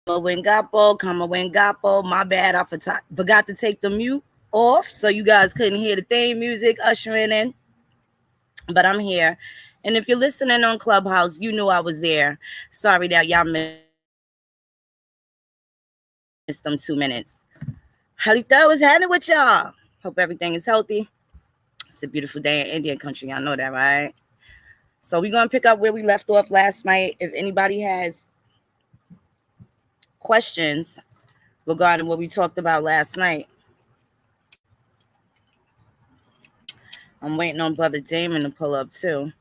Wingapo, Cama Wingapo. My bad, I forgot to take the mute off, so you guys couldn't hear the theme music ushering in. But I'm here. And if you're listening on Clubhouse, you knew I was there. Sorry that y'all missed them 2 minutes. Halito is happening with y'all. Hope everything is healthy. It's a beautiful day in Indian country. Y'all know that, right? So we're going to pick up where we left off last night. If anybody has questions regarding what we talked about last night, I'm waiting on Brother Damon to pull up too.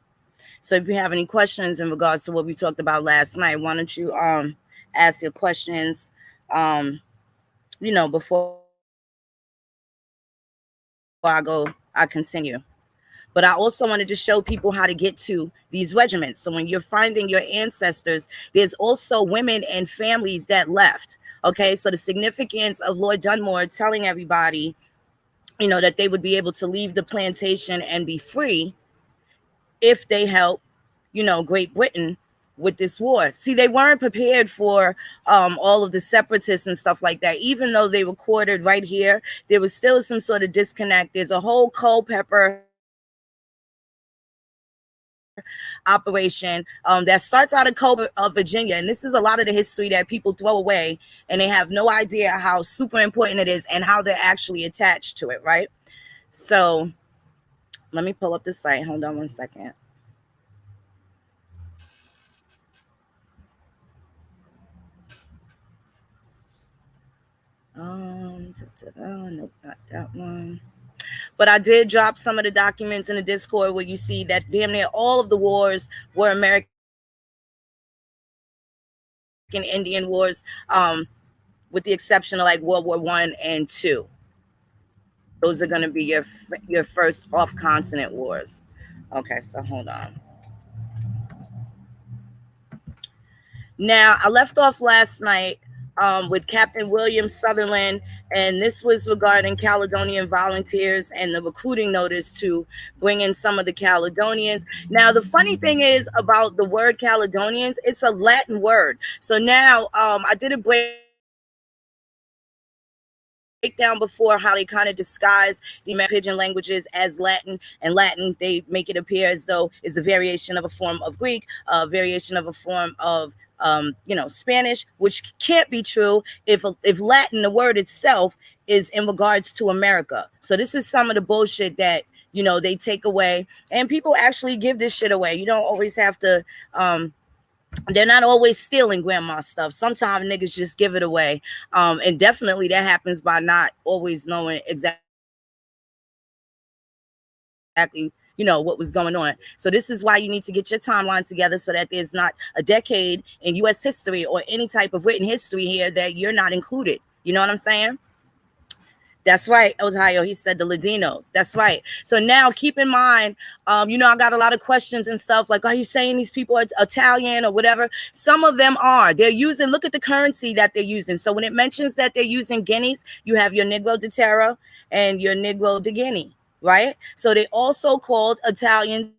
So if you have any questions in regards to what we talked about last night, why don't you ask your questions before I continue. But I also wanted to show people how to get to these regiments. So when you're finding your ancestors, there's also women and families that left. Okay, so the significance of Lord Dunmore telling everybody, that they would be able to leave the plantation and be free if they help, Great Britain with this war. See, they weren't prepared for all of the separatists and stuff like that. Even though they were quartered right here, there was still some sort of disconnect. There's a whole Culpeper operation that starts out of Virginia, and this is a lot of the history that people throw away, and they have no idea how super important it is and how they're actually attached to it, right? So let me pull up the site. Hold on one second. Nope, not that one. But I did drop some of the documents in the Discord where you see that damn near all of the wars were American Indian wars, with the exception of like World War I and II. Those are going to be your first off continent wars. Okay, so hold on. Now, I left off last night with Captain William Sutherland, and this was regarding Caledonian volunteers and the recruiting notice to bring in some of the Caledonians. Now, the funny thing is about the word Caledonians, it's a Latin word. So now I did a breakdown before how they kind of disguise the American Pidgin languages as Latin, and Latin, they make it appear as though it's a variation of a form of Greek, a variation of a form of Spanish, which can't be true if Latin, the word itself, is in regards to America. So this is some of the bullshit that they take away, and people actually give this shit away. You don't always have to. They're not always stealing grandma stuff. Sometimes niggas just give it away, and definitely that happens by not always knowing exactly what was going on. So this is why you need to get your timeline together so that there's not a decade in U.S. history or any type of written history here that you're not included. You know what I'm saying? That's right, Ohio. He said the Ladinos. That's right. So now keep in mind, I got a lot of questions and stuff like, are you saying these people are Italian or whatever? Some of them are. They're using, look at the currency that they're using. So when it mentions that they're using guineas, you have your Negro de Terra and your Negro de Guinea, right? So they also called Italians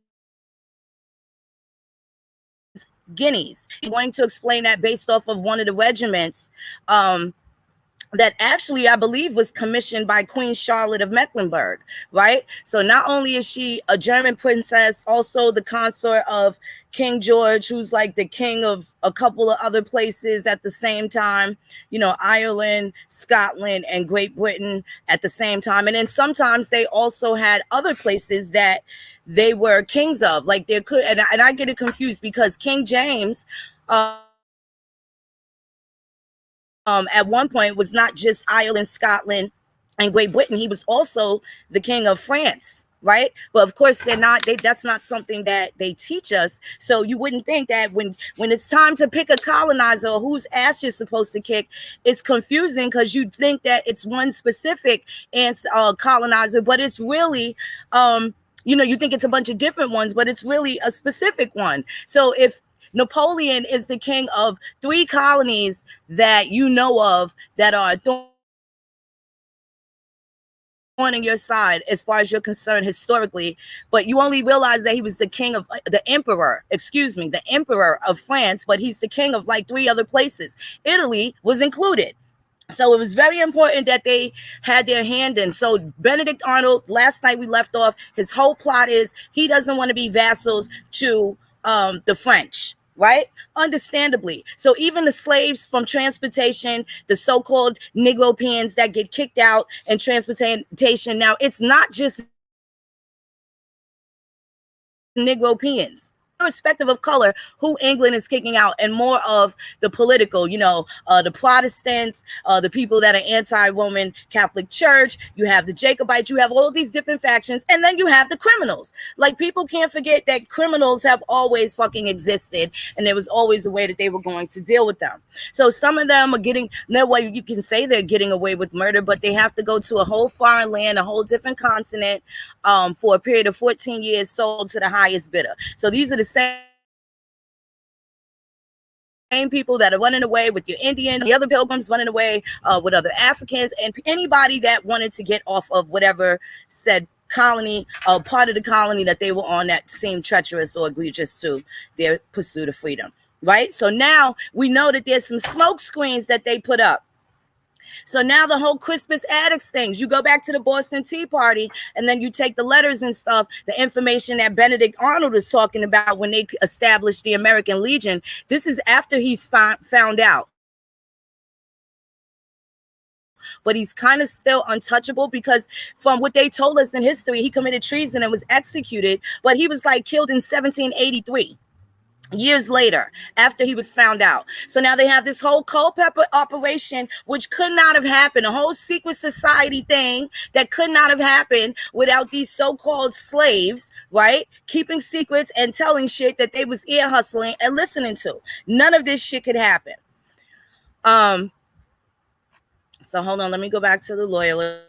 guineas. And I'm going to explain that based off of one of the regiments. That actually, I believe, was commissioned by Queen Charlotte of Mecklenburg, right? So not only is she a German princess, also the consort of King George, who's like the king of a couple of other places at the same time, Ireland, Scotland, and Great Britain at the same time. And then sometimes they also had other places that they were kings of. Like there could, and I get it confused because King James, at one point was not just Ireland, Scotland, and Great Britain. He was also the king of France, right? But of course they're not. That's not something that they teach us. So you wouldn't think that when it's time to pick a colonizer or whose ass you're supposed to kick, it's confusing because you think that it's one specific colonizer, but it's really you think it's a bunch of different ones, but it's really a specific one. So if Napoleon is the king of 3 colonies that you know of that are thorns in your side, right? on your side as far as you're concerned historically, but you only realize that he was the king of the emperor of France, but he's the king of like 3 other places. Italy was included. So it was very important that they had their hand in. So Benedict Arnold, last night we left off, his whole plot is he doesn't want to be vassals to the French, right? Understandably. So even the slaves from transportation, the so-called Negropeans that get kicked out and transportation, now it's not just Negropeans, irrespective of color, who England is kicking out, and more of the political, the Protestants, the people that are anti-Roman Catholic Church. You have the Jacobites, you have all these different factions, and then you have the criminals. Like, people can't forget that criminals have always fucking existed, and there was always a way that they were going to deal with them. So some of them are getting, no way you can say they're getting away with murder, but they have to go to a whole foreign land, a whole different continent, for a period of 14 years, sold to the highest bidder. So these are the same people that are running away with your Indians, the other pilgrims running away with other Africans, and anybody that wanted to get off of whatever said colony, part of the colony that they were on, that seemed treacherous or egregious to their pursuit of freedom, right? So now we know that there's some smoke screens that they put up. So now the whole Crispus Attucks things, you go back to the Boston Tea Party, and then you take the letters and stuff, the information that Benedict Arnold is talking about when they established the American Legion. This is after he's found out. But he's kind of still untouchable, because from what they told us in history, he committed treason and was executed, but he was like killed in 1783. Years later, after he was found out. So now they have this whole Culpeper operation, which could not have happened, a whole secret society thing that could not have happened without these so-called slaves, right? Keeping secrets and telling shit that they was ear hustling and listening to. None of this shit could happen. So hold on, let me go back to the Loyalists.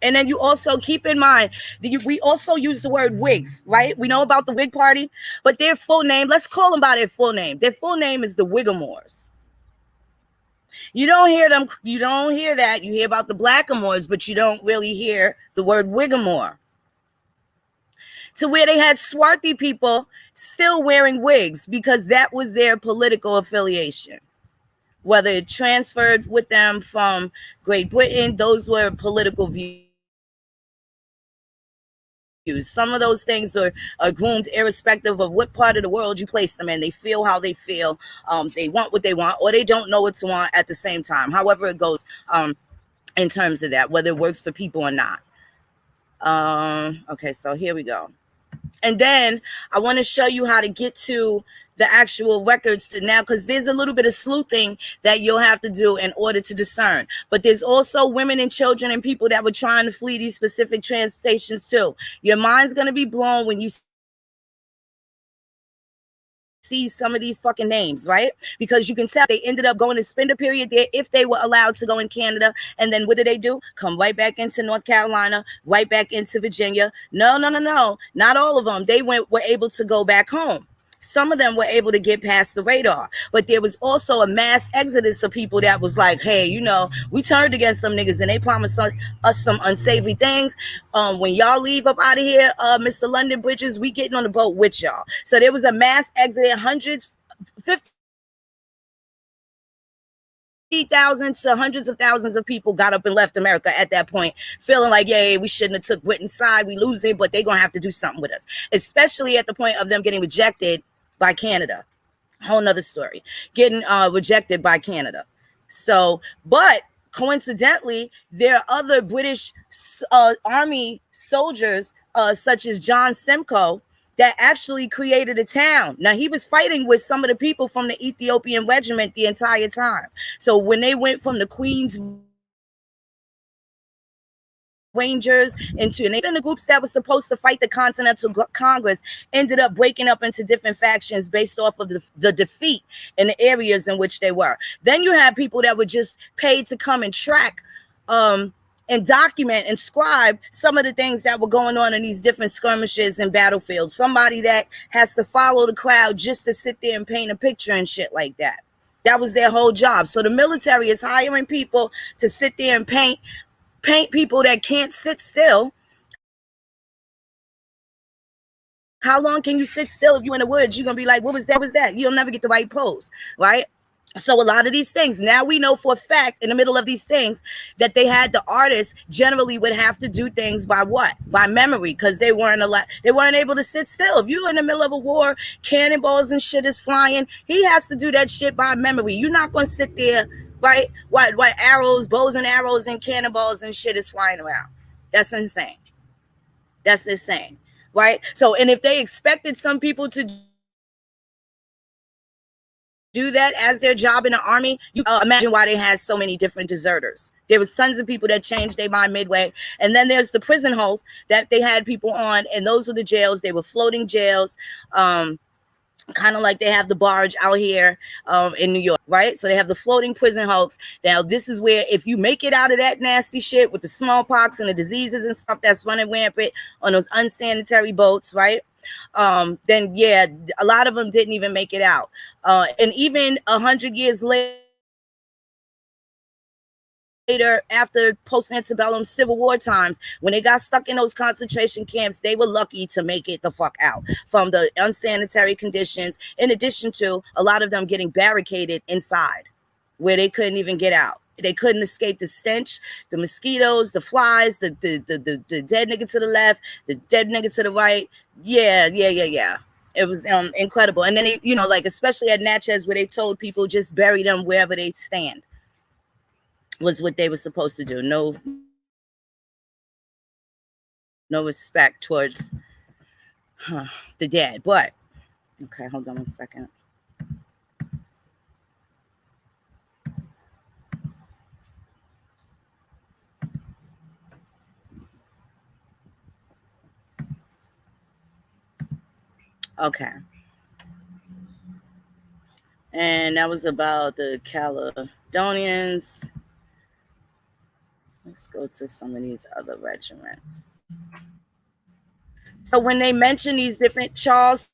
And then you also keep in mind, we also use the word Whigs, right? We know about the Whig Party, but their full name, let's call them by their full name. Their full name is the Whigamores. You don't hear them, you don't hear that. You hear about the Blackamoors, but you don't really hear the word Whigamore. To where they had swarthy people still wearing wigs because that was their political affiliation. Whether it transferred with them from Great Britain, those were political views. Some of those things are groomed irrespective of what part of the world you place them in. They feel how they feel. They want what they want, or they don't know what to want at the same time. However it goes, in terms of that, whether it works for people or not. Okay, so here we go. And then I want to show you how to get to the actual records to now, because there's a little bit of sleuthing that you'll have to do in order to discern. But there's also women and children and people that were trying to flee these specific train stations too. Your mind's going to be blown when you see some of these fucking names, right? Because you can tell they ended up going to spend a period there if they were allowed to go in Canada. And then what do? Come right back into North Carolina, right back into Virginia. No. Not all of them. They were able to go back home. Some of them were able to get past the radar, but there was also a mass exodus of people that was like, hey, we turned against some niggas and they promised us some unsavory things. When y'all leave up out of here, Mr. London Bridges, we getting on the boat with y'all. So there was a mass exodus, hundreds, 50,000 to hundreds of thousands of people got up and left America at that point, feeling like, yeah, we shouldn't have took Britain's side. We losing, but they're going to have to do something with us, especially at the point of them getting rejected by Canada. Whole nother story, getting rejected by Canada. So, but coincidentally, there are other British army soldiers, such as John Sekoh, that actually created a town. Now, he was fighting with some of the people from the Ethiopian regiment the entire time. So when they went from the Queen's Rangers into, and even the groups that were supposed to fight the Continental Congress ended up breaking up into different factions based off of the defeat in the areas in which they were. Then you had people that were just paid to come and track and document and scribe some of the things that were going on in these different skirmishes and battlefields. Somebody that has to follow the crowd just to sit there and paint a picture and shit like that. That was their whole job. So the military is hiring people to sit there and paint people that can't sit still. How long can you sit still if you're in the woods? You're gonna be like, what was that? You'll never get the right pose, right? So a lot of these things, now we know for a fact in the middle of these things that they had the artists generally would have to do things by what? By memory, because they weren't able to sit still. If you're in the middle of a war, cannonballs and shit is flying, he has to do that shit by memory. You're not gonna sit there, right? What arrows, bows and arrows and cannonballs and shit is flying around. That's insane. That's insane. Right? So, and if they expected some people to do that as their job in the army, you imagine why they had so many different deserters. There was tons of people that changed their mind midway. And then there's the prison holes that they had people on, and those were the jails. They were floating jails. Kind of like they have the barge out here in New York, right? So they have the floating prison hulks. Now, this is where if you make it out of that nasty shit with the smallpox and the diseases and stuff that's running rampant on those unsanitary boats, right? Then, yeah, a lot of them didn't even make it out. And even 100 years later, after post-antebellum Civil War times, when they got stuck in those concentration camps, they were lucky to make it the fuck out from the unsanitary conditions, in addition to a lot of them getting barricaded inside where they couldn't even get out. They couldn't escape the stench, the mosquitoes, the flies, the dead nigga to the left, the dead nigga to the right. Yeah. It was incredible. And then they, like especially at Natchez, where they told people just bury them wherever they stand, was what they were supposed to do. No respect towards the dead. But okay, hold on a second. Okay. And that was about the Caledonians. Let's go to some of these other regiments. So when they mention these different Charlestown,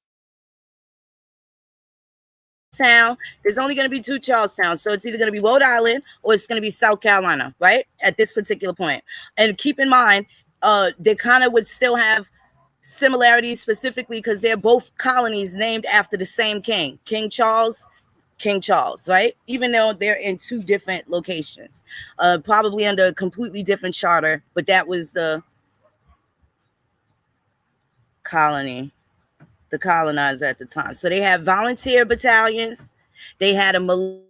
there's only going to be 2 Charlestowns. So it's either going to be Rhode Island or it's going to be South Carolina, right? At this particular point. And keep in mind, they kind of would still have similarities, specifically because they're both colonies named after the same king, King Charles, right? Even though they're in 2 different locations, probably under a completely different charter, but that was the colony, the colonizer at the time. So they had volunteer battalions. They had a militia,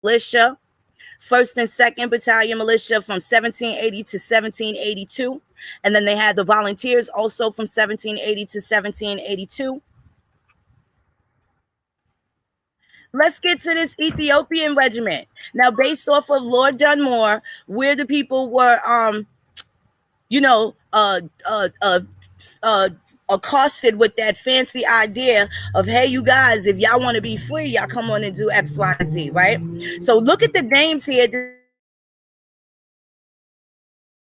1st and 2nd Battalion militia from 1780 to 1782. And then they had the volunteers also from 1780 to 1782. Let's get to this Ethiopian regiment. Now, based off of Lord Dunmore, where the people were, accosted with that fancy idea of, hey, you guys, if y'all want to be free, y'all come on and do X, Y, and Z, right? So look at the names here.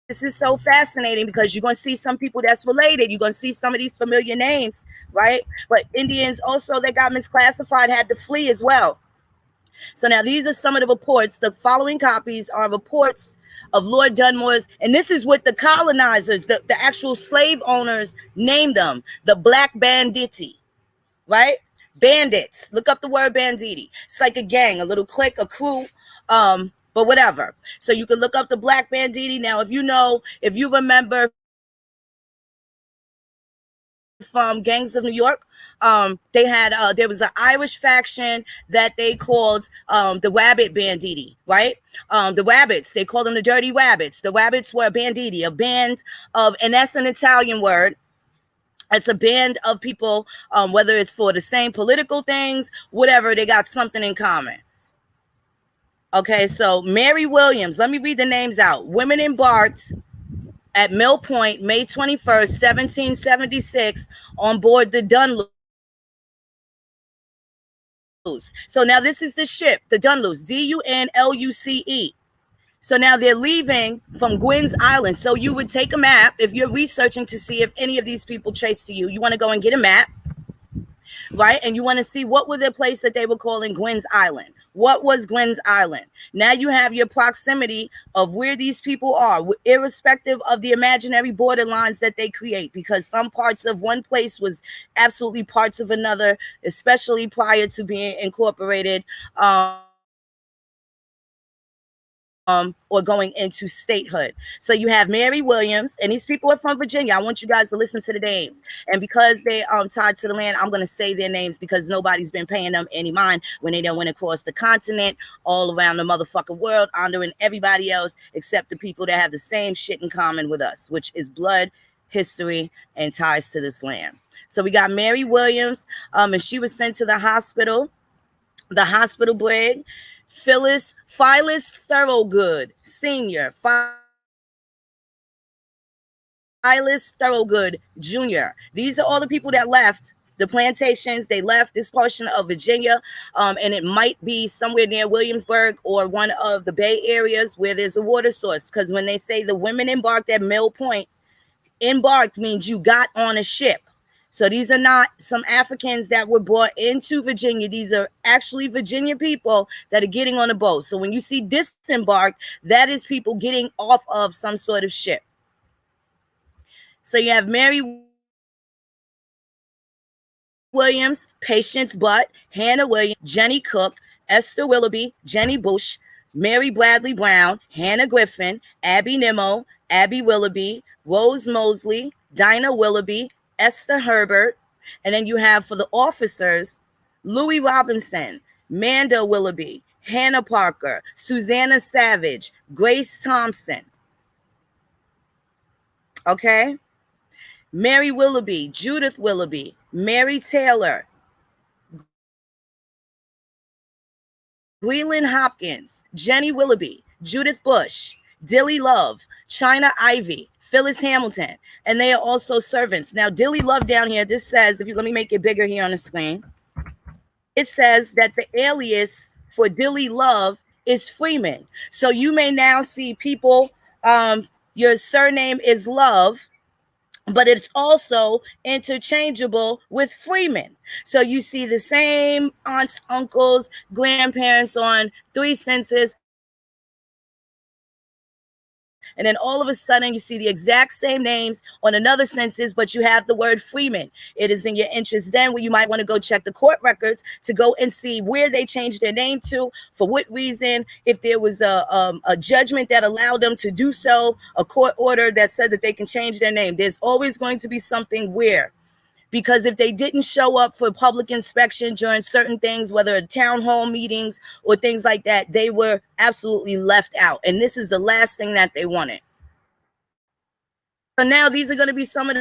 This is so fascinating because you're going to see some people that's related. You're going to see some of these familiar names, right? But Indians also, they got misclassified, had to flee as well. So now these are some of the reports. The following copies are reports of Lord Dunmore's, and this is what the colonizers, the actual slave owners, named them, the Black Banditti, right? Bandits. Look up the word banditti. It's like a gang, a little clique, a crew, but whatever. So you can look up the Black Banditti. Now, if you remember from Gangs of New York, they had there was an Irish faction that they called the Rabbit Banditti, right? The Rabbits, they called them the Dirty Rabbits. The Rabbits were a banditti, a band of, and that's an Italian word. It's a band of people, whether it's for the same political things, whatever, they got something in common. Okay, so Mary Williams, let me read the names out. Women embarked at Mill Point, May 21st, 1776, on board the Dunluce. So now this is the ship, the Dunluce, Dunluce. So now they're leaving from Gwynn's Island. So you would take a map if you're researching to see if any of these people trace to you. You want to go and get a map. right? And you want to see what were the place that they were calling Gwen's Island. What was Gwen's Island? Now you have your proximity of where these people are, irrespective of the imaginary borderlines that they create, because some parts of one place was absolutely parts of another, especially prior to being incorporated or going into statehood. So you have Mary Williams, and these people are from Virginia. I want you guys to listen to the names. And because they tied to the land, I'm going to say their names because nobody's been paying them any mind when they done went across the continent, all around the motherfucking world, honoring everybody else except the people that have the same shit in common with us, which is blood, history, and ties to this land. So we got Mary Williams, and she was sent to the hospital brig. Phyllis Thorogood Sr., Phyllis Thorogood Jr. These are all the people that left the plantations. They left this portion of Virginia, and it might be somewhere near Williamsburg or one of the Bay areas where there's a water source. Because when they say the women embarked at Mill Point, embarked means you got on a ship. So these are not some Africans that were brought into Virginia. These are actually Virginia people that are getting on a boat. So when you see disembarked, that is people getting off of some sort of ship. So you have Mary Williams, Patience Butt, Hannah Williams, Jenny Cook, Esther Willoughby, Jenny Bush, Mary Bradley Brown, Hannah Griffin, Abby Nimmo, Abby Willoughby, Rose Mosley, Dinah Willoughby, Esther Herbert. And then you have for the officers, Louis Robinson, Manda Willoughby, Hannah Parker, Susanna Savage, Grace Thompson. Okay? Mary Willoughby, Judith Willoughby, Mary Taylor, Gwilyn Hopkins, Jenny Willoughby, Judith Bush, Dilly Love, China Ivy, Phyllis Hamilton, and they are also servants. Now, Dilly Love down here, this says, if you let me make it bigger here on the screen, it says that the alias for Dilly Love is Freeman. So you may now see people, your surname is Love, but it's also interchangeable with Freeman. So you see the same aunts, uncles, grandparents on 3 census. And then all of a sudden you see the exact same names on another census, but you have the word Freeman. It is in your interest then where you might want to go check the court records to go and see where they changed their name to, for what reason, if there was a judgment that allowed them to do so, a court order that said that they can change their name. There's always going to be something where, because if they didn't show up for public inspection during certain things, whether town hall meetings or things like that, they were absolutely left out. And this is the last thing that they wanted. So now these are going to be some of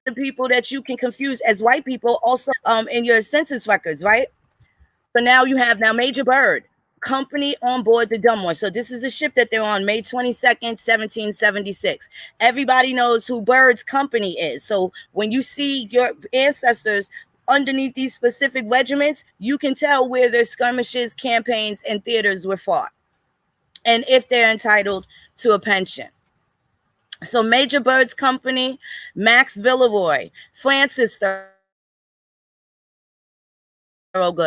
the people that you can confuse as white people also in your census records, right? So now you have Major Bird Company on board the Dunmore. So this is the ship that they're on, May 22nd, 1776. Everybody knows who Bird's company is. So when you see your ancestors underneath these specific regiments, you can tell where their skirmishes, campaigns, and theaters were fought, and if they're entitled to a pension. So Major Bird's company, Max Villeroy, Francis Thorogood.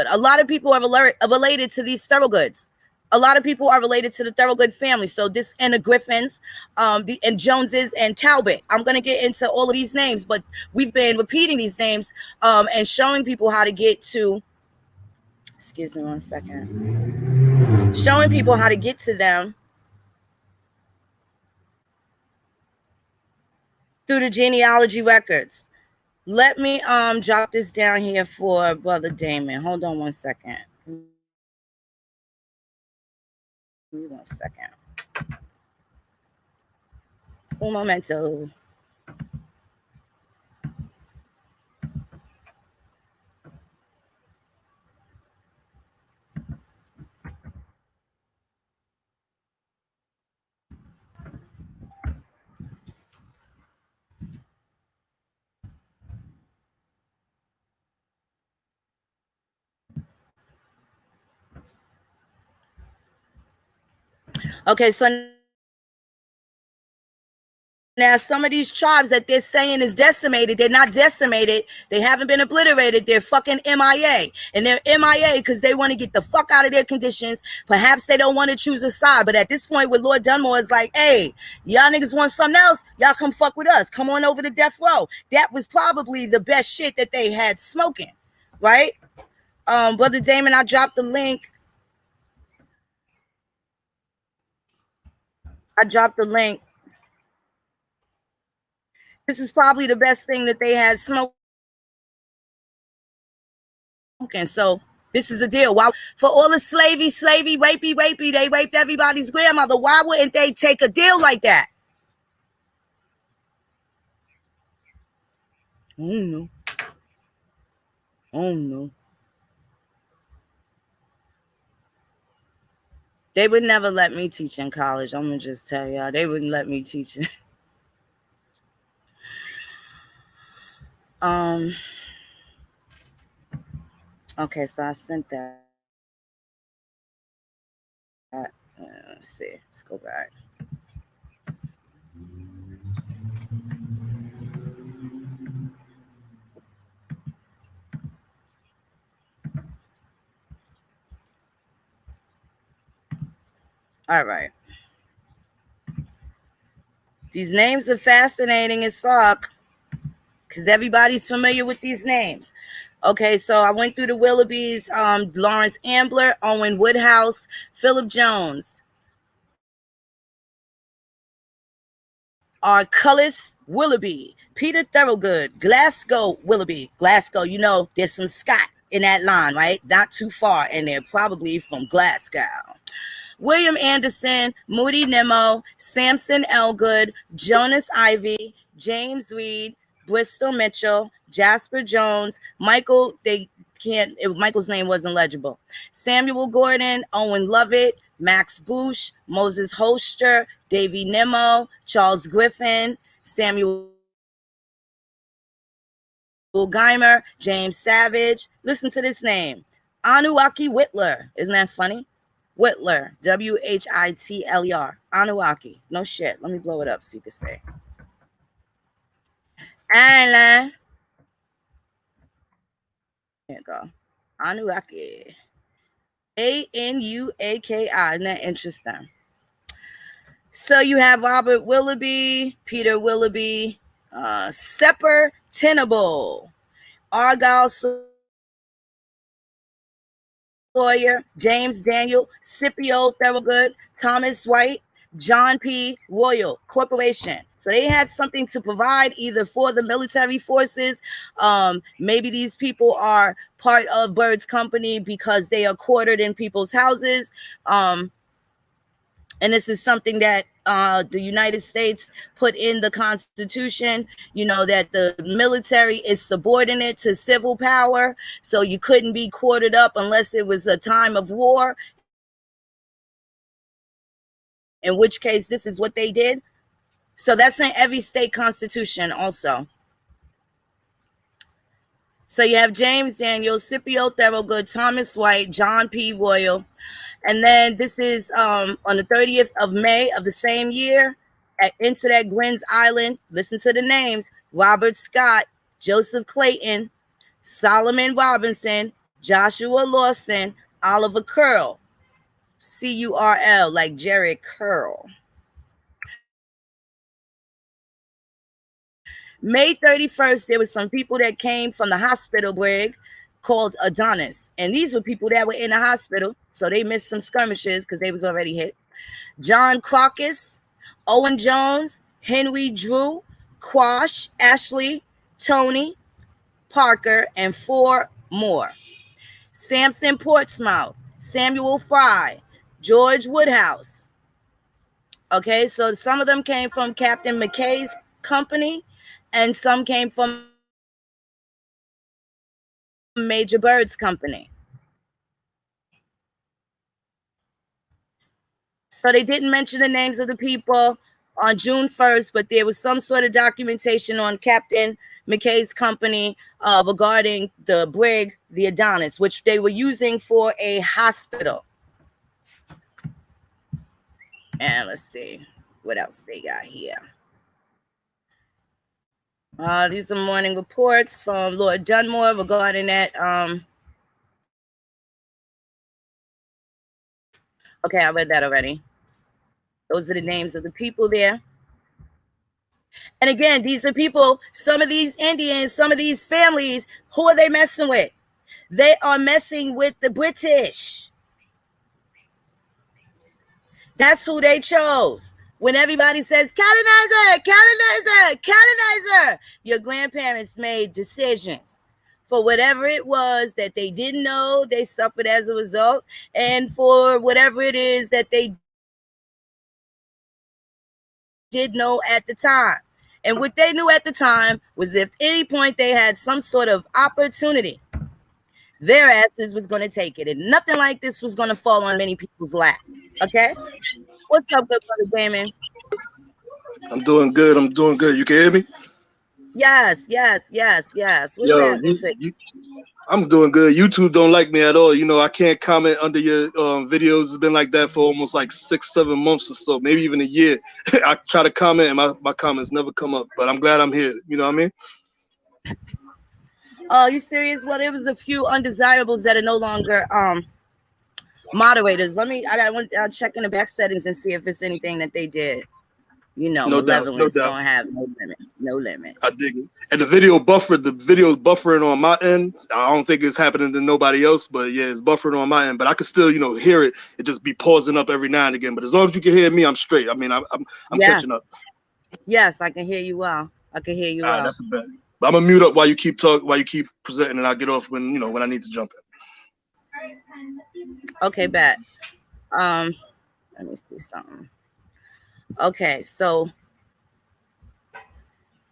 A lot of people are related to these Thorogoods. A lot of people are related to the Thorogood family. So this and the Griffins, and Joneses and Talbot. I'm going to get into all of these names, but we've been repeating these names and showing people how to get to, excuse me one second, showing people how to get to them through the genealogy records. Let me drop this down here for Brother Damon. Hold on one second. Give me 1 second. Un momento. Okay, so now some of these tribes that they're saying is decimated, they're not decimated. They haven't been obliterated. They're fucking MIA. And they're MIA because they want to get the fuck out of their conditions. Perhaps they don't want to choose a side. But at this point with Lord Dunmore, it's like, hey, y'all niggas want something else? Y'all come fuck with us. Come on over to death row. That was probably the best shit that they had smoking. Right? Brother Damon, I dropped the link. This is probably the best thing that they had smoking. So this is a deal. Why, for all the slavey, rapey, they raped everybody's grandmother. Why wouldn't they take a deal like that? Oh no. They would never let me teach in college. I'm gonna just tell y'all, they wouldn't let me teach. Okay, so I sent that. Let's see. Let's go back. All right. These names are fascinating as fuck because everybody's familiar with these names. Okay, so I went through the Willoughbys, Lawrence Ambler, Owen Woodhouse, Philip Jones, Cullis Willoughby, Peter Thorogood, Glasgow Willoughby. Glasgow, you know, there's some Scott in that line, right? Not too far, and they're probably from Glasgow. William Anderson, Moody Nimmo, Samson Elgood, Jonas Ivy, James Reed, Bristol Mitchell, Jasper Jones, Michael's name wasn't legible. Samuel Gordon, Owen Lovett, Max Bush, Moses Holster, Davy Nimmo, Charles Griffin, Samuel Geimer, James Savage. Listen to this name. Anuaki Whitler. Isn't that funny? Whitler, Whitler, Anuaki. No shit. Let me blow it up so you can say. Alan. There you go. Anuaki. Anuaki. Isn't that interesting? So you have Robert Willoughby, Peter Willoughby, Sepper Tenable, Argyle Sawyer, James Daniel, Scipio Thorogood, Thomas White, John P. Royal Corporation. So they had something to provide either for the military forces. Maybe these people are part of Bird's company because they are quartered in people's houses. And this is something that the United States put in the Constitution, you know, that the military is subordinate to civil power. So you couldn't be quartered up unless it was a time of war, in which case this is what they did. So that's in every state constitution also. So you have James Daniels, Scipio Thorogood, Thomas White, John P. Royal. And then this is on the 30th of May of the same year at Internet Gwyn's Island. Listen to the names: Robert Scott, Joseph Clayton, Solomon Robinson, Joshua Lawson, Oliver Curl, C-U-R-L, like Jerry Curl. May 31st, there were some people that came from the hospital brig called Adonis. And these were people that were in the hospital, so they missed some skirmishes because they was already hit. John Crocus, Owen Jones, Henry Drew, Quash, Ashley, Tony, Parker, and 4 more. Samson Portsmouth, Samuel Fry, George Woodhouse. Okay, so some of them came from Captain McKay's company, and some came from Major Bird's company. So they didn't mention the names of the people on June 1st, but there was some sort of documentation on Captain McKay's company regarding the brig, the Adonis, which they were using for a hospital. And let's see what else they got here. These are morning reports from Lord Dunmore regarding that. Okay, I read that already. Those are the names of the people there. And again, these are people, some of these Indians, some of these families, who are they messing with? They are messing with the British. That's who they chose. When everybody says, colonizer, colonizer, colonizer, your grandparents made decisions. For whatever it was that they didn't know, they suffered as a result. And for whatever it is that they did know at the time. And what they knew at the time was if at any point they had some sort of opportunity, their asses was going to take it. And nothing like this was going to fall on many people's lap. Okay? What's up, good brother Damon? I'm doing good. I'm doing good. You can hear me? Yes. What's happening? I'm doing good. YouTube don't like me at all. You know, I can't comment under your videos. It's been like that for almost like 6-7 months or so, maybe even a year. I try to comment and my comments never come up, but I'm glad I'm here. You know what I mean? Oh, you serious? Well, there was a few undesirables that are no longer moderators. I'll check in the back settings and see if it's anything that they did. You know, no malevolence doubt. Don't have no limit. I dig it. And the video is buffering on my end. I don't think it's happening to nobody else, but yeah, it's buffering on my end. But I can still, you know, hear it. It just be pausing up every now and again. But as long as you can hear me, I'm straight. I mean, I'm catching up. Yes, I can hear you well. All right, that's a bet. But I'm gonna mute up while you keep presenting, and I'll get off when I need to jump in. Okay, bet. Let me see something. Okay, so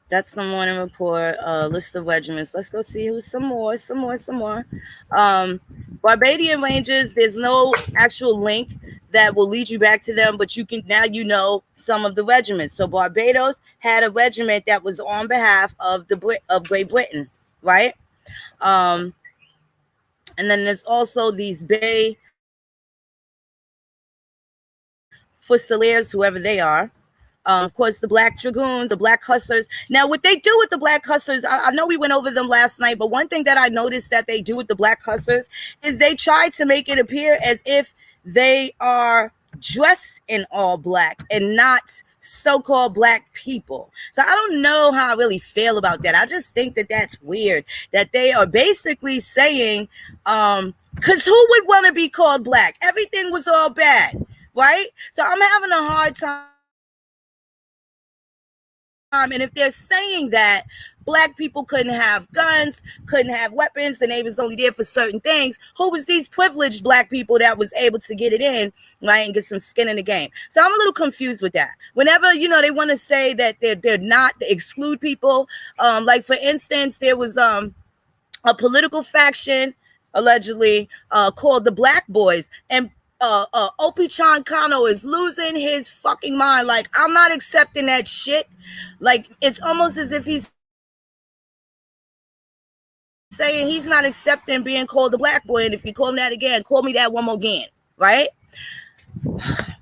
that's the morning report. List of regiments. Let's go see who's some more. Barbadian Rangers. There's no actual link that will lead you back to them, but you can now know some of the regiments. So Barbados had a regiment that was on behalf of Great Britain, right? And then there's also these Bay Fusiliers, whoever they are. Of course, the Black Dragoons, the Black Hussars. Now, what they do with the Black Hussars, I know we went over them last night, but one thing that I noticed that they do with the Black Hussars is they try to make it appear as if they are dressed in all black and not so-called black people. So I don't know how I really feel about that. I just think that that's weird that they are basically saying, because who would want to be called black? Everything was all bad, right? So I'm having a hard time. And if they're saying that black people couldn't have guns, couldn't have weapons, then they was only there for certain things, who was these privileged black people that was able to get it in, right, and get some skin in the game? So I'm a little confused with that. Whenever, they want to say that they're not, to exclude people, like for instance, there was a political faction allegedly called the Black Boys, and Opichan Kano is losing his fucking mind. Like, I'm not accepting that shit. Like, it's almost as if he's saying he's not accepting being called the black boy, and if you call him that again, call me that one more again, right?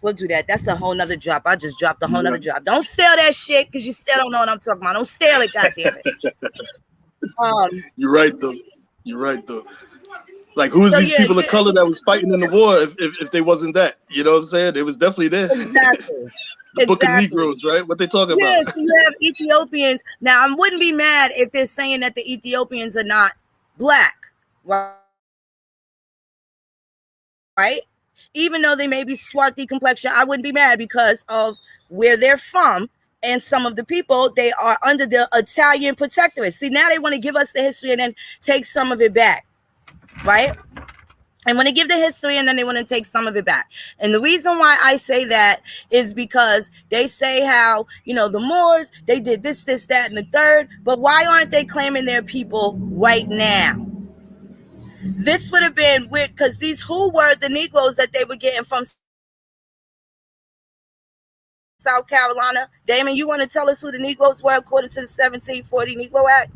We'll do that. That's a whole nother drop. I just dropped a whole nother drop. Don't steal that shit, because you still don't know what I'm talking about. Don't steal it, goddammit. You're right though. Like, who's these people of color that was fighting in the war if they wasn't that? You know what I'm saying? They was definitely there. Exactly. The Book of Negroes, right? What they talking about? Yes, so you have Ethiopians. Now, I wouldn't be mad if they're saying that the Ethiopians are not black, right? Even though they may be swarthy complexion, I wouldn't be mad because of where they're from. And some of the people, they are under the Italian protectorate. See, now they want to give us the history and then take some of it back, right? And when they give the history and then they want to take some of it back. And the reason why I say that is because they say how, the Moors, they did this, that, and the third. But why aren't they claiming their people right now? This would have been weird, because who were the Negroes that they were getting from South Carolina? Damon, you want to tell us who the Negroes were according to the 1740 Negro Act?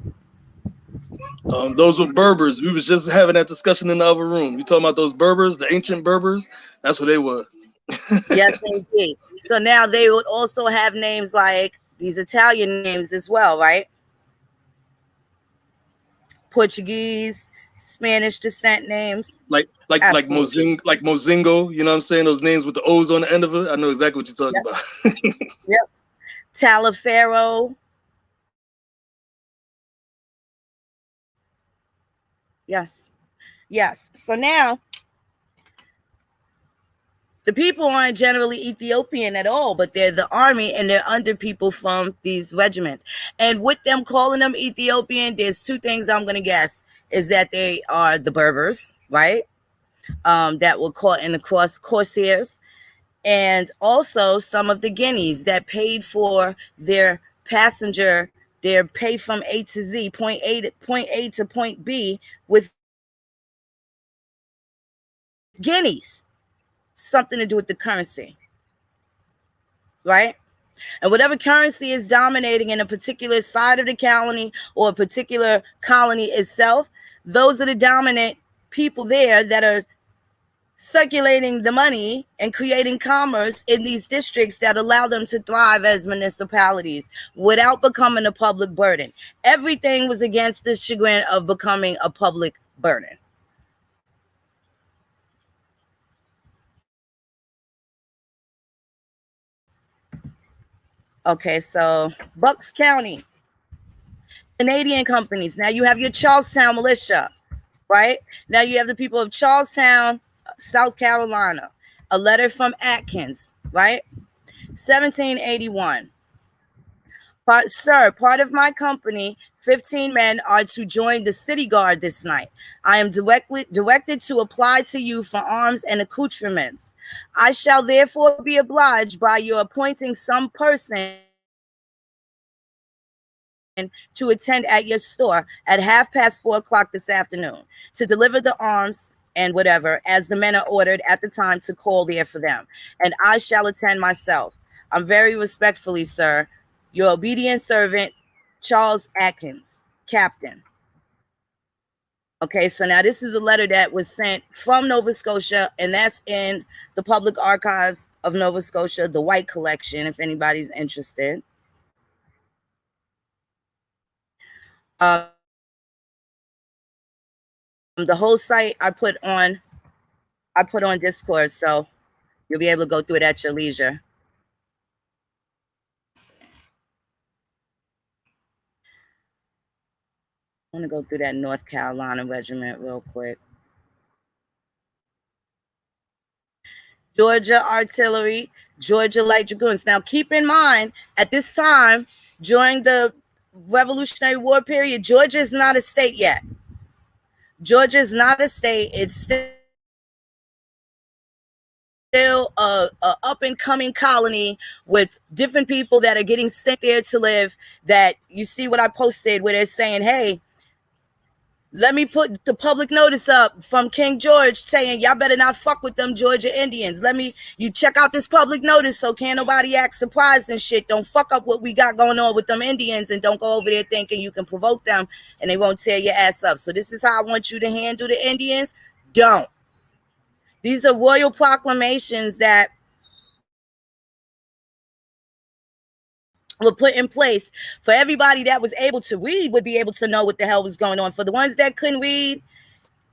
Those were Berbers. We was just having that discussion in the other room. You talking about those Berbers, the ancient Berbers? That's what they were. Yes, indeed. So now they would also have names like these Italian names as well, right? Portuguese, Spanish descent names. Like Absolutely. Mozingo, you know what I'm saying? Those names with the O's on the end of it. I know exactly what you're talking about. Yep. Talifero. Yes. Yes. So now the people aren't generally Ethiopian at all, but they're the army and they're under people from these regiments. And with them calling them Ethiopian, there's two things I'm going to guess is that they are the Berbers, right? That were caught in the Corsairs, and also some of the Guineas that paid for their passenger, their pay from A to Z, point A to point B with guineas, something to do with the currency, right? And whatever currency is dominating in a particular side of the colony or a particular colony itself, those are the dominant people there that are circulating the money and creating commerce in these districts that allow them to thrive as municipalities without becoming a public burden. Everything was against the chagrin of becoming a public burden. Okay, so Bucks County, Canadian companies. Now you have your Charlestown militia, right? Now you have the people of Charlestown, South Carolina. A letter from Atkins, right? 1781. Sir, part of my company, 15 men, are to join the city guard this night. I am directed to apply to you for arms and accoutrements. I shall therefore be obliged by your appointing some person to attend at your store at 4:30 this afternoon to deliver the arms and whatever, as the men are ordered at the time to call there for them. And I shall attend myself. I'm very respectfully, sir, your obedient servant, Charles Atkins, Captain. Okay, so now this is a letter that was sent from Nova Scotia, and that's in the Public Archives of Nova Scotia, the White Collection, if anybody's interested. The whole site I put on Discord, so you'll be able to go through it at your leisure. I want to go through that North Carolina regiment real quick. Georgia Artillery, Georgia Light Dragoons. Now, keep in mind, at this time, during the Revolutionary War period, Georgia is not a state yet. Georgia is not a state. It's still a up and coming colony with different people that are getting sent there to live. That you see what I posted where they're saying, hey, let me put the public notice up from King George saying y'all better not fuck with them Georgia Indians. You check out this public notice so can't nobody act surprised and shit. Don't fuck up what we got going on with them Indians, and don't go over there thinking you can provoke them and they won't tear your ass up. So this is how I want you to handle the Indians. Don't. These are royal proclamations that were put in place for everybody that was able to read would be able to know what the hell was going on. For the ones that couldn't read,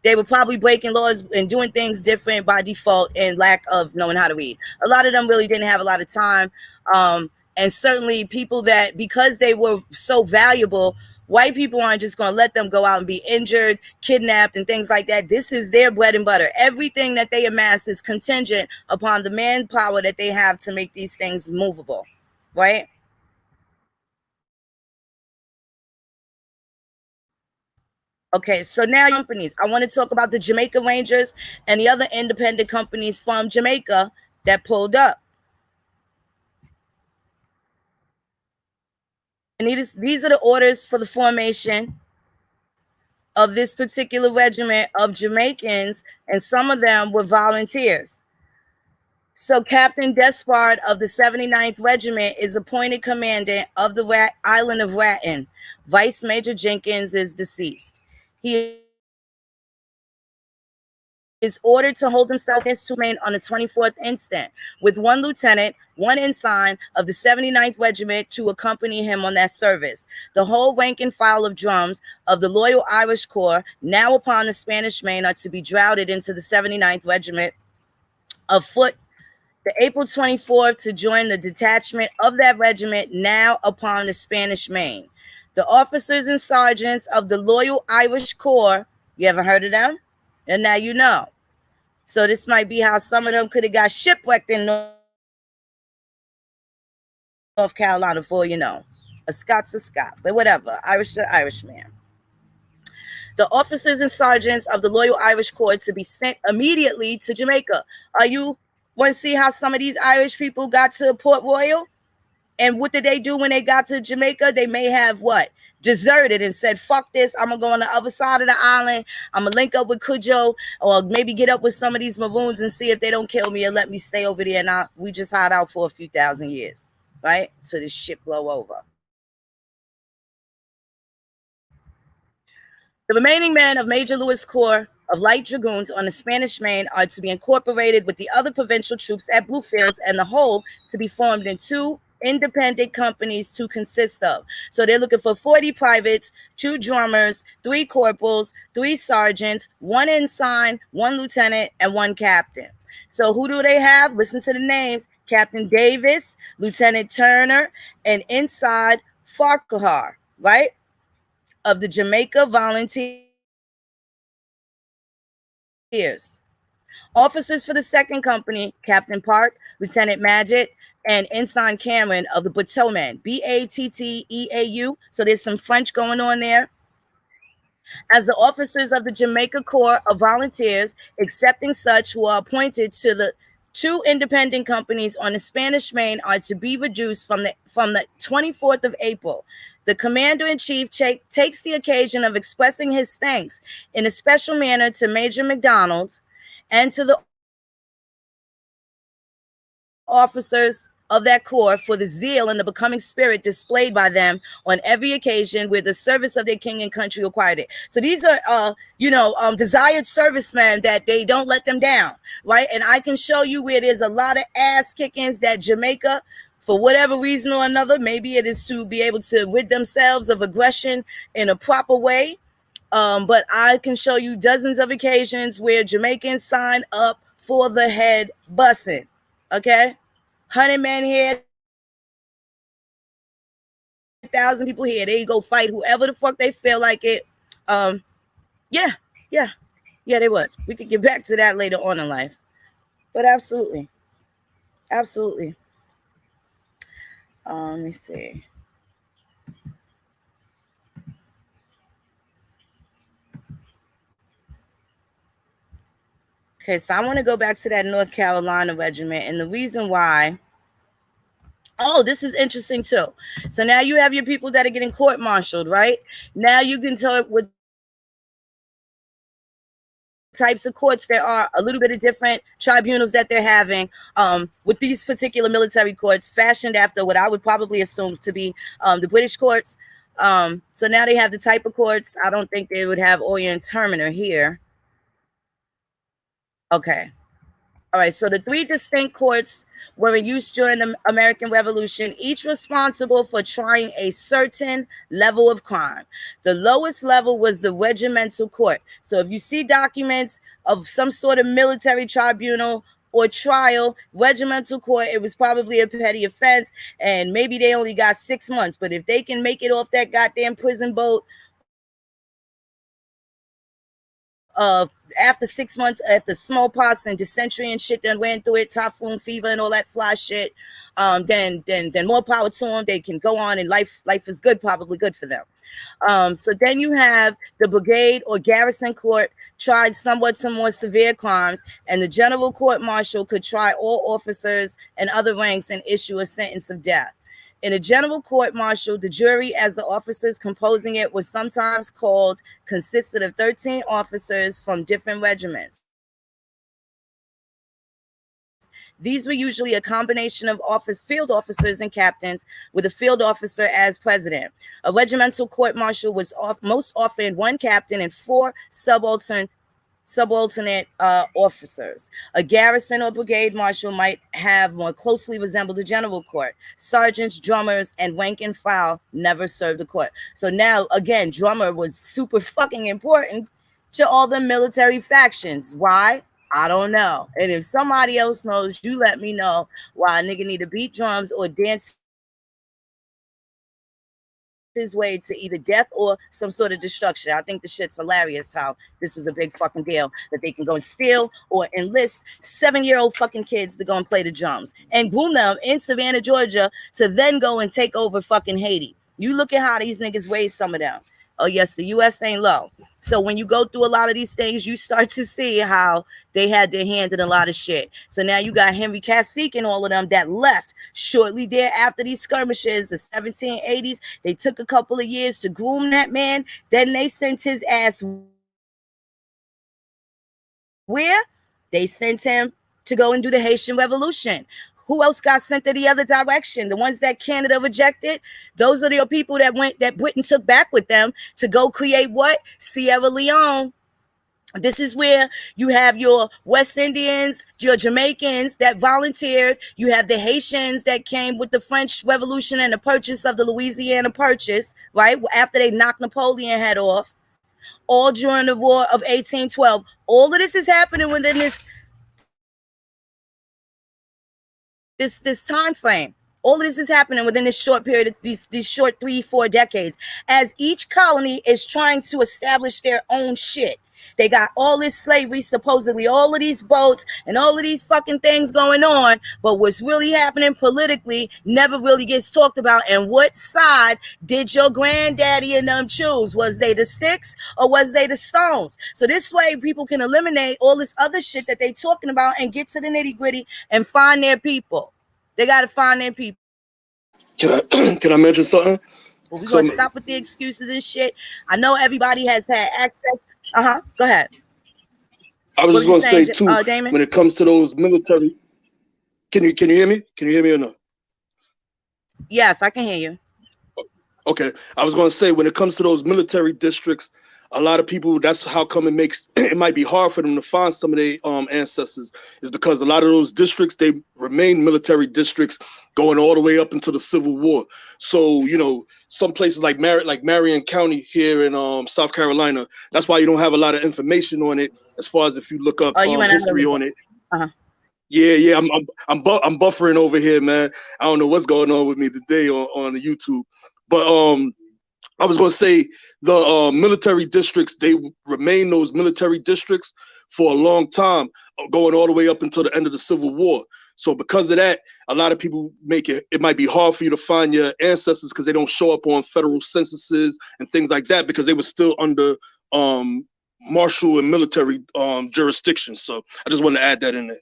they were probably breaking laws and doing things different by default and lack of knowing how to read. A lot of them really didn't have a lot of time. And certainly people that, because they were so valuable, white people aren't just going to let them go out and be injured, kidnapped, and things like that. This is their bread and butter. Everything that they amass is contingent upon the manpower that they have to make these things movable, right? Okay, so now companies. I want to talk about the Jamaica Rangers and the other independent companies from Jamaica that pulled up. And these are the orders for the formation of this particular regiment of Jamaicans, and some of them were volunteers. So Captain Despard of the 79th Regiment is appointed commandant of the island of Ratton. Vice Major Jenkins is deceased. He is ordered to hold himself as to remain on the 24th instant, with one lieutenant, one ensign of the 79th Regiment to accompany him on that service. The whole rank and file of drums of the Loyal Irish Corps, now upon the Spanish Main, are to be drafted into the 79th Regiment of foot the April 24th to join the detachment of that regiment, now upon the Spanish Main. The officers and sergeants of the Loyal Irish Corps, you ever heard of them? And now you know. So this might be how some of them could have got shipwrecked in North Carolina for, you know. A Scott's a Scot, but whatever. Irish to Irishman. The officers and sergeants of the Loyal Irish Corps to be sent immediately to Jamaica. Are you want to see how some of these Irish people got to Port Royal? And what did they do when they got to Jamaica? They may have what? Deserted and said, fuck this, I'm gonna go on the other side of the island, I'm gonna link up with Cujo, or maybe get up with some of these Maroons and see if they don't kill me and let me stay over there, and we just hide out for a few thousand years, right? So this shit blow over. The remaining men of Major Lewis Corps of Light Dragoons on the Spanish Main are to be incorporated with the other provincial troops at Bluefields, and the whole to be formed in 2 independent companies to consist of. So they're looking for 40 privates, 2 drummers, 3 corporals, 3 sergeants, 1 ensign, 1 lieutenant, and 1 captain. So who do they have? Listen to the names. Captain Davis, Lieutenant Turner, and Inside Farquhar, right? Of the Jamaica Volunteers. Officers for the second company, Captain Park, Lieutenant Madgett, and Ensign Cameron of the Bateaumen, Batteau. So there's some French going on there. As the officers of the Jamaica Corps of Volunteers, excepting such who are appointed to the 2 independent companies on the Spanish Main, are to be reduced from the 24th of April. The commander-in-chief takes the occasion of expressing his thanks in a special manner to Major McDonald and to the officers of that corps for the zeal and the becoming spirit displayed by them on every occasion where the service of their king and country required it. So these are, desired servicemen that they don't let them down, right? And I can show you where there's a lot of ass kickings that Jamaica, for whatever reason or another, maybe it is to be able to rid themselves of aggression in a proper way. But I can show you dozens of occasions where Jamaicans sign up for the head bussing. Okay? 100 men here, 1,000 people here. They go fight whoever the fuck they feel like it. Yeah, they would. We could get back to that later on in life. But absolutely. Let me see. Okay, so I want to go back to that North Carolina regiment, and the reason why. Oh, this is interesting too. So now you have your people that are getting court-martialed, right? Now you can tell what types of courts there are, a little bit of different tribunals that they're having with these particular military courts fashioned after what I would probably assume to be the British courts. So now they have the type of courts. I don't think they would have Oyer and Terminer here. Okay. All right, so the 3 distinct courts were in use during the American Revolution, each responsible for trying a certain level of crime. The lowest level was the regimental court. So if you see documents of some sort of military tribunal or trial, regimental court, it was probably a petty offense, and maybe they only got 6 months. But if they can make it off that goddamn prison boat after 6 months, after smallpox and dysentery and shit done ran through it, typhoon fever and all that fly shit, then more power to them. They can go on, and life is good, probably good for them. So then you have the brigade or garrison court tried somewhat some more severe crimes, and the general court martial could try all officers and other ranks and issue a sentence of death. In a general court martial, the jury, as the officers composing it, was sometimes called, consisted of 13 officers from different regiments. These were usually a combination of field officers and captains, with a field officer as president. A regimental court martial was most often 1 captain and 4 subaltern subaltern officers. A garrison or brigade marshal might have more closely resembled a general court. Sergeants, drummers, and rank and file never served the court. So now, again, drummer was super fucking important to all the military factions. Why? I don't know. And if somebody else knows, you let me know why a nigga need to beat drums or dance his way to either death or some sort of destruction. I think the shit's hilarious how this was a big fucking deal that they can go and steal or enlist 7-year-old fucking kids to go and play the drums and groom them in Savannah, Georgia to then go and take over fucking Haiti. You look at how these niggas raised some of them. Oh, yes, the U.S. ain't low. So when you go through a lot of these things, you start to see how they had their hand in a lot of shit. So now you got Henry Cacique and all of them that left shortly there after these skirmishes, the 1780s. They took a couple of years to groom that man. Then they sent his ass where? They sent him to go and do the Haitian Revolution. Who else got sent to the other direction? The ones that Canada rejected, those are the people that Britain took back with them to go create what? Sierra Leone. This is where you have your West Indians, your Jamaicans that volunteered. You have the Haitians that came with the French Revolution and the purchase of the Louisiana Purchase, right? After they knocked Napoleon head off, all during the War of 1812. All of this is happening within this time frame. All of this is happening within this short period, these short 3-4 decades, as each colony is trying to establish their own shit. They got all this slavery, supposedly all of these boats and all of these fucking things going on, but what's really happening politically never really gets talked about. And what side did your granddaddy and them choose? Was they the sticks or was they the stones? So this way people can eliminate all this other shit that they talking about and get to the nitty gritty and find their people. They got to find their people. Can I mention something? Well, we're going to stop with the excuses and shit. I know everybody has had access. Go ahead. I was just going to say too, Damon? when it comes to those military, can you hear me? Can you hear me or no? Yes, I can hear you. Okay. I was going to say, when it comes to those military districts, a lot of people, that's how come it might be hard for them to find some of their ancestors, is because a lot of those districts, they remain military districts going all the way up into the Civil War. So, you know, some places like Marion County here in South Carolina, that's why you don't have a lot of information on it as far as if you look up history on it. Yeah, I'm buffering over here, man. I don't know what's going on with me today on the YouTube, but I was going to say the military districts, they remain those military districts for a long time, going all the way up until the end of the Civil War. So because of that, a lot of people it might be hard for you to find your ancestors because they don't show up on federal censuses and things like that because they were still under martial and military jurisdiction. So I just wanted to add that in there.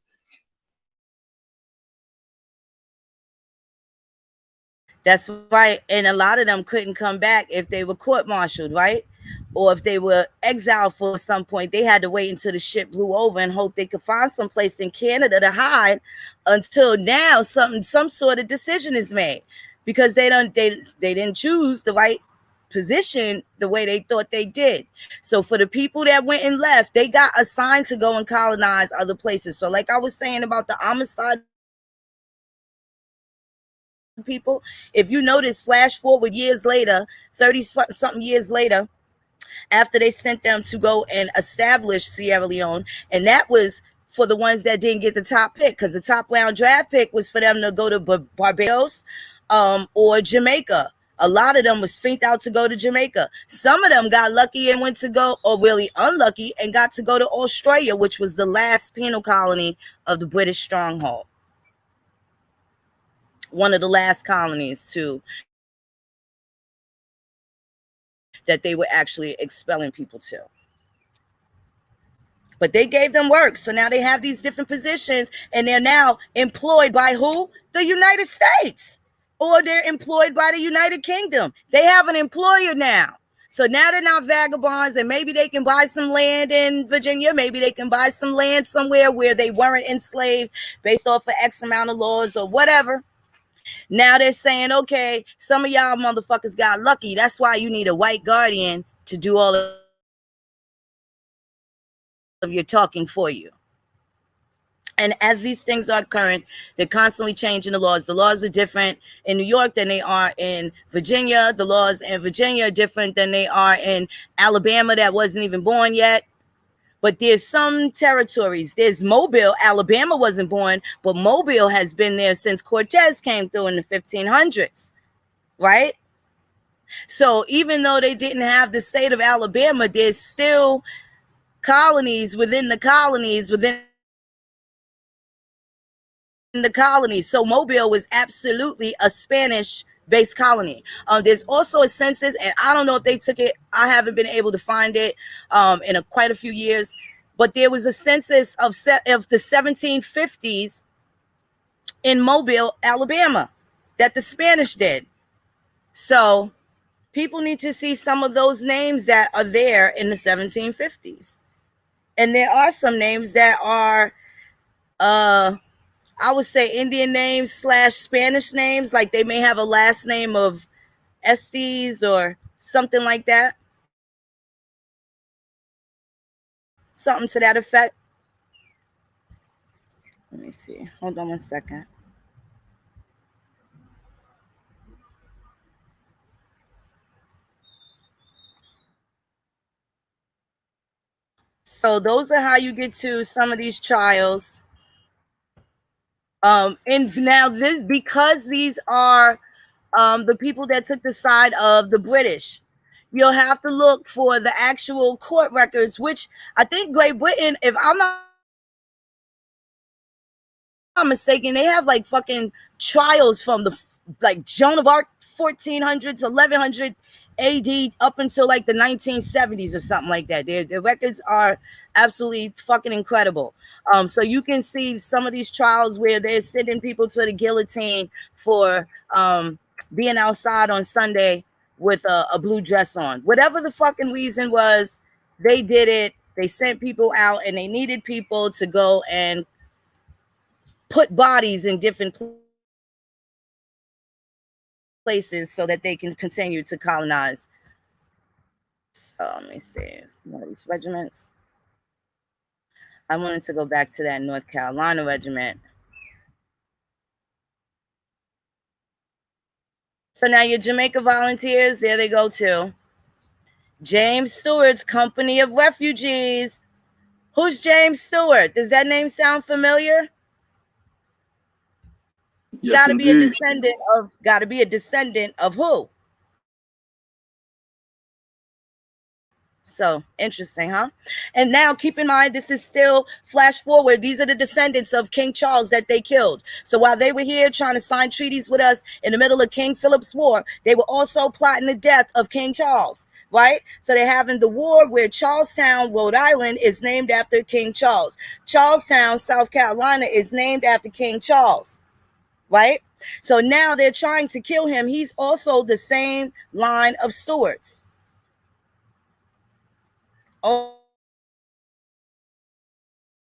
That's right. And a lot of them couldn't come back if they were court-martialed, right? Or if they were exiled for some point, they had to wait until the ship blew over and hope they could find some place in Canada to hide until now some sort of decision is made, because they didn't choose the right position the way they thought they did. So for the people that went and left, they got assigned to go and colonize other places. So like I was saying about the Amistad people, if you notice, flash forward years later, 30-something years later, after they sent them to go and establish Sierra Leone, and that was for the ones that didn't get the top pick, because the top round draft pick was for them to go to Barbados or Jamaica. A lot of them was finked out to go to Jamaica. Some of them got lucky and went to go, or really unlucky, and got to go to Australia, which was the last penal colony of the British stronghold. One of the last colonies too that they were actually expelling people to. But they gave them work, so now they have these different positions, and they're now employed by who? The United States, or they're employed by the United Kingdom. They have an employer now. So now they're not vagabonds, and maybe they can buy some land in Virginia. Maybe they can buy some land somewhere where they weren't enslaved based off of X amount of laws or whatever. Now they're saying, okay, some of y'all motherfuckers got lucky. That's why you need a white guardian to do all of you're talking for you. And as these things are current, they're constantly changing the laws. The laws are different in New York than they are in Virginia. The laws in Virginia are different than they are in Alabama that wasn't even born yet. But there's some territories. There's Mobile. Alabama wasn't born, but Mobile has been there since Cortez came through in the 1500s, right? So even though they didn't have the state of Alabama, there's still colonies within the colonies within the colonies. So Mobile was absolutely a Spanish-based colony. There's also a census, and I don't know if they took it. I haven't been able to find it in quite a few years. But there was a census of the 1750s in Mobile, Alabama, that the Spanish did. So people need to see some of those names that are there in the 1750s. And there are some names that are I would say Indian names / Spanish names, like they may have a last name of Estes or something like that. Something to that effect. Let me see. Hold on one second. So those are how you get to some of these trials. And now this, because these are the people that took the side of the British, you'll have to look for the actual court records, which I think Great Britain, if I'm not mistaken, they have like fucking trials from the like Joan of Arc 1400s, 1100 AD up until like the 1970s or something like that. Their records are absolutely fucking incredible. So you can see some of these trials where they're sending people to the guillotine for being outside on Sunday with a blue dress on. Whatever the fucking reason was, they did it. They sent people out, and they needed people to go and put bodies in different places so that they can continue to colonize. So let me see. One of these regiments. I wanted to go back to that North Carolina regiment. So now your Jamaica Volunteers, there they go too. James Stewart's Company of Refugees. Who's James Stewart? Does that name sound familiar? Yes, Gotta be a indeed. descendant of who? So interesting, huh? And now keep in mind, this is still flash forward. These are the descendants of King Charles that they killed. So while they were here trying to sign treaties with us in the middle of King Philip's War, they were also plotting the death of King Charles, right? So they're having the war where Charlestown, Rhode Island is named after King Charles. Charlestown, South Carolina is named after King Charles, right? So now they're trying to kill him. He's also the same line of Stuarts. Also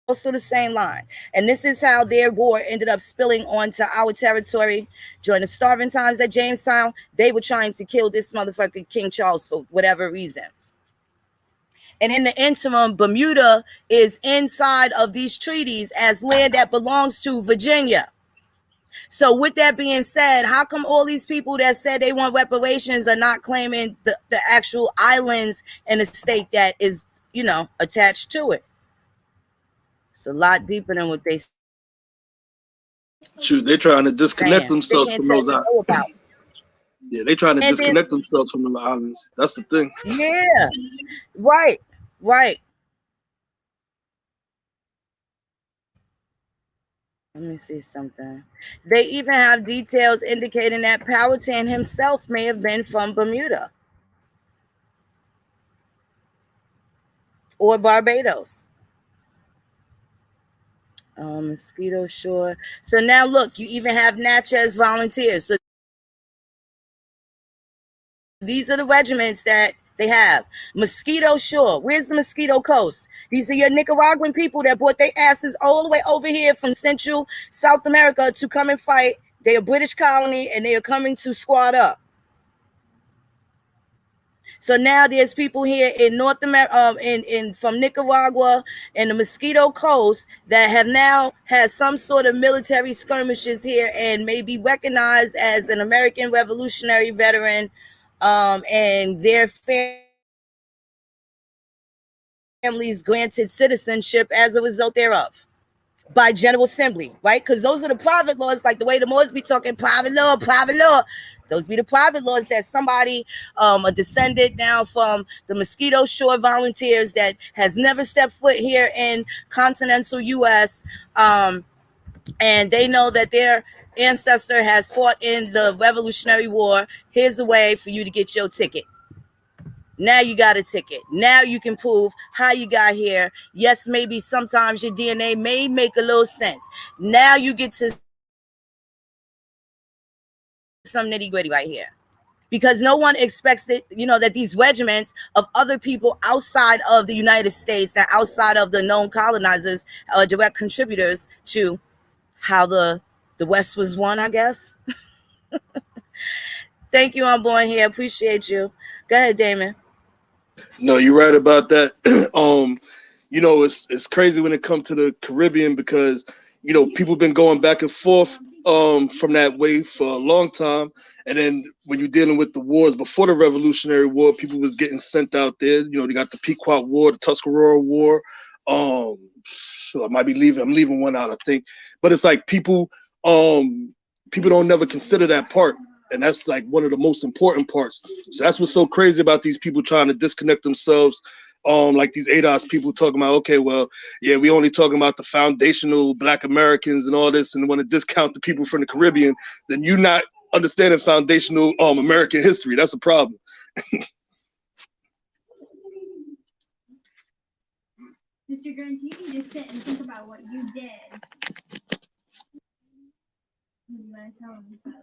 the same line. And this is how their war ended up spilling onto our territory. During the starving times at Jamestown, they were trying to kill this motherfucker King Charles for whatever reason. And in the interim, Bermuda is inside of these treaties as land that belongs to Virginia. So with that being said, how come all these people that said they want reparations are not claiming the actual islands and the state that is, you know, attached to it? It's a lot deeper than what they Shoot, they're trying to disconnect saying. They themselves can't from tell those you islands. know about. Yeah, they're trying to And disconnect themselves from the islands. That's the thing. yeah, right. Let me see something. They even have details indicating that Powhatan himself may have been from Bermuda or Barbados. Mosquito Shore. So now look, you even have Natchez Volunteers. So these are the regiments that they have. Mosquito Shore. Where's the Mosquito Coast? These are your Nicaraguan people that brought their asses all the way over here from Central South America to come and fight. They're a British colony and they are coming to squad up. So now there's people here in North America, in from Nicaragua and the Mosquito Coast that have now had some sort of military skirmishes here and may be recognized as an American Revolutionary veteran, and their families granted citizenship as a result thereof by General Assembly, right? Because those are the private laws, like the way the Moors be talking private law, private law. Those be the private laws that somebody, a descendant now from the Mosquito Shore Volunteers that has never stepped foot here in continental U.S., and they know that their ancestor has fought in the Revolutionary War. Here's a way for you to get your ticket. Now you got a ticket. Now you can prove how you got here. Yes, maybe sometimes your DNA may make a little sense. Now you get to some nitty gritty right here. Because no one expects that, that these regiments of other people outside of the United States and outside of the known colonizers are direct contributors to how the West was won, I guess. Thank you, I'm born here. Appreciate you. Go ahead, Damon. No, you're right about that. It's crazy when it comes to the Caribbean because people been going back and forth from that way for a long time. And then when you're dealing with the wars before the Revolutionary War, people was getting sent out there. They got the Pequot War, the Tuscarora War. So I might be leaving. I'm leaving one out, I think. But it's like people don't never consider that part. And that's like one of the most important parts. So that's what's so crazy about these people trying to disconnect themselves. Like these ADOS people talking about, okay, well, yeah, we only talking about the foundational Black Americans and all this, and want to discount the people from the Caribbean. Then you're not understanding foundational American history. That's a problem. Mr. Grinch, you can just sit and think about what you did. You want to tell him what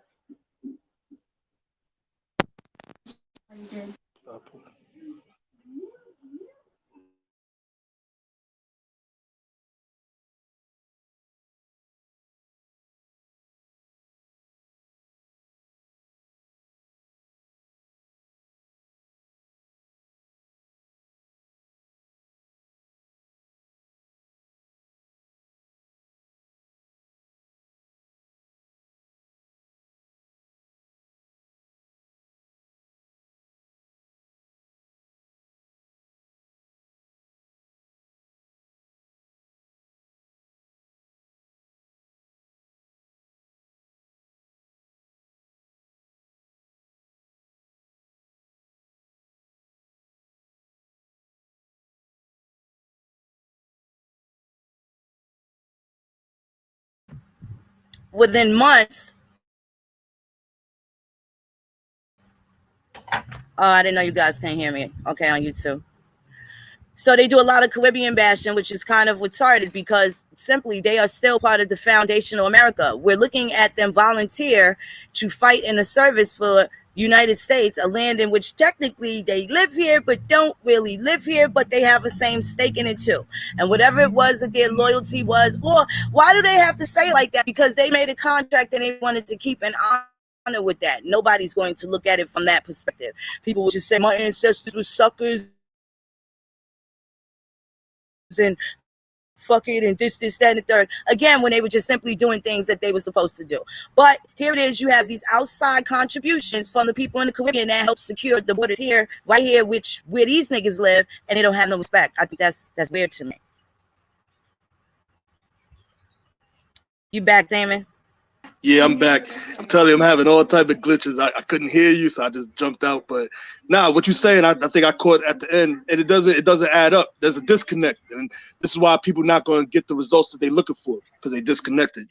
you did. Within months, I didn't know you guys can't hear me. Okay, on YouTube. So they do a lot of Caribbean bashing, which is kind of retarded because simply they are still part of the foundational America. We're looking at them volunteer to fight in the service for United States, a land in which technically they live here, but don't really live here, but they have the same stake in it too. And whatever it was that their loyalty was, or why do they have to say it like that? Because they made a contract and they wanted to keep an honor with that. Nobody's going to look at it from that perspective. People will just say my ancestors were suckers and fuck it and this, that, and the third. Again, when they were just simply doing things that they were supposed to do. But here it is, you have these outside contributions from the people in the Caribbean that help secure the borders here, right here, where these niggas live, and they don't have no respect. I think that's weird to me. You back, Damon? Yeah, I'm back. I'm telling you, I'm having all type of glitches. I couldn't hear you, so I just jumped out. But now, what you're saying, I think I caught at the end, and it doesn't add up. There's a disconnect, and this is why people not going to get the results that they're looking for because they disconnected.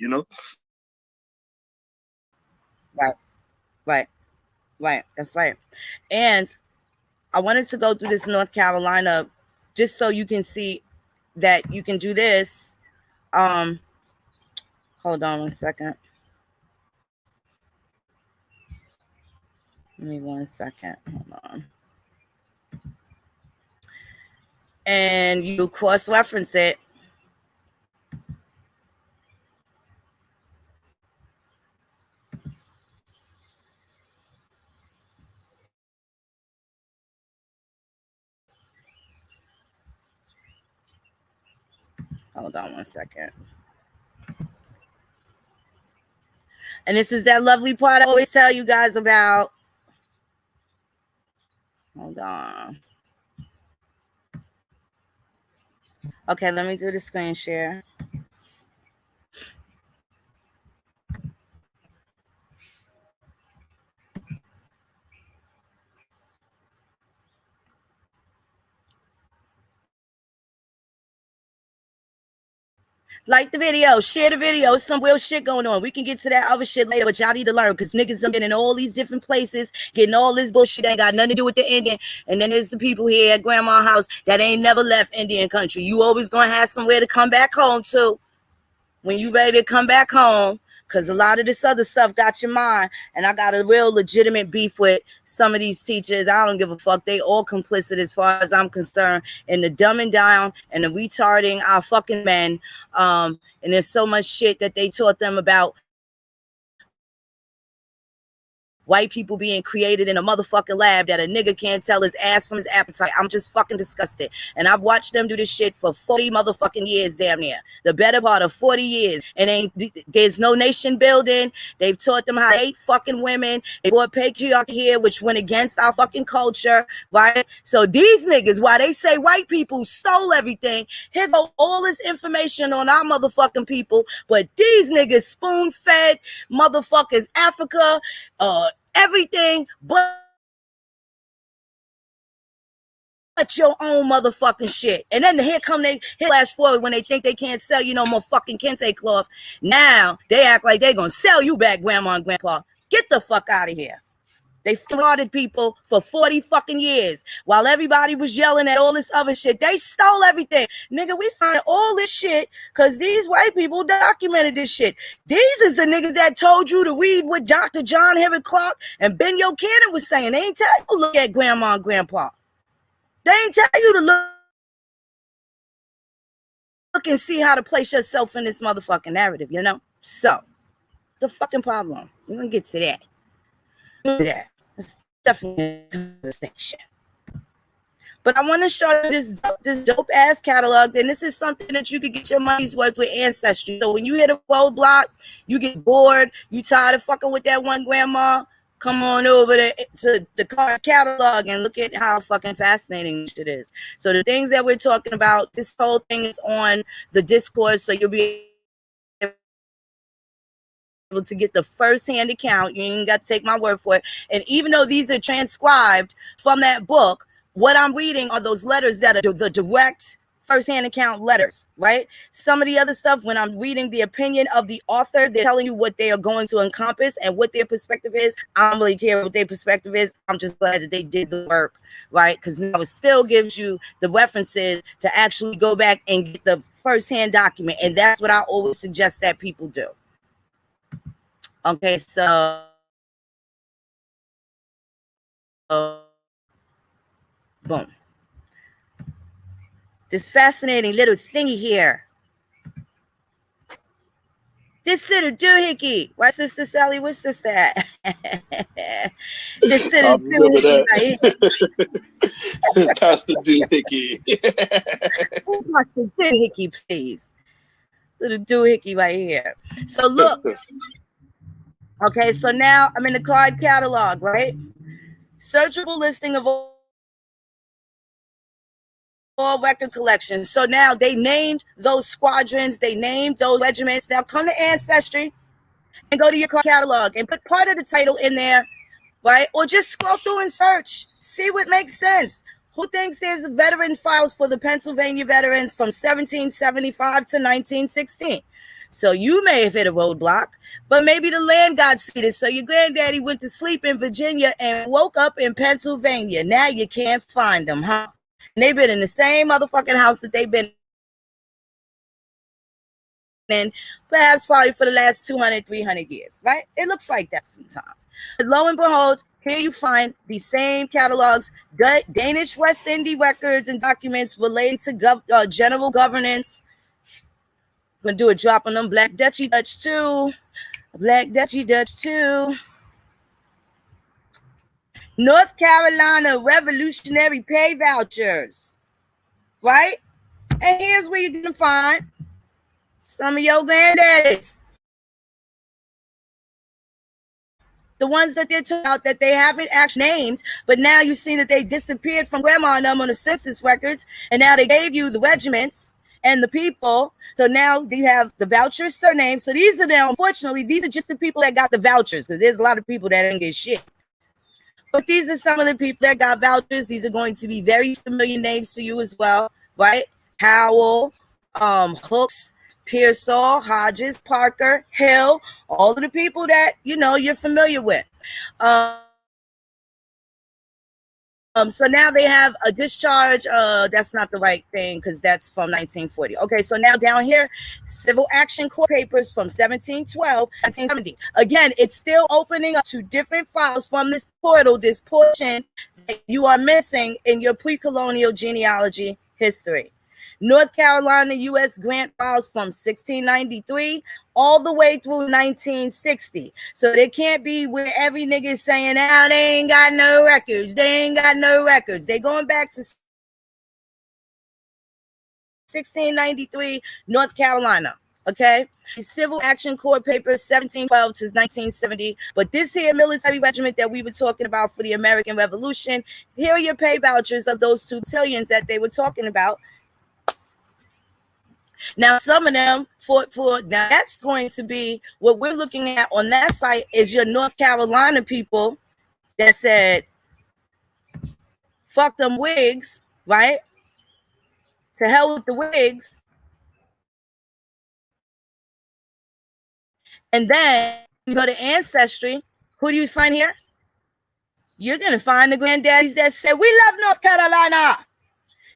Right. That's right. And I wanted to go through this North Carolina just so you can see that you can do this. Hold on one second. Give me 1 second. Hold on. And you cross-reference it. Hold on 1 second. And this is that lovely part I always tell you guys about. Hold on. Okay, let me do the screen share. Like the video, share the video. Some real shit going on. We can get to that other shit later, but y'all need to learn because niggas have been in all these different places, getting all this bullshit that ain't got nothing to do with the Indian. And then there's the people here at Grandma's house that ain't never left Indian country. You always gonna have somewhere to come back home to when you ready to come back home. Because a lot of this other stuff got your mind. And I got a real legitimate beef with some of these teachers. I don't give a fuck. They all complicit as far as I'm concerned in the dumbing down and the retarding our fucking men. And there's so much shit that they taught them about white people being created in a motherfucking lab that a nigga can't tell his ass from his appetite. I'm just fucking disgusted. And I've watched them do this shit for 40 motherfucking years damn near. The better part of 40 years. And there's no nation building. They've taught them how to hate fucking women. They brought patriarchy here, which went against our fucking culture, right? So these niggas, while they say white people stole everything, here go all this information on our motherfucking people. But these niggas spoon-fed motherfuckers Africa, everything but your own motherfucking shit. And then here flash forward when they think they can't sell you no more fucking kente cloth. Now they act like they gonna sell you back, grandma and grandpa. Get the fuck out of here. They frauded people for 40 fucking years while everybody was yelling at all this other shit. They stole everything. Nigga, we found all this shit because these white people documented this shit. These is the niggas that told you to read what Dr. John Henrik Clark and Ben Cannon was saying. They ain't tell you to look at grandma and grandpa. They ain't tell you to look and see how to place yourself in this motherfucking narrative, you know? So, it's a fucking problem. We're going to get to that. It's definitely a conversation. But I want to show you this dope ass catalog. And this is something that you could get your money's worth with Ancestry. So when you hit a roadblock, you get bored, you tired of fucking with that one grandma, come on over to the card catalog and look at how fucking fascinating shit is. So the things that we're talking about, this whole thing is on the Discord, so you'll be able to get the first-hand account. You ain't got to take my word for it. And even though these are transcribed from that book, what I'm reading are those letters that are the direct first-hand account letters, right? Some of the other stuff, when I'm reading the opinion of the author, they're telling you what they are going to encompass and what their perspective is. I don't really care what their perspective is. I'm just glad that they did the work, right? Because now it still gives you the references to actually go back and get the first-hand document. And that's what I always suggest that people do. Okay, so boom. This fascinating little thingy here. This little doohickey. Why, Sister Sally? What's Sister at? This little doohickey right here. Pastor Doohickey. Pastor Doohickey, please. Little doohickey right here. So look. Okay, so now I'm in the card catalog, right? Searchable listing of all record collections. So now they named those squadrons, they named those regiments. Now come to Ancestry and go to your card catalog and put part of the title in there, right? Or just scroll through and search. See what makes sense. Who thinks there's veteran files for the Pennsylvania veterans from 1775 to 1916? So you may have hit a roadblock, but maybe the land got ceded. So your granddaddy went to sleep in Virginia and woke up in Pennsylvania. Now you can't find them, huh? And they've been in the same motherfucking house that they've been in perhaps probably for the last 200, 300 years, right? It looks like that sometimes. But lo and behold, here you find the same catalogs, Danish West Indies records and documents related to general governance. I'm going to do a drop on them Black Dutchy Dutch too. Black Dutchy Dutch too. North Carolina Revolutionary Pay Vouchers, right? And here's where you can find Some of your granddaddies. The ones that they took out that they haven't actually named, but now you see that they disappeared from grandma and them on the census records, and now they gave you the regiments and the people. So now you have the voucher surnames. So these are now, unfortunately, these are just the people that got the vouchers, because there's a lot of people that didn't get shit. But these are some of the people that got vouchers. These are going to be very familiar names to you as well, right? Howell, Hooks, Pearsall, Hodges, Parker, Hill, all of the people that, you know, you're familiar with. So now they have a discharge. That's not the right thing because that's from 1940. Okay, so now down here, civil action court papers from 1712, 1970. Again, it's still opening up to different files from this portal, this portion that you are missing in your pre-colonial genealogy history. North Carolina U.S. grant files from 1693 all the way through 1960. So there can't be where every nigga is saying, oh, they ain't got no records. They ain't got no records. They going back to 1693, North Carolina. Okay, civil action court papers 1712 to 1970. But this here military regiment that we were talking about for the American Revolution, here are your pay vouchers of those 2 battalions that they were talking about. Now, some of them for now, that's going to be what we're looking at on that site is your North Carolina people that said, fuck them wigs, right? To hell with the wigs. And then you go to Ancestry. Who do you find here? You're going to find the granddaddies that said, we love North Carolina.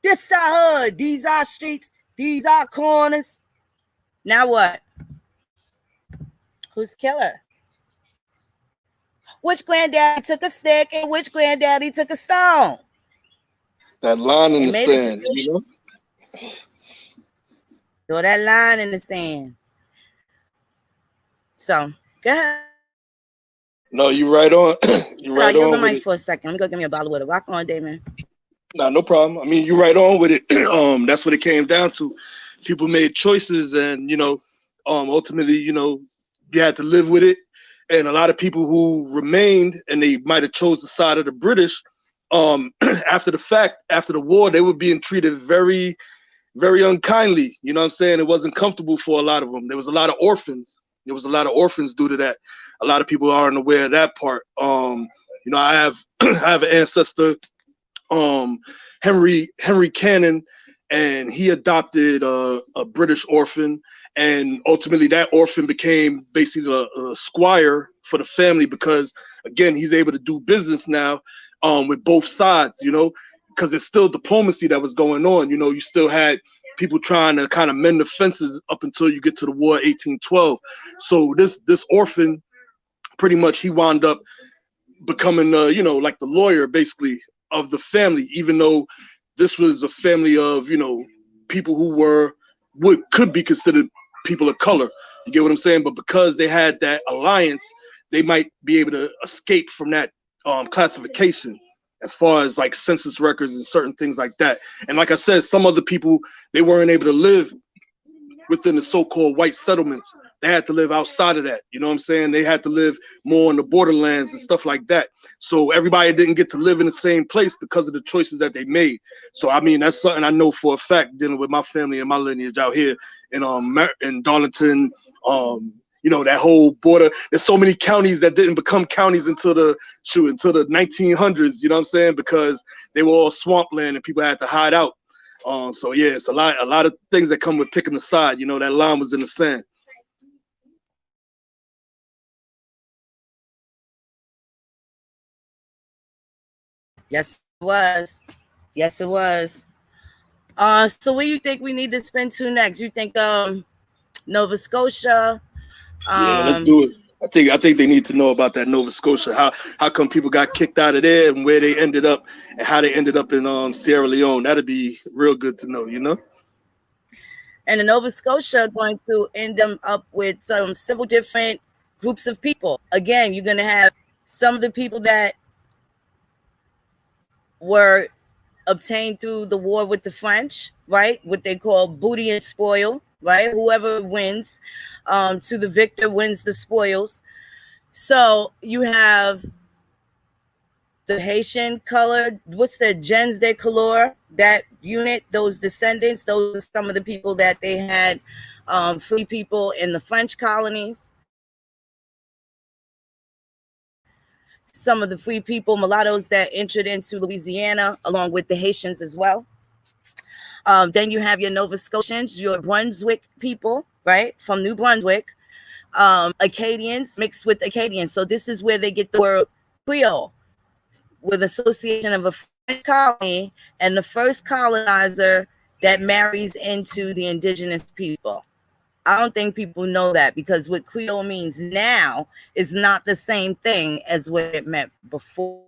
This is our hood. These are streets. These are corners. Now what? Who's the killer? Which granddaddy took a stick and which granddaddy took a stone? That line in the sand, you know? Throw that line in the sand. So, go ahead. No, you right on. You right on. You're the mic for a second. Let me go give me a bottle of water. Rock on, Damon. Nah, no problem. I mean, you're right on with it. That's what it came down to. People made choices, and you know, ultimately, you know, you had to live with it. And a lot of people who remained, and they might have chose the side of the British, after the fact, after the war, they were being treated very, very unkindly. You know what I'm saying? It wasn't comfortable for a lot of them. There was a lot of orphans. There was a lot of orphans due to that. A lot of people aren't aware of that part. You know, I have I have an ancestor, Henry Cannon, and he adopted a British orphan, and ultimately that orphan became basically a squire for the family because, again, he's able to do business now with both sides, you know, because it's still diplomacy that was going on. You know, you still had people trying to kind of mend the fences up until you get to the war 1812. So this orphan, pretty much, he wound up becoming, you know, like the lawyer, basically, of the family, even though this was a family of, you know, people who could be considered people of color. You get what I'm saying? But because they had that alliance, they might be able to escape from that classification as far as like census records and certain things like that. And like I said, some other people, they weren't able to live within the so-called white settlements. They had to live outside of that. You know what I'm saying? They had to live more on the borderlands and stuff like that. So everybody didn't get to live in the same place because of the choices that they made. So, I mean, that's something I know for a fact dealing with my family and my lineage out here in Darlington, you know, that whole border. There's so many counties that didn't become counties until the 1900s, you know what I'm saying? Because they were all swampland and people had to hide out. So yeah, it's a lot of things that come with picking the side. You know, that line was in the sand. Yes, it was. Yes, it was. So where you think we need to spend to next? You think Nova Scotia? Yeah, let's do it. I think they need to know about that Nova Scotia. How come people got kicked out of there and where they ended up and how they ended up in Sierra Leone? That'd be real good to know, you know? And in Nova Scotia are going to end them up with several different groups of people. Again, you're going to have some of the people that were obtained through the war with the French, right? What they call booty and spoil, right? Whoever wins, to the victor wins the spoils. So you have the Haitian colored, what's the gens de couleur, that unit, those descendants, those are some of the people that they had, free people in the French colonies. Some of the free people, mulattoes that entered into Louisiana, along with the Haitians as well. Then you have your Nova Scotians, your Brunswick people, right, from New Brunswick. Acadians mixed with Acadians. So this is where they get the word Creole, with association of a French colony and the first colonizer that marries into the indigenous people. I don't think people know that, because what Creole means now is not the same thing as what it meant before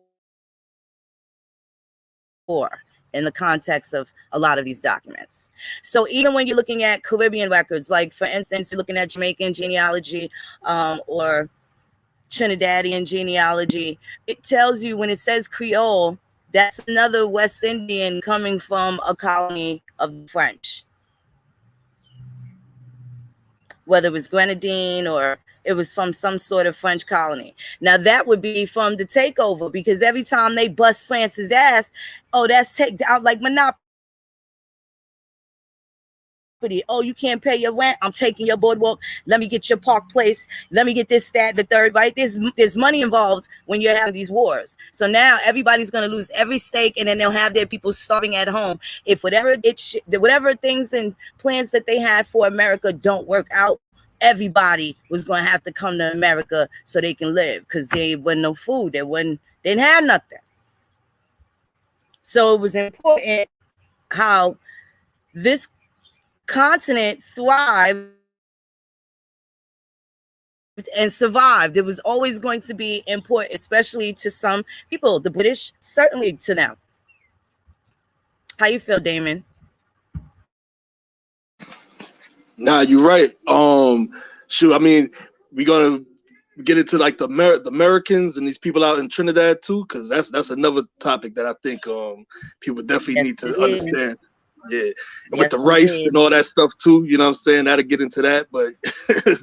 in the context of a lot of these documents. So even when you're looking at Caribbean records, like for instance, you're looking at Jamaican genealogy, or Trinidadian genealogy, it tells you when it says Creole, that's another West Indian coming from a colony of the French. Whether it was Grenadine or it was from some sort of French colony. Now that would be from the takeover, because every time they bust France's ass, oh, that's take out like Monopoly. Oh, you can't pay your rent, I'm taking your boardwalk, let me get your park place, let me get this, that, the third, right? There's money involved when you're having these wars. So now everybody's going to lose every stake, and then they'll have their people starving at home if whatever things and plans that they had for America don't work out. Everybody was going to have to come to America so they can live, because there wasn't no food, they didn't have nothing. So it was important how this continent thrived and survived. It was always going to be important, especially to some people. The British, certainly to them. How you feel, Damon? Nah, you're right. Shoot, I mean, we're gonna get into like the Americans and these people out in Trinidad too, because that's another topic that I think people definitely need to understand. Yeah, and with the rice and all that stuff too, you know what I'm saying? That'll get into that, but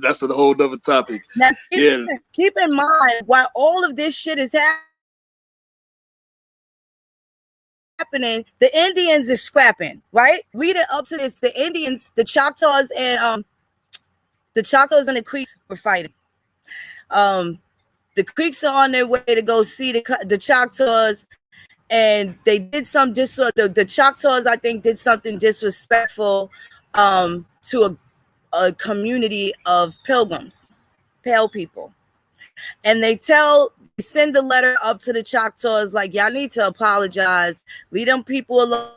that's a whole other topic. Now, keep in mind, while all of this shit is happening, the Indians is scrapping, right? Leading up to this, the Indians, the Choctaws and the Creeks were fighting. The Creeks are on their way to go see the Choctaws, and they did some the Choctaws, I think, did something disrespectful to a community of pilgrims, pale people. And they send a letter up to the Choctaws like, y'all need to apologize, leave them people alone,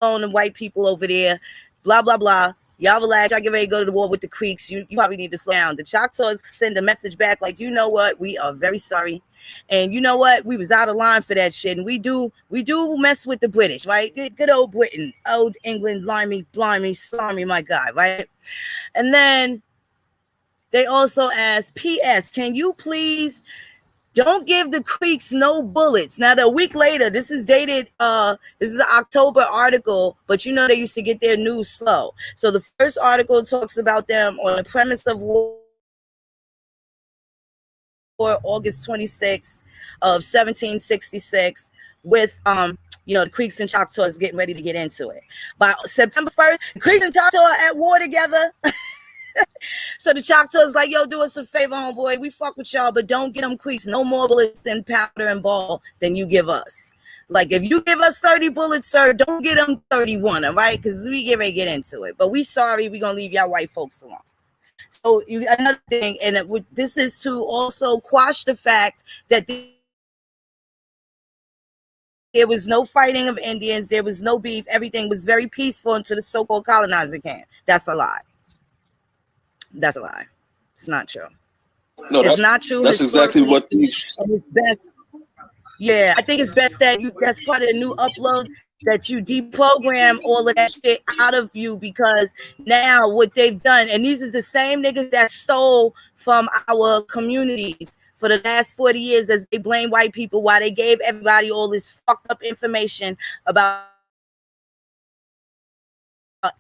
and white people over there, blah blah blah, y'all relax, y'all get ready to go to the war with the Creeks, you probably need to slow down. The Choctaws send a message back like, you know what, we are very sorry, and you know what, we was out of line for that shit, and we do mess with the British, right? Good old Britain, old England, blimey, slimy, my guy, right? And then they also asked, P.S., can you please don't give the Creeks no bullets. Now, a week later, this is dated, this is an October article, but you know they used to get their news slow. So the first article talks about them on the premise of war, August 26th of 1766, with the Creeks and Choctaws getting ready to get into it. By September 1st, the Creeks and Choctaws are at war together. So the Choctaws like, yo, do us a favor, homeboy. We fuck with y'all, but don't get them Creeks no more bullets and powder and ball than you give us. Like, if you give us 30 bullets, sir, don't get them 31, all right? Because we get ready to get into it. But we sorry, we going to leave y'all white folks alone. So another thing, and this is to also quash the fact that there was no fighting of Indians. There was no beef. Everything was very peaceful until the so-called colonizer came. That's a lie. That's a lie. It's not true. No, it's not true. That's exactly what these. And it's best. Yeah, I think it's best that that's part of the new upload, that you deprogram all of that shit out of you, because now what they've done, and these are the same niggas that stole from our communities for the last 40 years as they blame white people, while they gave everybody all this fucked up information about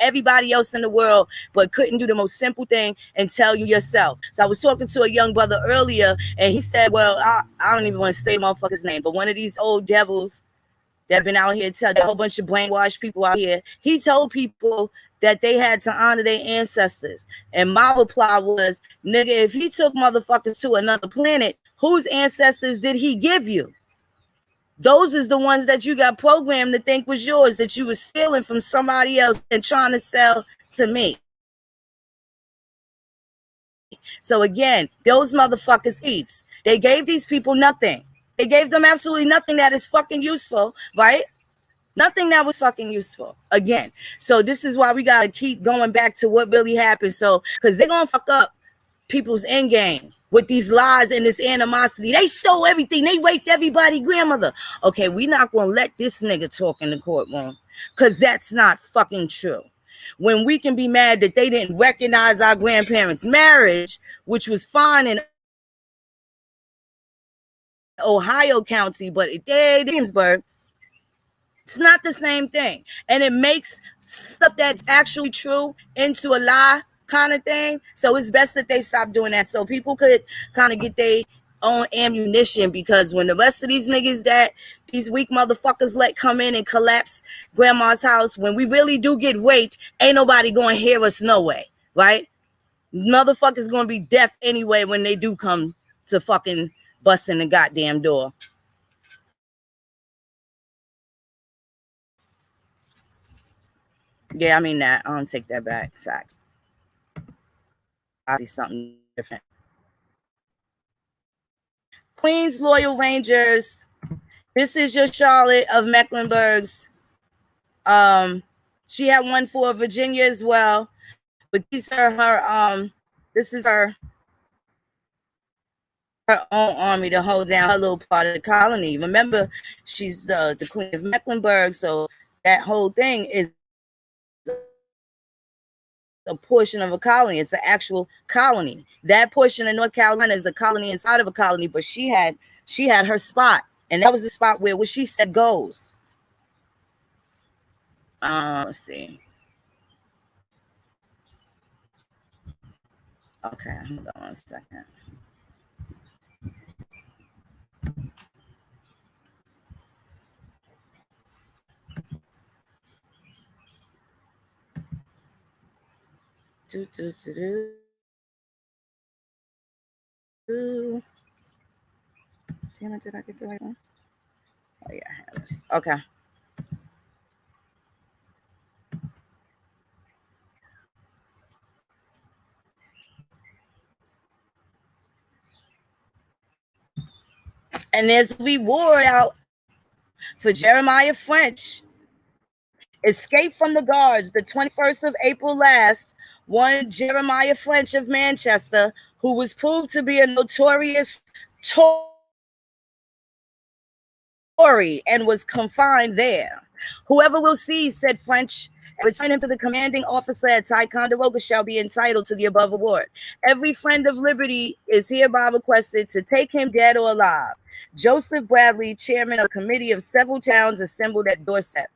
everybody else in the world, but couldn't do the most simple thing and tell you yourself. So I was talking to a young brother earlier, and he said, well, I don't even want to say motherfucker's name, but one of these old devils that been out here telling a whole bunch of brainwashed people out here, he told people that they had to honor their ancestors. And my reply was, nigga, if he took motherfuckers to another planet, whose ancestors did he give you? Those is the ones that you got programmed to think was yours, that you was stealing from somebody else and trying to sell to me. So again, those motherfuckers thieves. They gave these people nothing. They gave them absolutely nothing that is fucking useful, right? Nothing that was fucking useful. Again, so this is why we got to keep going back to what really happened. So, because they're going to fuck up people's end game with these lies and this animosity. They stole everything. They raped everybody's grandmother. Okay, we not going to let this nigga talk in the courtroom, because that's not fucking true. When we can be mad that they didn't recognize our grandparents' marriage, which was fine in Ohio County, but it did Williamsburg, it's not the same thing. And it makes stuff that's actually true into a lie kind of thing. So it's best that they stop doing that, so people could kind of get their own ammunition, because when the rest of these niggas that these weak motherfuckers let come in and collapse grandma's house, when we really do get raped, ain't nobody going to hear us no way, right? Motherfuckers going to be deaf anyway when they do come to fucking busting the goddamn door. Yeah, I mean that. I don't take that back. Facts. I see something different. Queens Loyal Rangers. This is your Charlotte of Mecklenburg's. She had one for Virginia as well, but these are her. This is her own army to hold down her little part of the colony. Remember, she's the Queen of Mecklenburg, so that whole thing is a portion of a colony. It's an actual colony. That portion of North Carolina is a colony inside of a colony, but she had her spot, and that was the spot where what she said goes. Let's see. Okay, hold on 1 second. Damn it, did I get the right one? Oh yeah, I have this. Okay. And there's a reward out for Jeremiah French. Escaped from the guards the 21st of April last. One Jeremiah French of Manchester, who was proved to be a notorious Tory and was confined there. Whoever will see, said French, and return him to the commanding officer at Ticonderoga shall be entitled to the above award. Every friend of liberty is hereby requested to take him dead or alive. Joseph Bradley, chairman of a committee of several towns assembled at Dorset.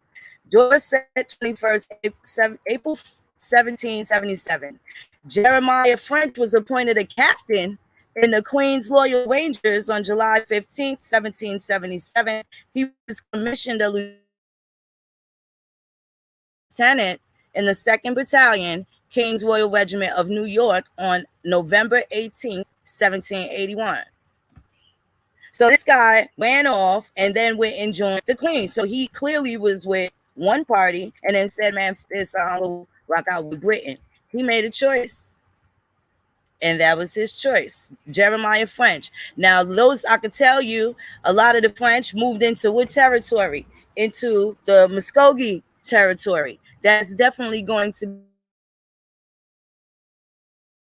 Dorset, 21st April 1777. Jeremiah French was appointed a captain in the Queen's Loyal Rangers on July 15th, 1777. He was commissioned a lieutenant in the 2nd Battalion, King's Royal Regiment of New York on November 18th, 1781. So this guy ran off and then went and joined the Queen. So he clearly was with one party and then said, man, this will rock out with Britain. He made a choice. And that was his choice, Jeremiah French. Now, those, I could tell you, a lot of the French moved into what territory? Into the Muskogee territory. That's definitely going to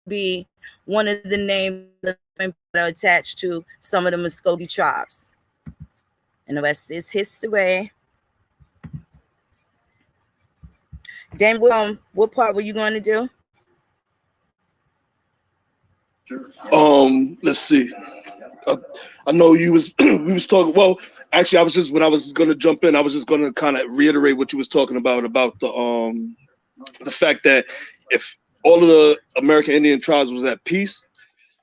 be one of the names that are attached to some of the Muskogee tribes. And the rest is history. Damon, what part were you going to do? Let's see. I know you was we was talking. Well, actually, I was just when I was gonna jump in, I was just gonna kind of reiterate what you was talking about the the fact that if all of the American Indian tribes was at peace,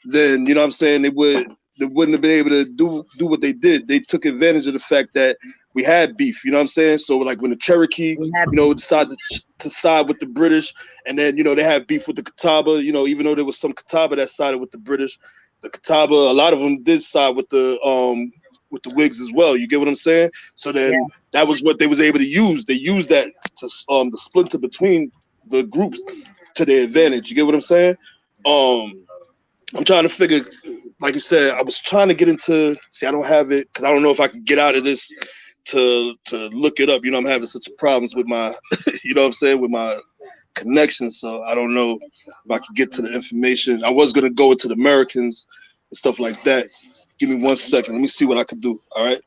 then you know what I'm saying they wouldn't have been able to do what they did. They took advantage of the fact that we had beef, you know what I'm saying? So like when the Cherokee, decided to side with the British, and then they had beef with the Catawba, even though there was some Catawba that sided with the British, the Catawba, a lot of them did side with the Whigs as well. You get what I'm saying? So then that was what they was able to use. They used that to the splinter between the groups to their advantage. You get what I'm saying? I'm trying to figure, like you said, I was trying to get into, I don't have it because I don't know if I can get out of this to look it up. I'm having such problems with my, with my connection. So I don't know if I can get to the information. I was going to go into the Americans and stuff like that. Give me 1 second. Let me see what I can do. All right.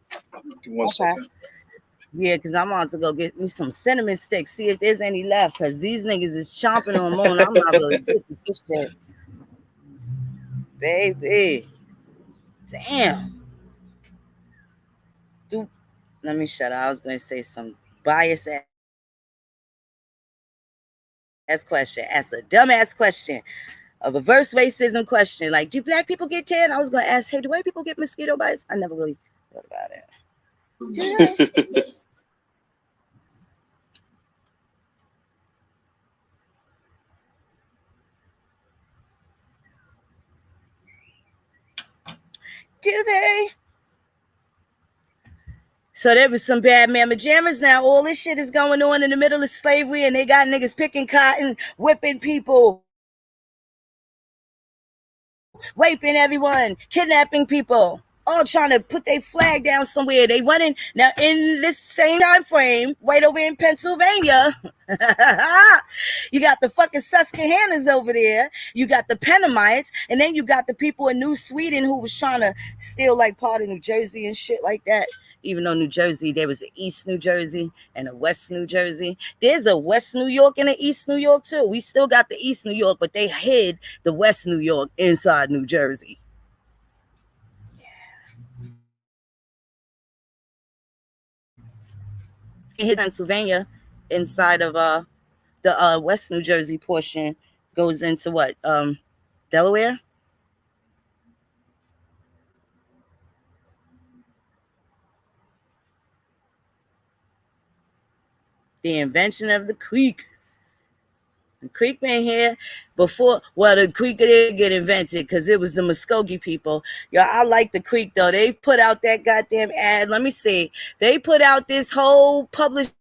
Give me one second. Yeah, because I'm about to go get me some cinnamon sticks, see if there's any left, because these niggas is chomping on moon. I'm not going to get this shit. Baby. Damn. Dude, let me shut up. I was going to say some biased ass question. Ask a dumbass question. A reverse racism question. Like, do black people get tan? I was going to ask, hey, do white people get mosquito bites? I never really thought about it. Do they? Do they? So there was some bad mamma jammers. Now all this shit is going on in the middle of slavery, and they got niggas picking cotton, whipping people, raping everyone, kidnapping people, all trying to put their flag down somewhere. They running now in this same time frame, right over in Pennsylvania. You got the fucking Susquehannans over there. You got the Pennimites, and then you got the people in New Sweden who was trying to steal like part of New Jersey and shit like that. Even though New Jersey, there was an East New Jersey and a West New Jersey. There's a West New York and an East New York too. We still got the East New York, but they hid the West New York inside New Jersey. Hit Pennsylvania inside of the West New Jersey portion goes into what? Delaware? The invention of the creek. The creek been here before. Well, the creek did get invented because it was the Muskogee people. Yo, I like the creek though. They put out that goddamn ad. Let me see. They put out this whole published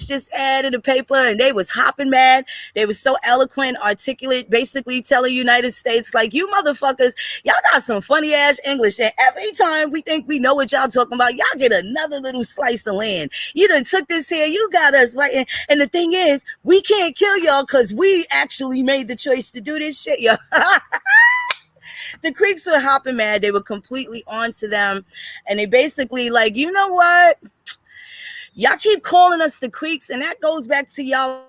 this ad in the paper, and they was hopping mad. They was so eloquent, articulate, basically telling United States, like, you motherfuckers, y'all got some funny ass English, and every time we think we know what y'all talking about, y'all get another little slice of land. You done took this here, you got us right. And the thing is, we can't kill y'all because we actually made the choice to do this shit, yo. The Creeks were hopping mad. They were completely onto them, and they basically like, you know what? Y'all keep calling us the Creeks, and that goes back to y'all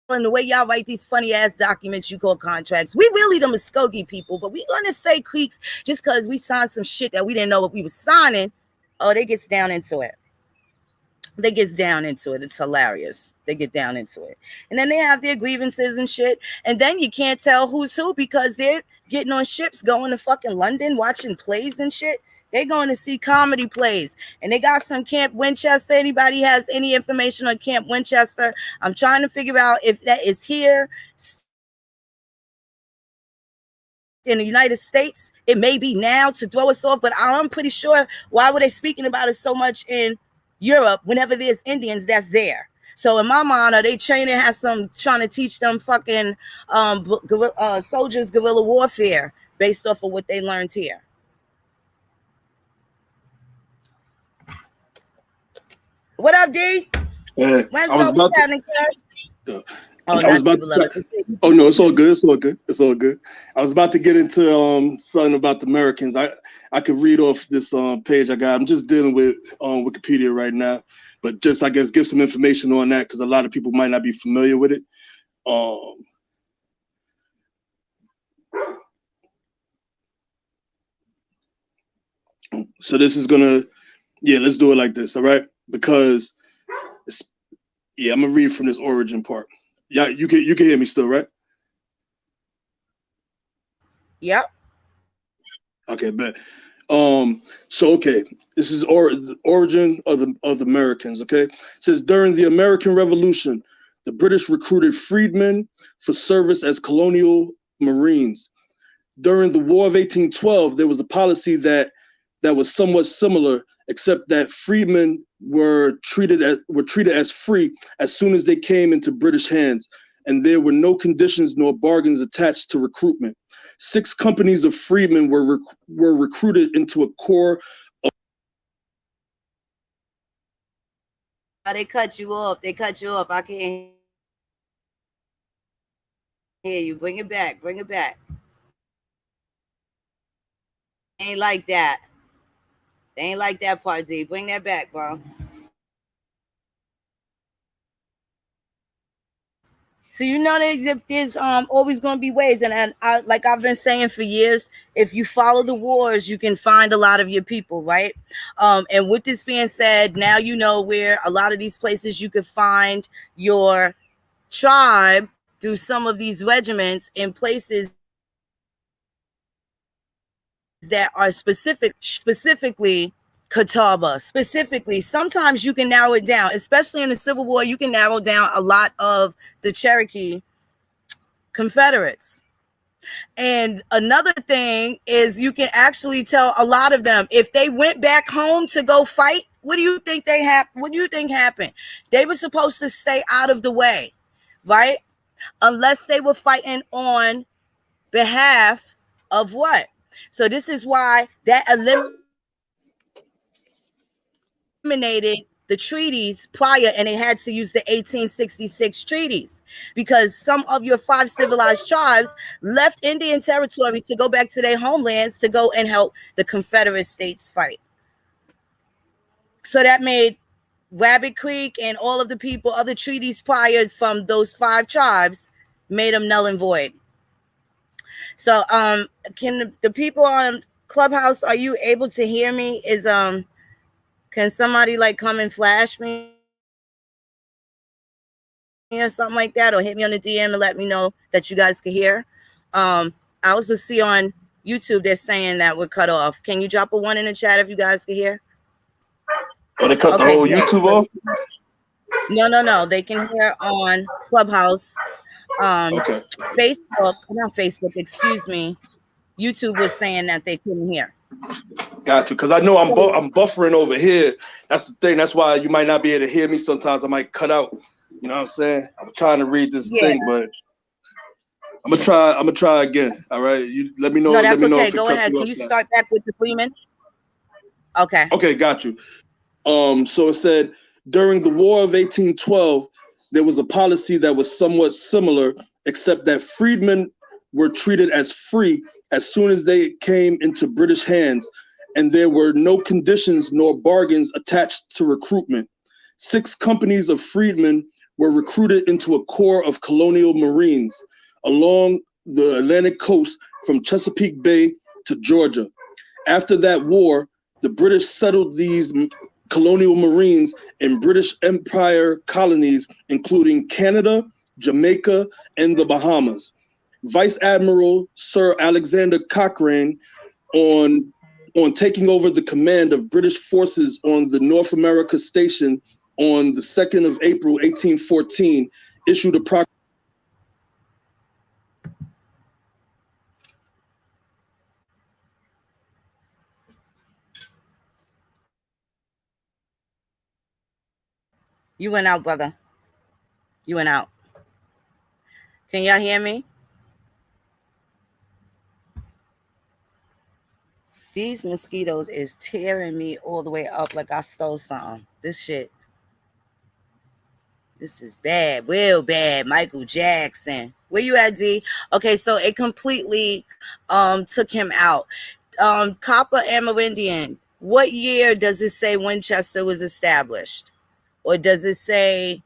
and the way y'all write these funny ass documents you call contracts. We really the Muskogee people, but we gonna say Creeks just because we signed some shit that we didn't know what we was signing. Oh, they gets down into it. They gets down into it. It's hilarious. They get down into it. And then they have their grievances and shit. And then you can't tell who's who because they're getting on ships going to fucking London, watching plays and shit. They're going to see comedy plays. And they got some Camp Winchester. Anybody has any information on Camp Winchester? I'm trying to figure out if that is here in the United States. It may be now to throw us off, but I'm pretty sure why were they speaking about it so much in Europe whenever there's Indians that's there? So in my mind, are they training, has some trying to teach them fucking soldiers guerrilla warfare based off of what they learned here? What up, D? I was about to. I was about to. Oh no, it's all good. It's all good. It's all good. I was about to get into something about the Americans. I could read off this page I got. I'm just dealing with Wikipedia right now, but just I guess give some information on that because a lot of people might not be familiar with it. So this is gonna, yeah, let's do it like this. All right. because I'm gonna read from this origin part. Yeah, you can hear me still, right? Yep. Okay, bet. So okay, this is the origin of the Americans. Okay, it says during the American Revolution, the British recruited freedmen for service as colonial marines. During the War of 1812, there was a policy that was somewhat similar, except that freedmen were treated as free as soon as they came into British hands, and there were no conditions nor bargains attached to recruitment. 6 companies of freedmen were recruited into a corps of. They cut you off. I can't hear you. Bring it back. Ain't like that. They ain't like that part, D. Bring that back, bro. So you know there's always going to be ways, and I, like I've been saying for years, if you follow the wars, you can find a lot of your people, right? And with this being said, now you know where a lot of these places you could find your tribe through some of these regiments in places that are specifically Catawba, specifically. Sometimes you can narrow it down, especially in the Civil War. You can narrow down a lot of the Cherokee Confederates. And another thing is you can actually tell a lot of them if they went back home to go fight. What do you think happened? They were supposed to stay out of the way, right? Unless they were fighting on behalf of what? So this is why that eliminated the treaties prior, and they had to use the 1866 treaties because some of your 5 civilized tribes left Indian territory to go back to their homelands to go and help the Confederate States fight. So that made Rabbit Creek and all of the people, other treaties prior from those 5 tribes, made them null and void. So can the people on Clubhouse, are you able to hear me? Can somebody like come and flash me or something like that, or hit me on the DM and let me know that you guys can hear? I also see on YouTube they're saying that we're cut off. Can you drop a 1 in the chat if you guys can hear? Oh, they cut the whole YouTube off? No. They can hear on Clubhouse. Okay. Not Facebook, excuse me. YouTube was saying that they couldn't hear. Got you, because I know I'm buffering over here. That's the thing. That's why you might not be able to hear me sometimes. I might cut out. You know what I'm saying? I'm trying to read this thing, but I'm gonna try again. All right. You let me know. No, that's okay. If go ahead. Can you start back with the Freeman? Okay. Okay, got you. So it said during the War of 1812, there was a policy that was somewhat similar, except that freedmen were treated as free as soon as they came into British hands, and there were no conditions nor bargains attached to recruitment. 6 companies of freedmen were recruited into a corps of colonial marines along the Atlantic coast from Chesapeake Bay to Georgia. After that war, the British settled these colonial marines in British Empire colonies, including Canada, Jamaica, and the Bahamas. Vice Admiral Sir Alexander Cochrane, on taking over the command of British forces on the North America Station on the 2nd of April, 1814, issued a proclamation. You went out, brother. You went out. Can y'all hear me? These mosquitoes is tearing me all the way up like I stole something. This is bad, real bad. Michael Jackson. Where you at, D? Okay, so it completely took him out. Copper Amerindian. What year does it say Winchester was established? Or does it say...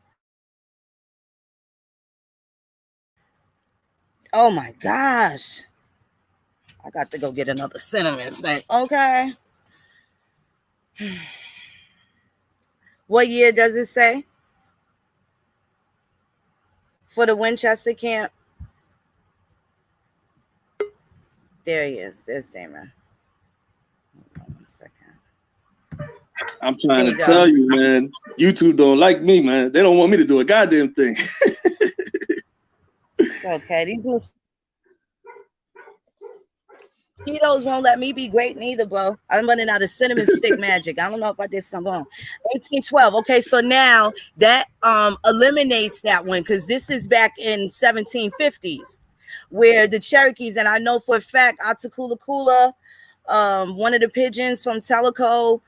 Oh my gosh. I got to go get another cinnamon snack. Okay. What year does it say for the Winchester camp? There he is. There's Damon. Hold on 1 second. I'm trying to tell you, man. YouTube don't like me, man. They don't want me to do a goddamn thing. It's okay. These mosquitoes won't let me be great neither, bro. I'm running out of cinnamon stick magic. I don't know if I did something wrong. 1812. Okay, so now that eliminates that one because this is back in 1750s where the Cherokees, and I know for a fact Atakulakula, one of the pigeons from Tellico,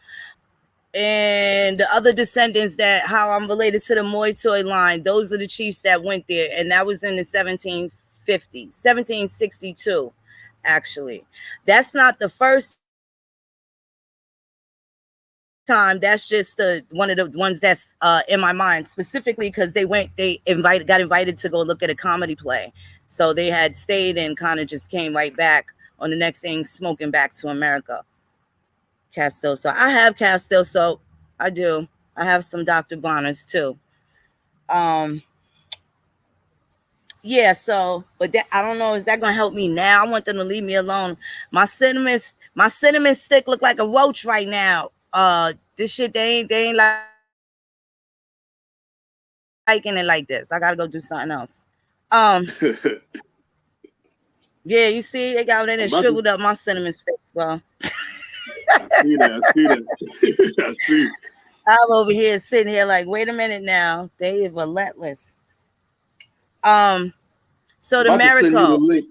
and the other descendants that how I'm related to the Moitoy line, those are the chiefs that went there, and that was in the 1750s, 1762. Actually, that's not the first time. That's just the one of the ones that's in my mind specifically because they got invited to go look at a comedy play, so they had stayed and kind of just came right back on the next thing, smoking back to America. Castile. So I have Castile. So I do. I have some Dr. Bonners too. Yeah, so but that, I don't know, is that gonna help me now? I want them to leave me alone. My cinnamon stick look like a roach right now. This shit they ain't liking it like this. I gotta go do something else. Yeah, you see, they got in and shriveled up my cinnamon sticks, bro. I see that. I see. I'm over here sitting here like, wait a minute now. They are relentless. So the Marico.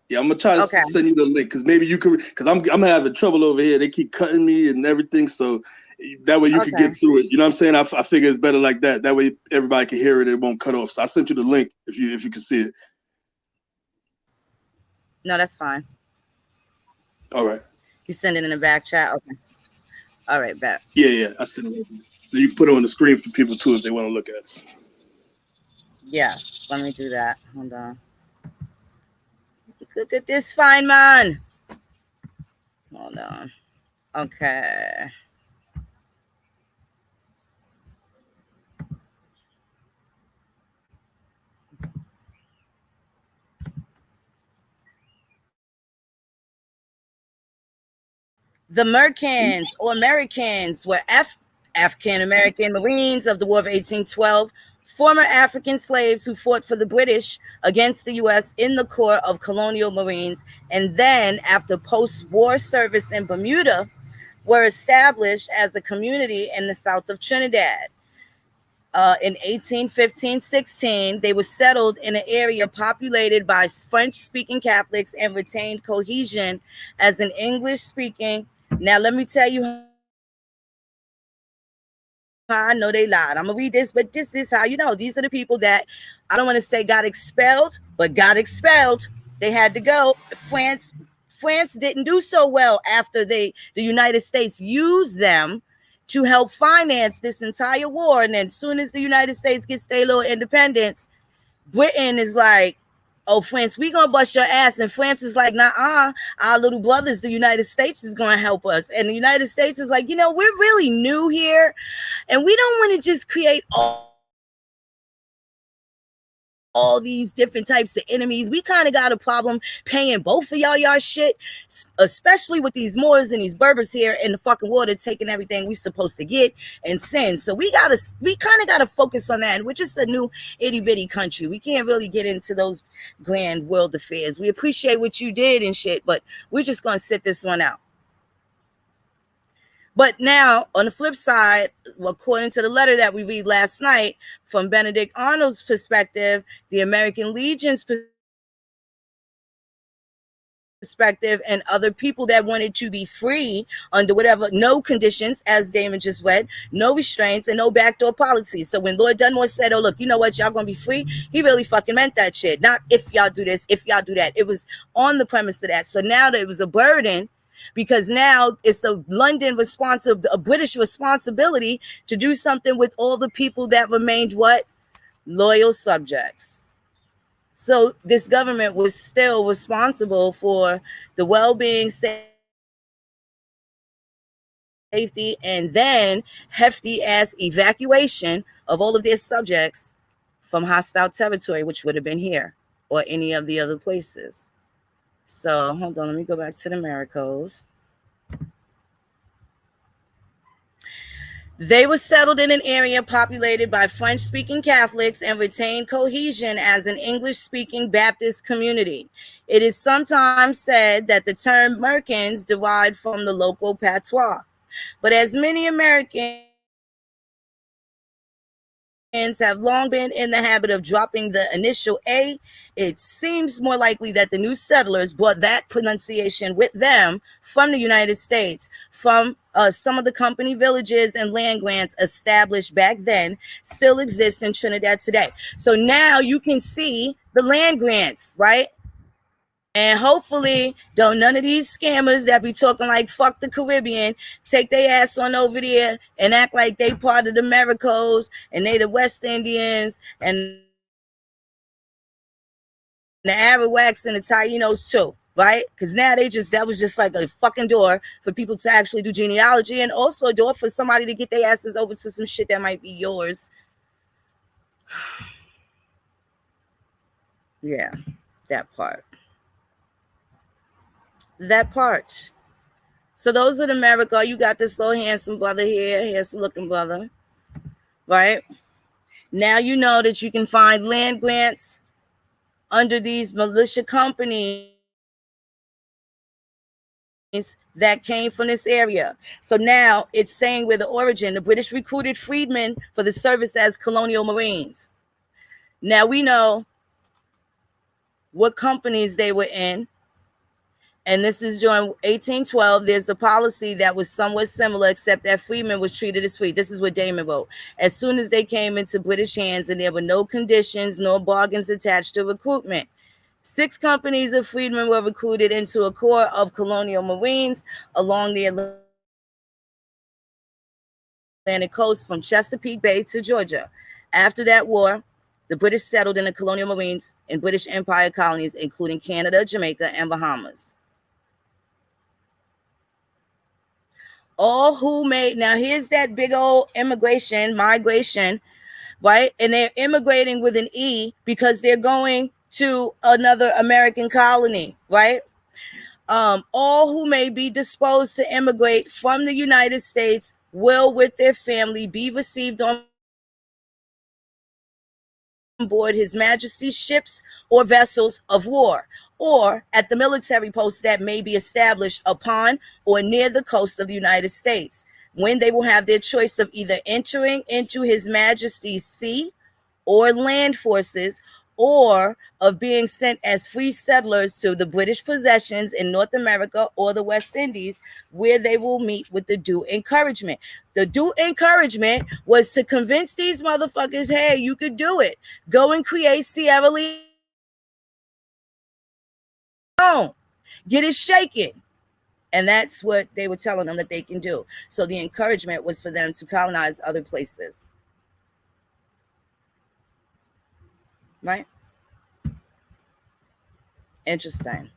Yeah, I'm gonna try to send you the link because maybe you can, because I'm having trouble over here. They keep cutting me and everything, so that way you can get through it. You know what I'm saying? I figure it's better like that. That way everybody can hear it. It won't cut off. So I sent you the link if you can see it. No, that's fine. All right. You send it in the back chat. Okay. All right, bet. Yeah. I sent it. So you can put it on the screen for people too if they want to look at it. Yes, let me do that. Hold on. Look at this fine man. Hold on. Okay. The Merkins or Americans were African-American Marines of the War of 1812, former African slaves who fought for the British against the U.S. in the Corps of Colonial Marines, and then after post-war service in Bermuda, were established as a community in the south of Trinidad. In 1815-16, they were settled in an area populated by French-speaking Catholics and retained cohesion as an English-speaking. Now, let me tell you how I know they lied. I'm going to read this, but this is how you know. These are the people that, I don't want to say got expelled, but got expelled. They had to go. France didn't do so well after the United States used them to help finance this entire war. And then as soon as the United States gets their little independence, Britain is like, oh, France, we gonna bust your ass. And France is like, nah, our little brothers, the United States, is gonna help us. And the United States is like, we're really new here, and we don't want to just create all these different types of enemies. We kind of got a problem paying both of y'all shit, especially with these Moors and these Berbers here in the fucking water taking everything we supposed to get and send. So we kind of gotta focus on that. And we're just a new itty bitty country. We can't really get into those grand world affairs. We appreciate what you did and shit, but we're just gonna sit this one out. But now, on the flip side, according to the letter that we read last night, from Benedict Arnold's perspective, the American Legion's perspective, and other people that wanted to be free under whatever, no conditions, as Damon just read, no restraints, and no backdoor policies. So when Lord Dunmore said, oh, look, you know what, y'all gonna be free, he really fucking meant that shit. Not if y'all do this, if y'all do that. It was on the premise of that. So now there was a burden, because now it's the a British responsibility to do something with all the people that remained what? Loyal subjects. So this government was still responsible for the well-being, safety, safety, and then hefty ass evacuation of all of their subjects from hostile territory, which would have been here or any of the other places. So hold on, let me go back to the Maricos. They were settled in an area populated by French-speaking Catholics and retained cohesion as an English-speaking Baptist community. It is sometimes said that the term Merkins derived from the local patois. But as many Americans have long been in the habit of dropping the initial A, it seems more likely that the new settlers brought that pronunciation with them from the United States, from some of the company villages and land grants established back then still exist in Trinidad today. So now you can see the land grants, right? And hopefully, don't none of these scammers that be talking like fuck the Caribbean take their ass on over there and act like they part of the Maricos and they the West Indians and the Arawaks and the Tainos too, right? Because now that was just like a fucking door for people to actually do genealogy, and also a door for somebody to get their asses over to some shit that might be yours. Yeah, that part. That part. So those are the America. You got this little handsome brother here, handsome looking brother, right? Now you know that you can find land grants under these militia companies that came from this area. So now it's saying where the origin, the British recruited freedmen for the service as colonial Marines. Now we know what companies they were in. And this is during 1812. There's the policy that was somewhat similar, except that freedmen was treated as free. This is what Damon wrote. As soon as they came into British hands, and there were no conditions nor bargains attached to recruitment. 6 companies of freedmen were recruited into a corps of colonial Marines along the Atlantic coast from Chesapeake Bay to Georgia. After that war, the British settled in the colonial Marines in British Empire colonies, including Canada, Jamaica, and Bahamas. All who made, now here's that big old migration, right? And they're immigrating with an E because they're going to another American colony, right? All who may be disposed to immigrate from the United States will, with their family, be received on board His Majesty's ships or vessels of war, or at the military posts that may be established upon or near the coast of the United States, when they will have their choice of either entering into His Majesty's sea or land forces, or of being sent as free settlers to the British possessions in North America or the West Indies, where they will meet with the due encouragement. The due encouragement was to convince these motherfuckers, hey, you could do it. Go and create Sierra Leone. Get it shaken. And that's what they were telling them that they can do. So the encouragement was for them to colonize other places. Right? Interesting.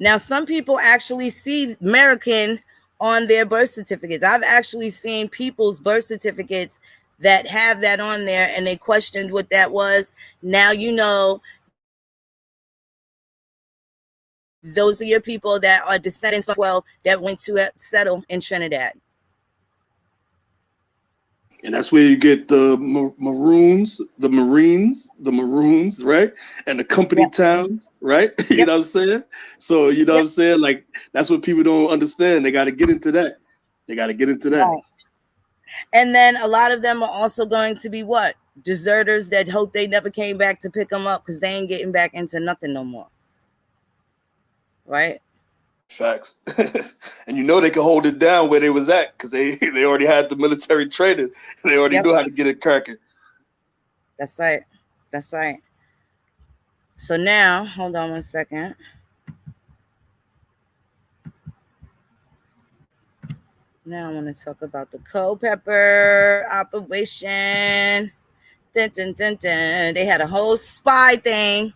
Now, some people actually see American on their birth certificates. I've actually seen people's birth certificates that have that on there, and they questioned what that was. Now you know those are your people that are descendants from, well, that went to settle in Trinidad. And that's where you get the Maroons, right? And the company towns, right? You know what I'm saying? So, you know what I'm saying? Like, that's what people don't understand. They got to get into that. Right. And then a lot of them are also going to be what? Deserters that hope they never came back to pick them up because they ain't getting back into nothing no more. Right? Facts. And you know they could hold it down where they was at because they already had the military training. They already knew how to get it cracking. That's right. That's right. So now, hold on one second. Now I want to talk about the Culpeper operation. Dun, dun, dun, dun. They had a whole spy thing.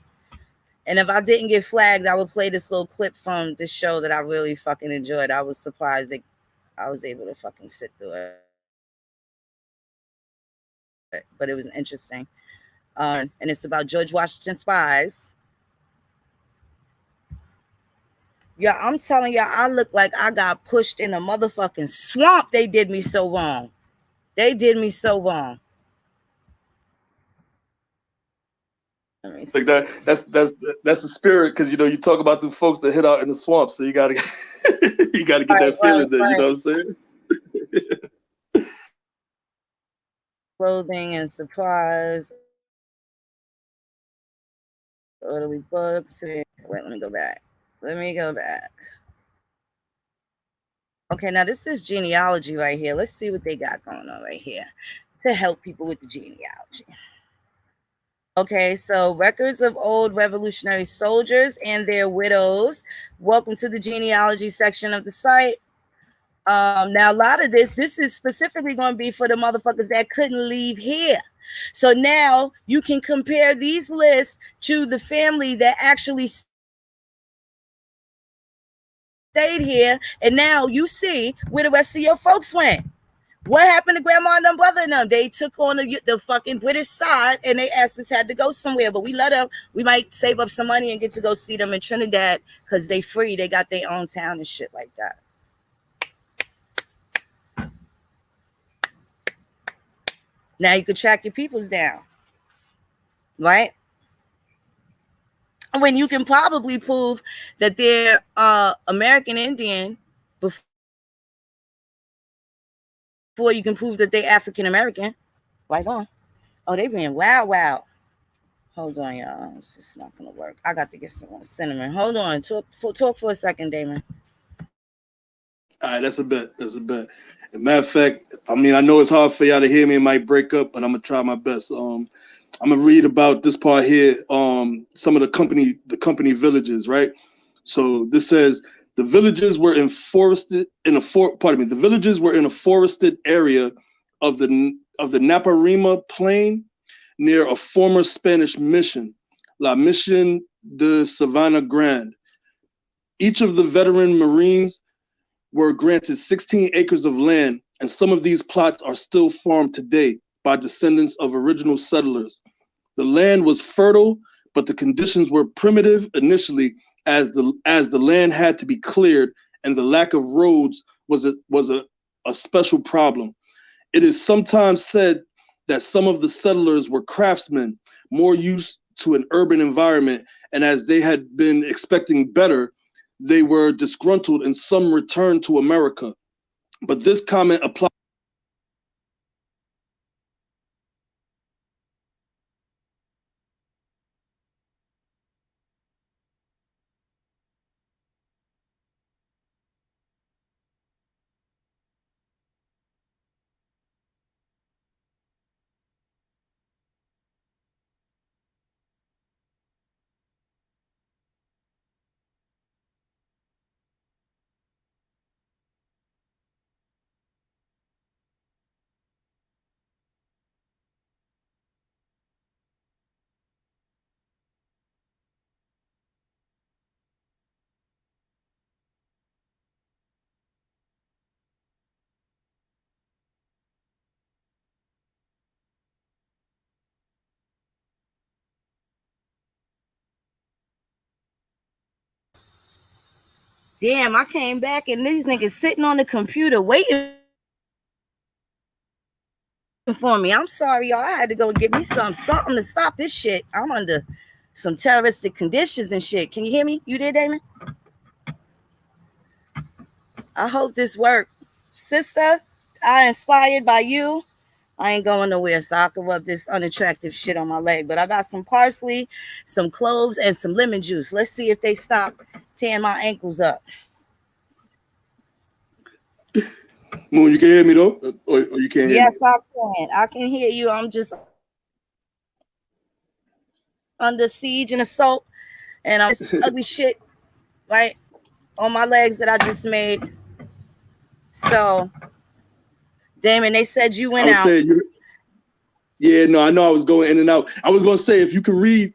And if I didn't get flagged, I would play this little clip from this show that I really fucking enjoyed. I was surprised that I was able to fucking sit through it. But it was interesting. And it's about George Washington spies. Yeah, I'm telling y'all, I look like I got pushed in a motherfucking swamp. They did me so wrong. They did me so wrong. Like that's the spirit, because you know you talk about the folks that hit out in the swamp, so you gotta you gotta get that feeling there. You know what I'm saying? Clothing and supplies, orderly books. Wait, let me go back. Okay, now this is genealogy right here. Let's see what they got going on right here to help people with the genealogy. Okay, so records of old revolutionary soldiers and their widows. Welcome to the genealogy section of the site. Now, a lot of this is specifically going to be for the motherfuckers that couldn't leave here. So now you can compare these lists to the family that actually stayed here, and now you see where the rest of your folks went. What happened to grandma and them brother and them? They took on the fucking British side, and they asked us had to go somewhere, but we let them. We might save up some money and get to go see them in Trinidad because they free. They got their own town and shit like that. Now you can track your peoples down, right? When you can probably prove that they're American Indian before you can prove that they're African American. Right on. Oh, they being wow. Hold on, y'all. It's just not gonna work. I got to get some cinnamon. Hold on. Talk for a second, Damon. All right, that's a bet. As a matter of fact, I mean, I know it's hard for y'all to hear me. It might break up, but I'm gonna try my best. I'm gonna read about this part here. Some of the company villages, right? So this says the villages were in the villages were in a forested area of the Naparima Plain near a former Spanish mission, La Mission de Savannah Grande. Each of the veteran Marines were granted 16 acres of land, and some of these plots are still farmed today by descendants of original settlers. The land was fertile, but the conditions were primitive initially, as the land had to be cleared, and the lack of roads was a special problem. It is sometimes said that some of the settlers were craftsmen, more used to an urban environment, and as they had been expecting better, they were disgruntled and some returned to America. But this comment applies. Damn, I came back and these niggas sitting on the computer waiting for me. I'm sorry, y'all. I had to go get me something to stop this shit. I'm under some terroristic conditions and shit. Can you hear me? You there, Damon? I hope this worked. Sister, I inspired by you. I ain't going nowhere, so I can rub this unattractive shit on my leg. But I got some parsley, some cloves, and some lemon juice. Let's see if they stop tearing my ankles up. Moon, you can hear me though, or you can't hear me? Yes, I can. I can hear you. I'm just under siege and assault, and I'm this ugly shit right on my legs that I just made. So, Damon, they said you went out. Yeah, no, I know I was going in and out. I was gonna say if you can read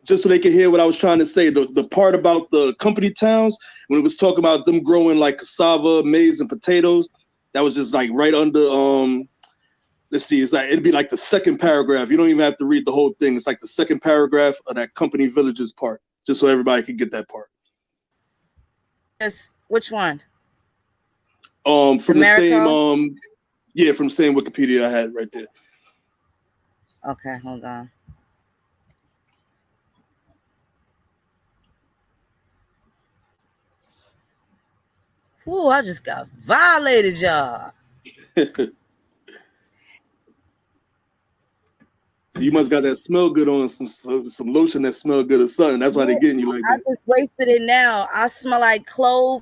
just so they can hear what I was trying to say. The part about the company towns, when it was talking about them growing like cassava, maize, and potatoes, that was just like right under, let's see, it's like, it'd be like the second paragraph. You don't even have to read the whole thing. It's like the second paragraph of that company villages part, just so everybody could get that part. Yes, which one? From the same, America? yeah, from the same Wikipedia I had right there. Okay, hold on. Ooh, I just got violated, y'all. So you must got that smell good on some lotion that smell good or something. That's why they're getting you like that. I just wasted it now. I smell like clove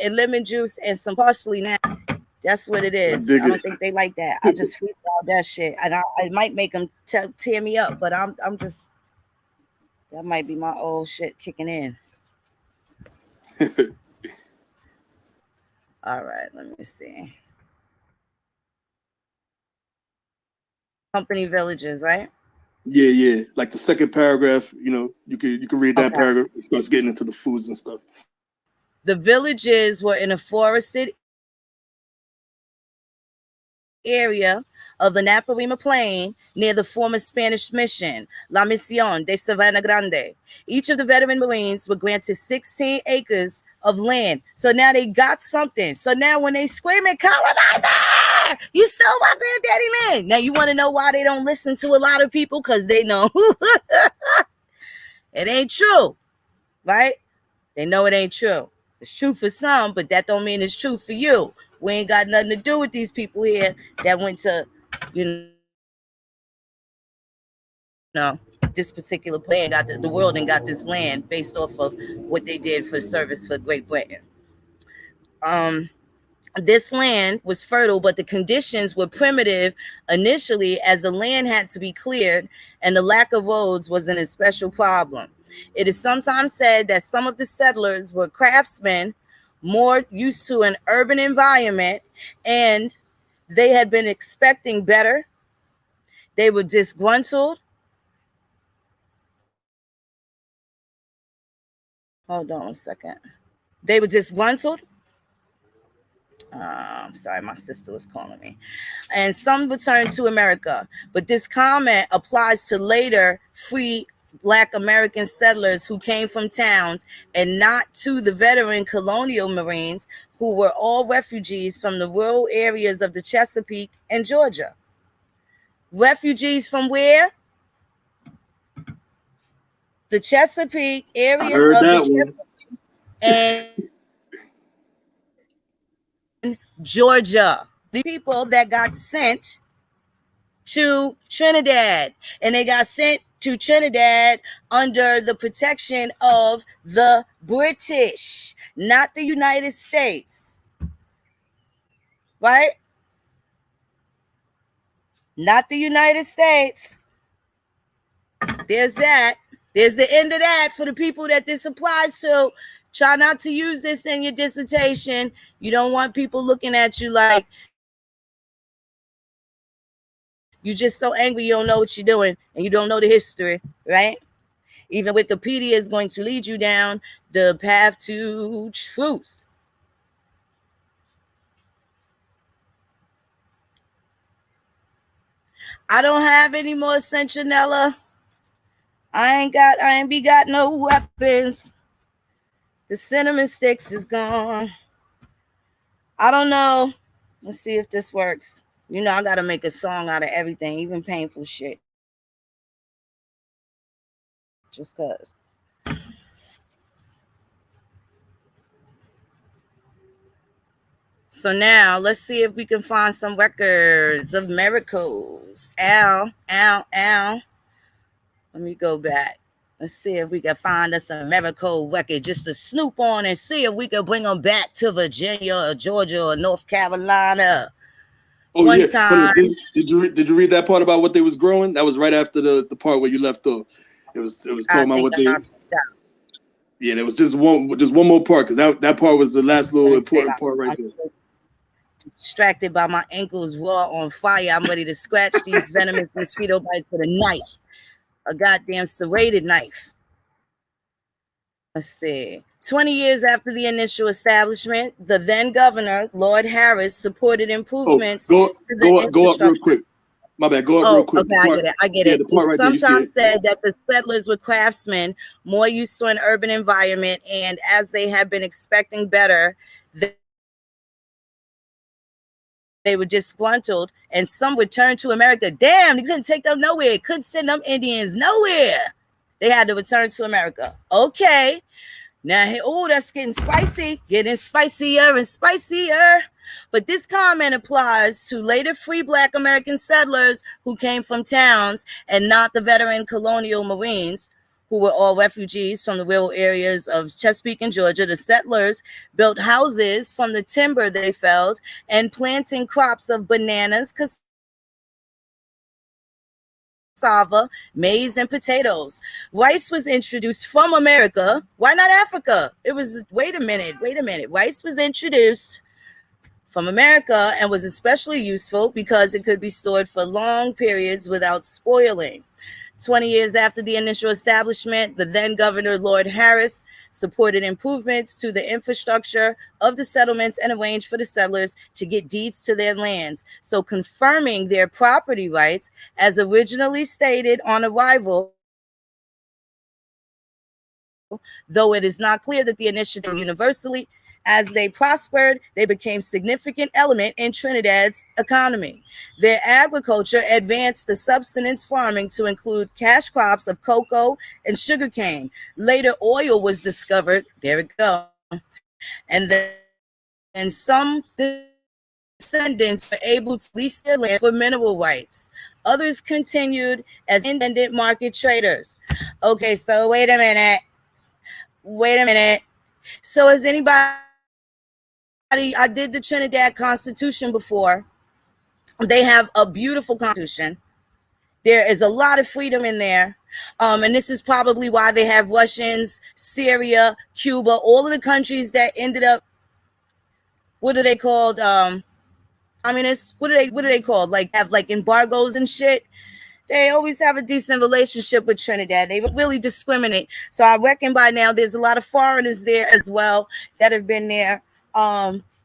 and lemon juice and some parsley now. That's what it is. I don't think they like that. I just freestyle that shit, and I might make them tear me up, but I'm just, that might be my old shit kicking in. All right, let me see. Company villages, right? Yeah. Like the second paragraph, you know, you can read that paragraph. It starts getting into the foods and stuff. The villages were in a forested area of the Naparima Plain near the former Spanish mission, La Misión de Savana Grande. Each of the veteran Marines were granted 16 acres of land. So now they got something. So now when they screaming, colonizer, you stole my granddaddy land. Now you want to know why they don't listen to a lot of people? Because they know it ain't true, right? They know it ain't true. It's true for some, but that don't mean it's true for you. We ain't got nothing to do with these people here that went to, you know, this particular plan, got the world and got this land based off of what they did for service for Great Britain. This land was fertile, but the conditions were primitive initially, as the land had to be cleared and the lack of roads was an especial problem. It is sometimes said that some of the settlers were craftsmen, more used to an urban environment, and they had been expecting better. They were disgruntled. Hold on a second. They were disgruntled. I'm sorry, my sister was calling me. And some returned to America. But this comment applies to later free Black American settlers who came from towns, and not to the veteran colonial Marines who were all refugees from the rural areas of the Chesapeake and Georgia. Refugees from where? The Chesapeake areas of the Chesapeake and Georgia. The people that got sent to Trinidad, and they got sent to Trinidad under the protection of the British, not the United States, right? Not the United States. There's that. There's the end of that for the people that this applies to. Try not to use this in your dissertation. You don't want people looking at you like you're just so angry you don't know what you're doing and you don't know the history, right? Even Wikipedia is going to lead you down the path to truth. I don't have any more Centinella. I ain't got no weapons. The cinnamon sticks is gone. I don't know. Let's see if this works. You know, I got to make a song out of everything, even painful shit. Just cause. So now let's see if we can find some records of miracles. Ow. Let me go back. Let's see if we can find us a miracle record just to snoop on and see if we can bring them back to Virginia or Georgia or North Carolina. Oh, one time. Did you read that part about what they was growing? That was right after the part where you left off. It was talking about what they. Yeah, there was just one more part, because that part was the last little important part right there. distracted by my ankles raw on fire. I'm ready to scratch these venomous mosquito bites with a knife, a goddamn serrated knife. Let's see. 20 years after the initial establishment, the then governor, Lord Harris, supported improvements go to the go up real infrastructure. quick. My bad. Go up real quick. Okay, I get it. The part right there, you see Sometimes it. said that the settlers were craftsmen, more used to an urban environment, and as they had been expecting better, they were disgruntled, and some returned to America. Damn, they couldn't take them nowhere. Couldn't send them Indians nowhere. They had to return to America. Okay. Now, oh, that's getting spicy, getting spicier and spicier. But this comment applies to later free Black American settlers who came from towns and not the veteran colonial Marines, who were all refugees from the rural areas of Chesapeake and Georgia. The settlers built houses from the timber they felled and planting crops of bananas, cassava, maize, and potatoes. Rice was introduced from America. Why not Africa? It was, wait a minute. Rice was introduced from America and was especially useful because it could be stored for long periods without spoiling. 20 years after the initial establishment, the then governor, Lord Harris, supported improvements to the infrastructure of the settlements and arranged for the settlers to get deeds to their lands, so confirming their property rights as originally stated on arrival, though it is not clear that the initiative universally. As they prospered, they became a significant element in Trinidad's economy. Their agriculture advanced the subsistence farming to include cash crops of cocoa and sugarcane. Later, oil was discovered. There we go. And then some descendants were able to lease their land for mineral rights. Others continued as independent market traders. Okay, so wait a minute. So has anybody, I did the Trinidad Constitution before. They have a beautiful constitution. There is a lot of freedom in there. And this is probably why they have Russians, Syria, Cuba, all of the countries that ended up, what are they called? Communists. What are they called? Like have like embargoes and shit. They always have a decent relationship with Trinidad. They really discriminate. So I reckon by now there's a lot of foreigners there as well that have been there.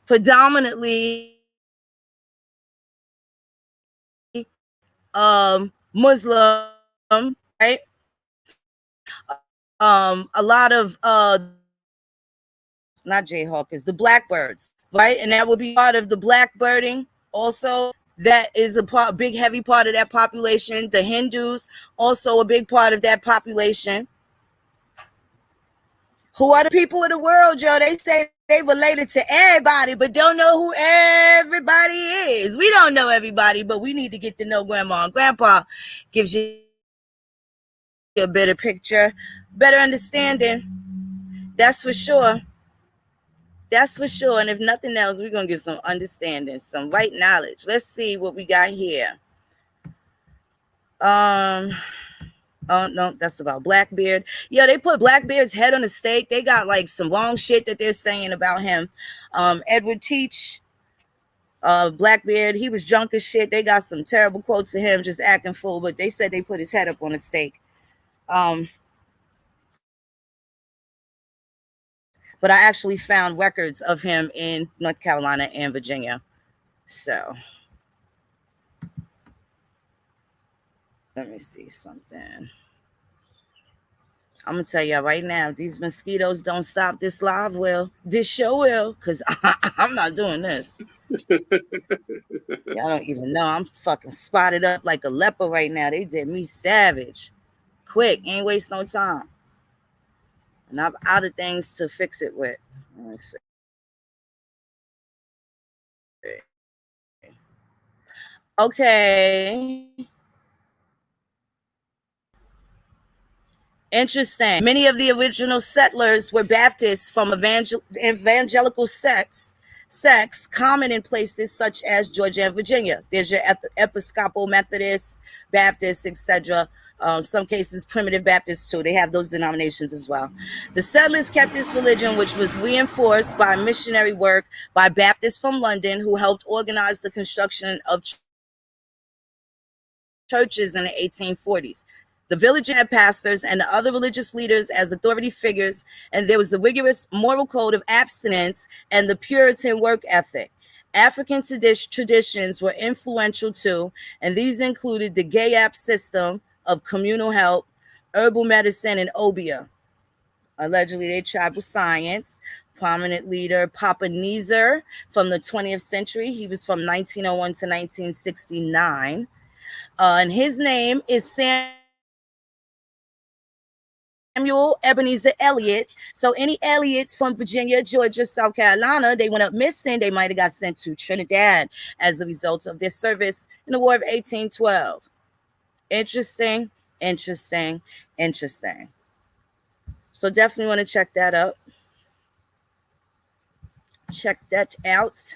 Predominantly Muslim, right? A lot of not Jayhawkers, the blackbirds, right? And that would be part of the blackbirding also. That is a big, heavy part of that population. The Hindus, also a big part of that population. Who are the people of the world, Joe? They say they related to everybody, but don't know who everybody is. We don't know everybody, but we need to get to know Grandma and Grandpa. Gives you a better picture, better understanding. That's for sure. That's for sure. And if nothing else, we're going to get some understanding, some right knowledge. Let's see what we got here. Oh, no, that's about Blackbeard. Yeah, they put Blackbeard's head on a stake. They got like some wrong shit that they're saying about him. Edward Teach, Blackbeard, he was drunk as shit. They got some terrible quotes of him just acting fool, but they said they put his head up on a stake. But I actually found records of him in North Carolina and Virginia. So let me see something. I'm going to tell y'all right now, if these mosquitoes don't stop this live, this show will, because I'm not doing this. Y'all don't even know. I'm fucking spotted up like a leper right now. They did me savage. Quick, ain't waste no time. And I'm out of things to fix it with. Let me see. Okay. Interesting. Many of the original settlers were Baptists from evangelical sects, common in places such as Georgia and Virginia. There's your Episcopal, Methodist, Baptist, etc. Some cases primitive Baptists too. They have those denominations as well. The settlers kept this religion, which was reinforced by missionary work by Baptists from London, who helped organize the construction of churches in the 1840s. The village had pastors and the other religious leaders as authority figures, and there was a rigorous moral code of abstinence and the Puritan work ethic. African traditions were influential too, and these included the Gayap system of communal help, herbal medicine, and obeah. Allegedly, they tried with science. Prominent leader Papa Neezer from the 20th century. He was from 1901 to 1969. And his name is Samuel Ebenezer Elliott. So any Elliots from Virginia, Georgia, South Carolina, they went up missing. They might have got sent to Trinidad as a result of their service in the War of 1812. Interesting, interesting, interesting. So definitely want to check that out. Check that out.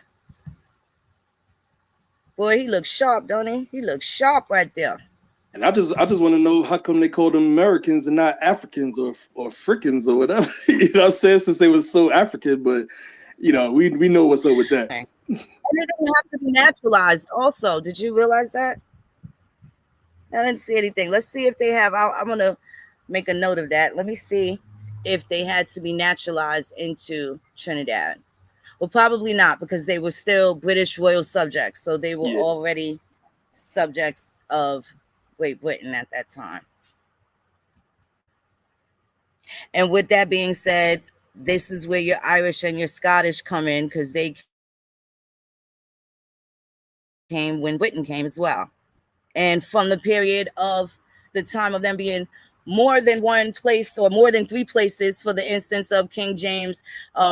Boy, he looks sharp, don't he? He looks sharp right there. And I just want to know how come they call them Americans and not Africans or Africans or whatever. You know what I'm saying? Since they were so African, but you know, we know what's up with that. And they don't have to be naturalized also. Did you realize that? I didn't see anything. Let's see if they have. I'm going to make a note of that. Let me see if they had to be naturalized into Trinidad. Well, probably not, because they were still British royal subjects. So they were already subjects of Great Britain at that time. And with that being said, this is where your Irish and your Scottish come in, because they came when Britain came as well. And from the period of the time of them being more than one place or more than three places, for the instance of King James,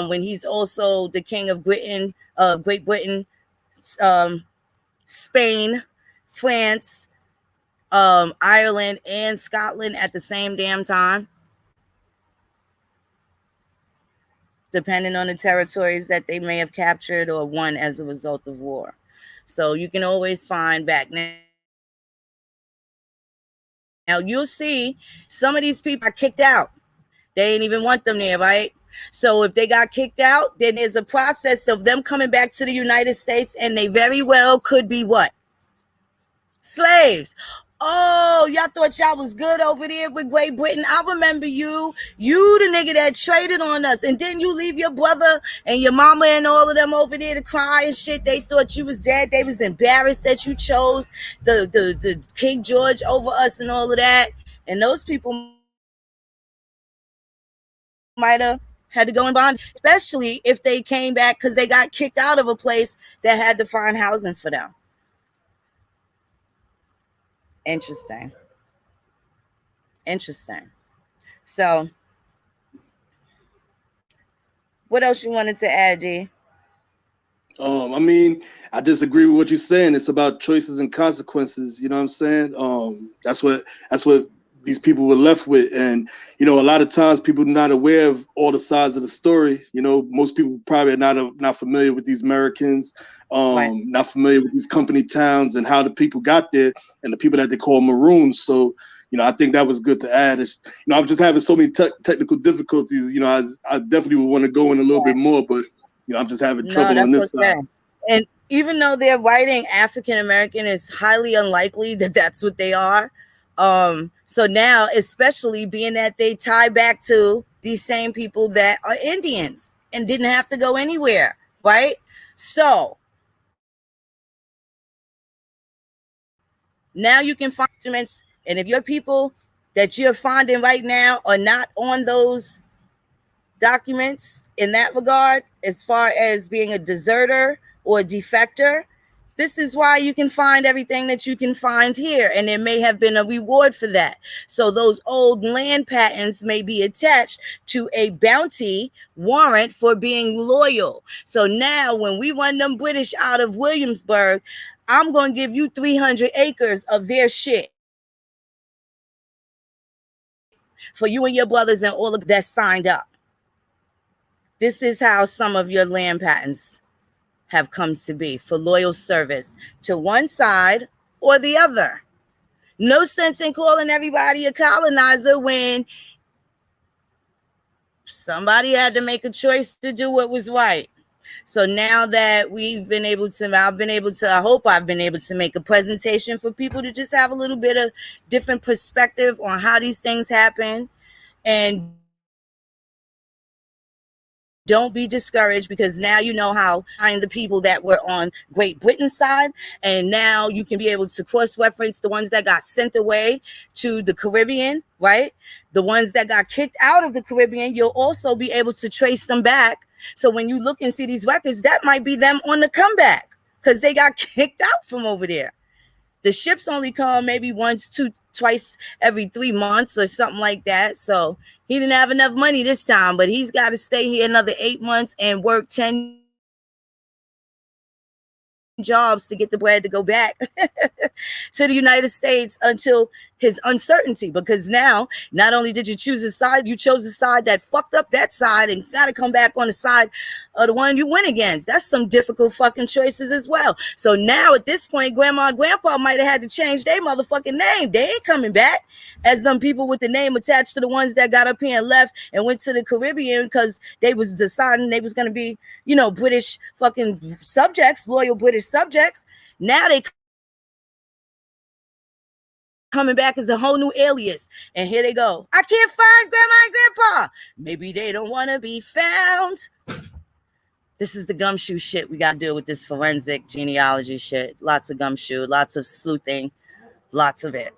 when he's also the king of Britain, Great Britain, Spain, France, Ireland, and Scotland at the same damn time, depending on the territories that they may have captured or won as a result of war. So you can always find back now. Now you'll see some of these people are kicked out. They ain't even want them there, right? So if they got kicked out, then there's a process of them coming back to the United States, and they very well could be what? Slaves. Oh, y'all thought y'all was good over there with Great Britain. I remember you. You the nigga that traded on us. And then you leave your brother and your mama and all of them over there to cry and shit. They thought you was dead. They was embarrassed that you chose the King George over us and all of that. And those people might have had to go in bond, especially if they came back because they got kicked out of a place that had to find housing for them. Interesting. So what else you wanted to add, D? I mean, I just agree with what you're saying. It's about choices and consequences. You know what I'm saying? That's what these people were left with. And, you know, a lot of times people are not aware of all the sides of the story. You know, most people probably are not familiar with these Americans, Right. not familiar with these company towns and how the people got there and the people that they call Maroons. So, you know, I think that was good to add. It's, you know, I'm just having so many technical difficulties. You know, I definitely would want to go in a little bit more, but, you know, I'm just having trouble on this side. And even though they're writing African American, it's highly unlikely that that's what they are. So now, especially being that they tie back to these same people that are Indians and didn't have to go anywhere, right? So now you can find documents, and if your people that you're finding right now are not on those documents in that regard, as far as being a deserter or a defector, this is why you can find everything that you can find here, and there may have been a reward for that. So those old land patents may be attached to a bounty warrant for being loyal. So now when we run them British out of Williamsburg, I'm going to give you 300 acres of their shit for you and your brothers and all of that signed up. This is how some of your land patents have come to be, for loyal service to one side or the other. No sense in calling everybody a colonizer when somebody had to make a choice to do what was right. So now that we've been able to, I hope I've been able to make a presentation for people to just have a little bit of different perspective on how these things happen. And don't be discouraged, because now you know how find the people that were on Great Britain's side, and now you can be able to cross-reference the ones that got sent away to the Caribbean, right? The ones that got kicked out of the Caribbean, you'll also be able to trace them back. So when you look and see these records, that might be them on the comeback because they got kicked out from over there. The ships only come maybe twice every 3 months or something like that. So he didn't have enough money this time, but he's got to stay here another 8 months and work 10 jobs to get the bread to go back to the United States until his uncertainty. Because now, not only did you choose a side, you chose a side that fucked up that side and got to come back on the side of the one you went against. That's some difficult fucking choices as well. So now at this point, grandma and grandpa might have had to change their motherfucking name. They ain't coming back as them people with the name attached to the ones that got up here and left and went to the Caribbean because they was deciding they was going to be, you know, British fucking subjects, loyal British subjects. Now they coming back as a whole new alias. And here they go. I can't find grandma and grandpa. Maybe they don't want to be found. This is the gumshoe shit we got to deal with, this forensic genealogy shit. Lots of gumshoe, lots of sleuthing, lots of it.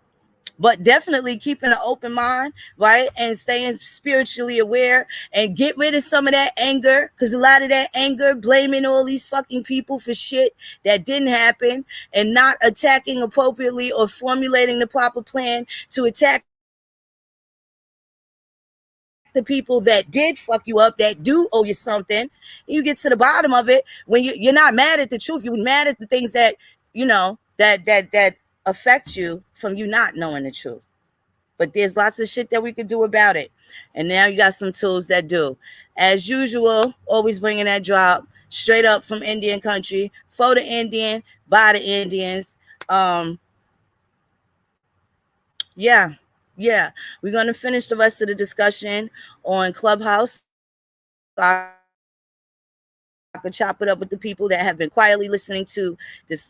But definitely keeping an open mind, right? And staying spiritually aware and get rid of some of that anger, because a lot of that anger, blaming all these fucking people for shit that didn't happen and not attacking appropriately or formulating the proper plan to attack the people that did fuck you up, that do owe you something. You get to the bottom of it when you're not mad at the truth. You're mad at the things that, you know, that affect you from you not knowing the truth. But there's lots of shit that we could do about it. And now you got some tools that do. As usual, always bringing that drop straight up from Indian country, for the Indian, by the Indians. Yeah. We're going to finish the rest of the discussion on Clubhouse. I could chop it up with the people that have been quietly listening to this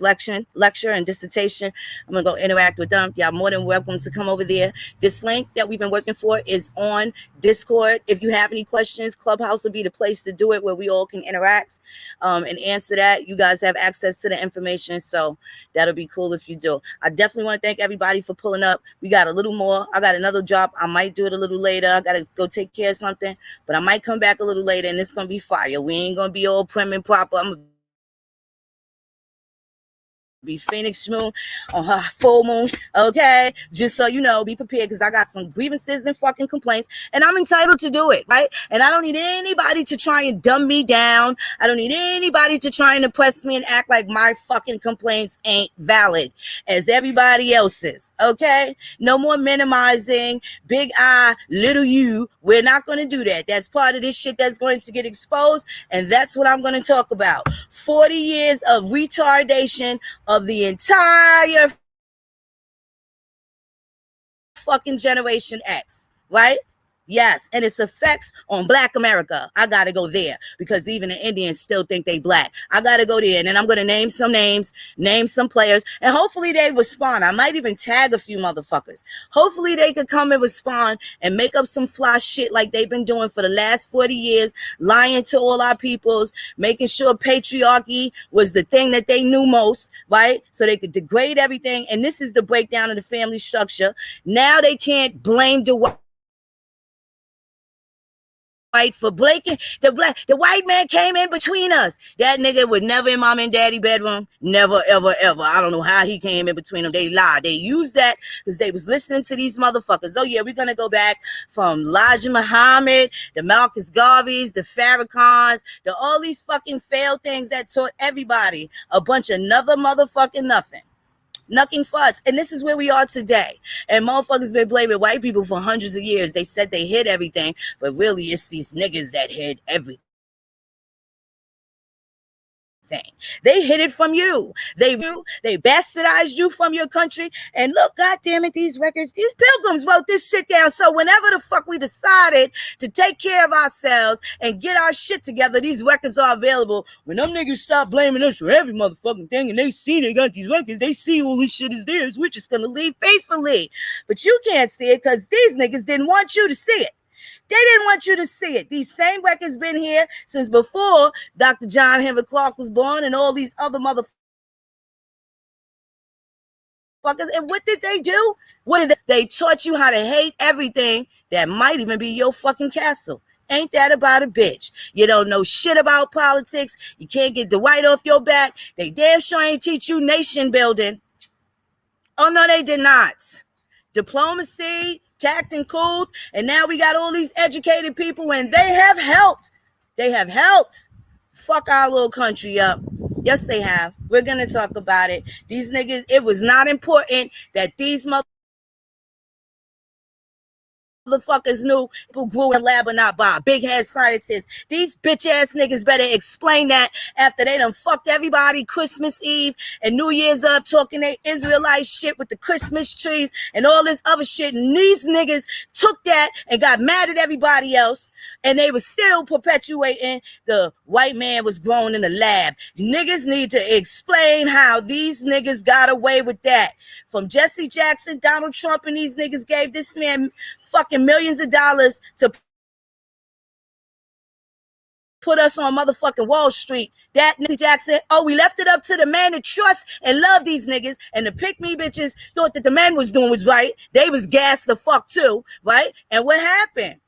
lecture and dissertation. I'm gonna go interact with them. Y'all more than welcome to come over there. This link that we've been working for is on Discord. If you have any questions, Clubhouse will be the place to do it, where we all can interact and answer that. You guys have access to the information, so that'll be cool if you do. I definitely want to thank everybody for pulling up. We got a little more. I got another drop. I might do it a little later. I gotta go take care of something, but I might come back a little later, and it's gonna be fire. We ain't gonna be all prim and proper. I'm gonna be Phoenix Moon on her full moon, okay? Just so you know, be prepared, because I got some grievances and fucking complaints, and I'm entitled to do it, right? And I don't need anybody to try and dumb me down. I don't need anybody to try and oppress me and act like my fucking complaints ain't valid as everybody else's, okay? No more minimizing, big I, little you. We're not going to do that. That's part of this shit that's going to get exposed, and that's what I'm going to talk about. 40 years of retardation of the entire fucking Generation X, right? Yes, and its effects on Black America. I gotta go there, because even the Indians still think they Black. I gotta go there, and then I'm gonna name some names, name some players, and hopefully they respond. I might even tag a few motherfuckers. Hopefully they could come and respond and make up some fly shit like they've been doing for the last 40 years, lying to all our peoples, making sure patriarchy was the thing that they knew most, right? So they could degrade everything, and this is the breakdown of the family structure. Now they can't blame the white for blanking. The white man came in between us. That nigga was never in mom and daddy bedroom. Never, ever, ever. I don't know how he came in between them. They lied. They used that because they was listening to these motherfuckers. Oh yeah, we're gonna go back from Elijah Muhammad, the Marcus Garveys, the Farrakhan's, all these fucking failed things that taught everybody a bunch of another motherfucking nothing. Nothing futs. And this is where we are today. And motherfuckers been blaming white people for hundreds of years. They said they hid everything, but really it's these niggas that hid everything. They hid it from you. They bastardized you from your country. And look, God damn it, these records, these pilgrims wrote this shit down. So whenever the fuck we decided to take care of ourselves and get our shit together, these records are available. When them niggas stop blaming us for every motherfucking thing and they see they got these records, they see all this shit is theirs, we're just gonna leave peacefully. But you can't see it because these niggas didn't want you to see it. They didn't want you to see it. These same records been here since before Dr. John Henry Clark was born and all these other motherfuckers. And what did they do? They taught you how to hate everything that might even be your fucking castle. Ain't that about a bitch? You don't know shit about politics. You can't get the white off your back. They damn sure ain't teach you nation building. Oh, no, they did not. Diplomacy, tact and cool, and now we got all these educated people, and they have helped. They have helped fuck our little country up. Yes, they have. We're gonna talk about it. These niggas, it was not important that these motherfuckers knew people grew in lab or not by big head scientists. These bitch ass niggas better explain that after they done fucked everybody Christmas Eve and New Year's up talking they Israelite shit with the Christmas trees and all this other shit. And these niggas took that and got mad at everybody else, and they were still perpetuating the white man was grown in the lab. Niggas need to explain how these niggas got away with that. From Jesse Jackson, Donald Trump, and these niggas gave this man fucking millions of dollars to put us on motherfucking Wall Street. That Jesse Jackson, we left it up to the man to trust and love these niggas, and the pick me bitches thought that the man was doing was right. They was gassed the fuck too, right? And what happened?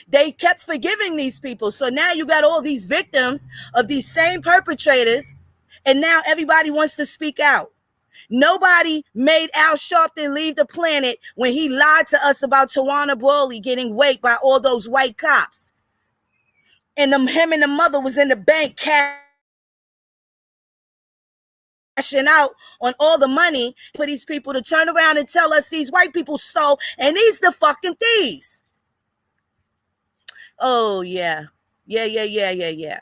They kept forgiving these people. So now you got all these victims of these same perpetrators, and now everybody wants to speak out. Nobody made Al Sharpton leave the planet when he lied to us about Tawana Brawley getting raped by all those white cops. And him and the mother was in the bank cashing out on all the money for these people to turn around and tell us these white people stole, and these the fucking thieves. Oh, yeah. Yeah.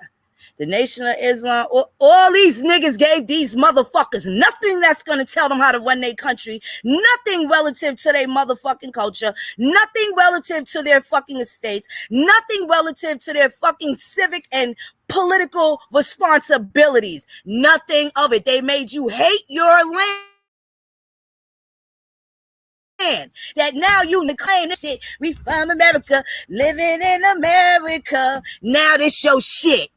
The Nation of Islam, all these niggas gave these motherfuckers nothing that's going to tell them how to run their country, nothing relative to their motherfucking culture, nothing relative to their fucking estates, nothing relative to their fucking civic and political responsibilities, nothing of it. They made you hate your land. That now you claim this shit, we from America, living in America. Now this your shit.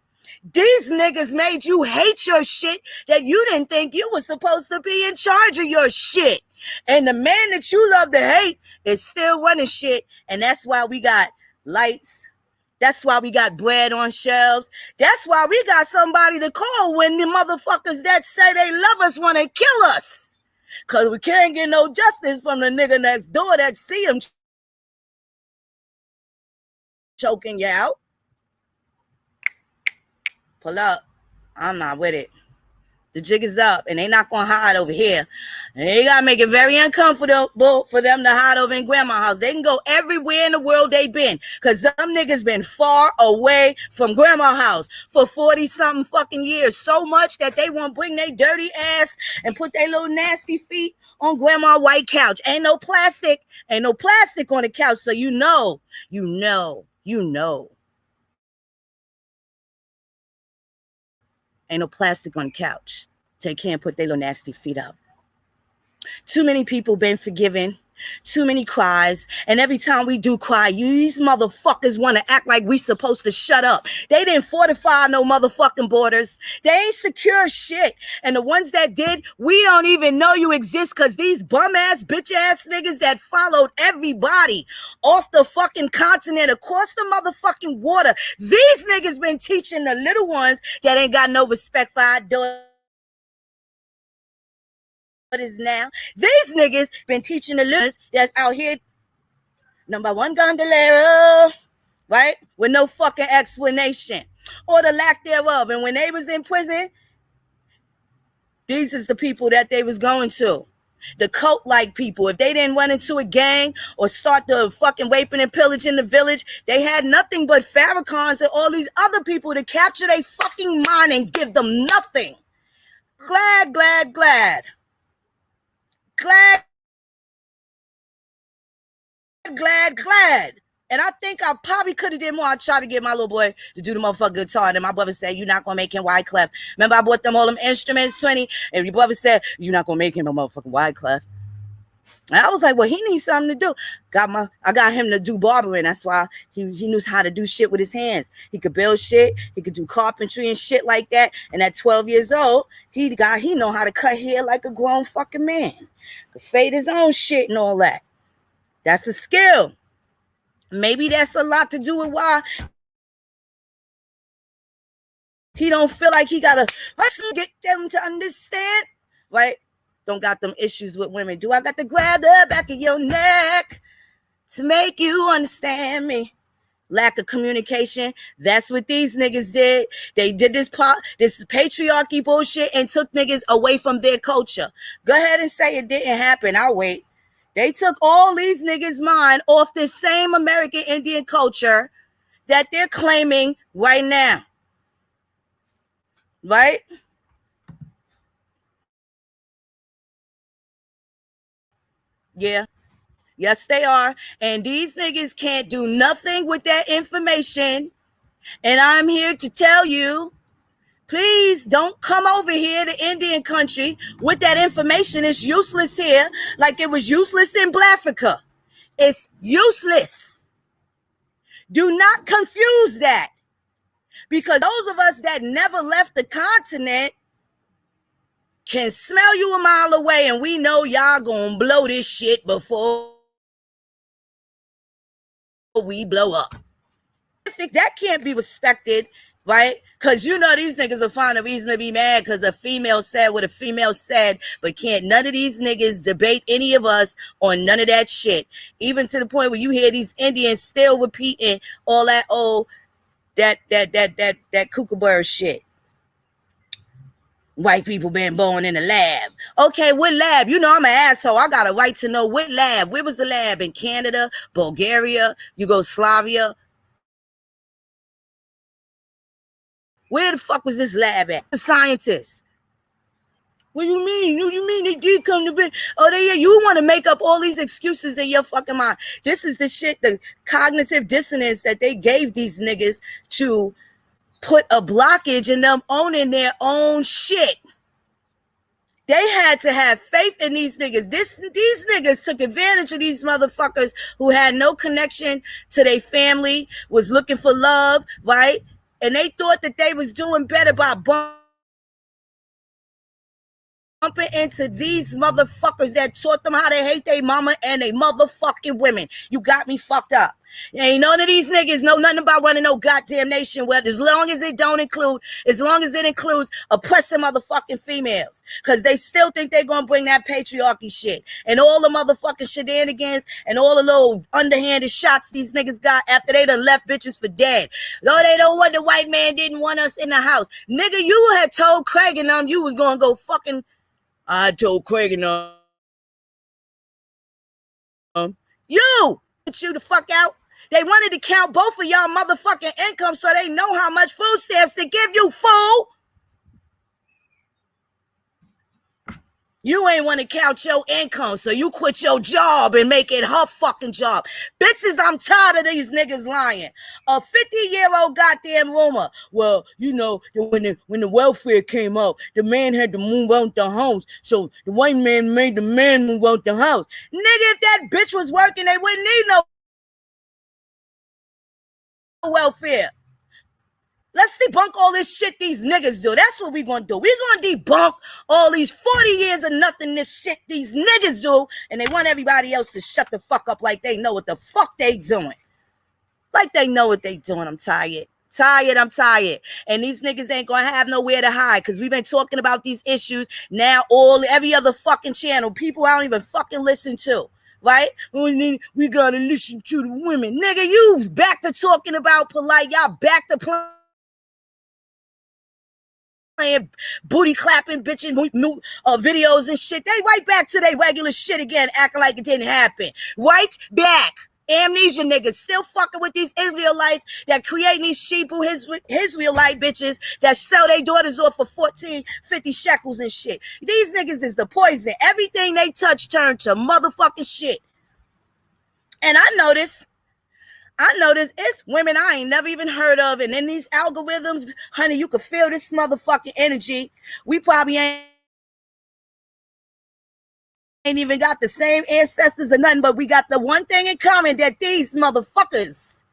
These niggas made you hate your shit that you didn't think you were supposed to be in charge of your shit. And the man that you love to hate is still running shit. And that's why we got lights. That's why we got bread on shelves. That's why we got somebody to call when the motherfuckers that say they love us want to kill us. Because we can't get no justice from the nigga next door that see him choking you out. Pull up. I'm not with it. The jig is up, and they not going to hide over here. And they got to make it very uncomfortable for them to hide over in grandma's house. They can go everywhere in the world they been, because them niggas been far away from grandma's house for 40-something fucking years. So much that they won't bring their dirty ass and put their little nasty feet on grandma's white couch. Ain't no plastic on the couch, so you know. Ain't no plastic on the couch. So they can't put their little nasty feet up. Too many people been forgiven. Too many cries. And every time we do cry, these motherfuckers want to act like we supposed to shut up. They didn't fortify no motherfucking borders. They ain't secure shit. And the ones that did, we don't even know you exist, because these bum-ass, bitch-ass niggas that followed everybody off the fucking continent, across the motherfucking water, these niggas been teaching the little ones that ain't got no respect for our daughters. Is now these niggas been teaching the listeners that's out here number one gondolero, right, with no fucking explanation or the lack thereof. And when they was in prison, these is the people that they was going to. The cult-like people, if they didn't run into a gang or start the fucking raping and pillaging the village, they had nothing but Farrakhan's and all these other people to capture their fucking mind and give them nothing. Glad. And I think I probably could have did more. I tried to get my little boy to do the motherfucking guitar. And then my brother said, you're not going to make him Wyclef. Remember, I bought them all them instruments, 20. And your brother said, you're not going to make him a motherfucking Wyclef. And I was like, well, he needs something to do. I got him to do barbering. That's why he knew how to do shit with his hands. He could build shit. He could do carpentry and shit like that. And at 12 years old, he know how to cut hair like a grown fucking man. Could fade his own shit and all that. That's a skill. Maybe that's a lot to do with why he don't feel like he gotta get them to understand, right? Don't got them issues with women. Do I got to grab the back of your neck to make you understand me? Lack of communication. That's what these niggas did. They did this patriarchy bullshit and took niggas away from their culture. Go ahead and say it didn't happen. I'll wait. They took all these niggas' mind off the same American Indian culture that they're claiming right now. Right? Yeah. Yes, they are. And these niggas can't do nothing with that information. And I'm here to tell you, please don't come over here to Indian country with that information. It's useless here like it was useless in Blafrica. It's useless. Do not confuse that. Because those of us that never left the continent can smell you a mile away, and we know y'all gonna blow this shit before we blow up. That can't be respected, right? Because you know these niggas will find a reason to be mad because a female said what a female said, but can't none of these niggas debate any of us on none of that shit. Even to the point where you hear these Indians still repeating all that that kookaburra shit. White people been born in a lab. Okay, what lab? You know I'm an asshole. I got a right to know what lab. Where was the lab? In Canada, Bulgaria, Yugoslavia? Where the fuck was this lab at? The scientists. What do you mean? What do you mean they did come to be? Oh, you want to make up all these excuses in your fucking mind. This is the shit, the cognitive dissonance that they gave these niggas to put a blockage in them owning their own shit. They had to have faith in these niggas. These niggas took advantage of these motherfuckers who had no connection to their family, was looking for love, right? And they thought that they was doing better by bumping into these motherfuckers that taught them how to hate their mama and they motherfucking women. You got me fucked up. Ain't none of these niggas know nothing about running no goddamn nation where as long as it includes oppressing motherfucking females. Because they still think they're going to bring that patriarchy shit. And all the motherfucking shenanigans and all the little underhanded shots these niggas got after they done left bitches for dead. No, they don't want the white man didn't want us in the house. Nigga, you had told Craig and them you was going to go fucking... I told Craig and you the fuck out. They wanted to count both of y'all motherfucking income so they know how much food stamps to give you, fool. You ain't want to count your income, so you quit your job and make it her fucking job. Bitches, I'm tired of these niggas lying. A 50-year-old goddamn rumor. Well, you know, when the welfare came out, the man had to move out the house, so the white man made the man move out the house. Nigga, if that bitch was working, they wouldn't need no welfare. Let's debunk all this shit these niggas do. That's what we're going to do. We're going to debunk all these 40 years of nothingness shit these niggas do, and they want everybody else to shut the fuck up like they know what the fuck they doing. Like they know what they doing. I'm tired. I'm tired. And these niggas ain't going to have nowhere to hide because we've been talking about these issues now every other fucking channel. People I don't even fucking listen to. Right? We got to listen to the women. Nigga, you back to talking about polite. Y'all back to playing playing booty clapping, bitching videos and shit. They right back to their regular shit again, acting like it didn't happen. Right back. Amnesia niggas still fucking with these Israelites that create these sheeple Israelite bitches that sell their daughters off for 14.50 shekels and shit. These niggas is the poison. Everything they touch turn to motherfucking shit. And I notice it's women I ain't never even heard of. And in these algorithms, honey, you can feel this motherfucking energy. We probably ain't even got the same ancestors or nothing, but we got the one thing in common, that these motherfuckers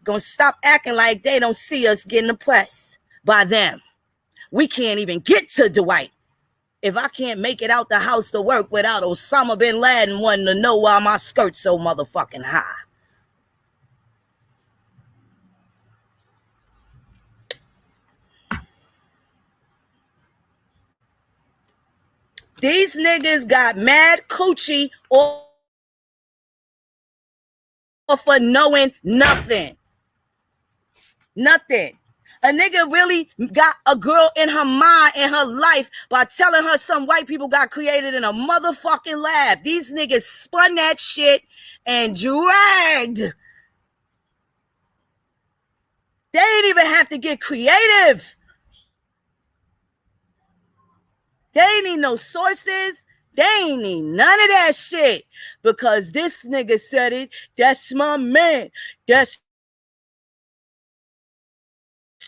gonna stop acting like they don't see us getting oppressed by them. We can't even get to Dwight. If I can't make it out the house to work without Osama bin Laden wanting to know why my skirt's so motherfucking high. These niggas got mad coochie or for knowing nothing. Nothing. A nigga really got a girl in her mind, in her life, by telling her some white people got created in a motherfucking lab. These niggas spun that shit and dragged. They ain't even have to get creative. They ain't need no sources. They ain't need none of that shit. Because this nigga said it. That's my man. That's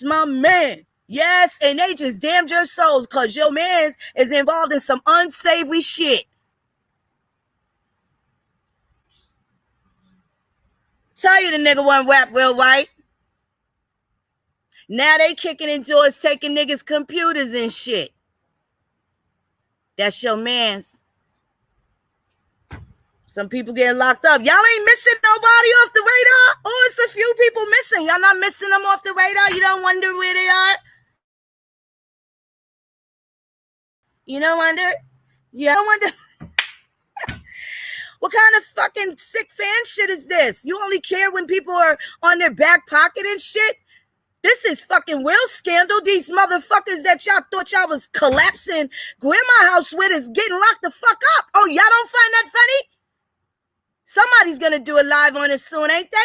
my man. Yes, and they just damned your souls because your man is involved in some unsavory shit. Tell you the nigga wasn't rap real right. Now they kicking in doors, taking niggas' computers and shit. That's your man's. Some people getting locked up. Y'all ain't missing nobody off the radar? Oh, it's a few people missing. Y'all not missing them off the radar? You don't wonder where they are? You don't wonder? You don't wonder? What kind of fucking sick fan shit is this? You only care when people are on their back pocket and shit? This is fucking real scandal. These motherfuckers that y'all thought y'all was collapsing grandma house with is getting locked the fuck up. Oh, y'all don't find that funny? Somebody's gonna do a live on it soon, ain't they?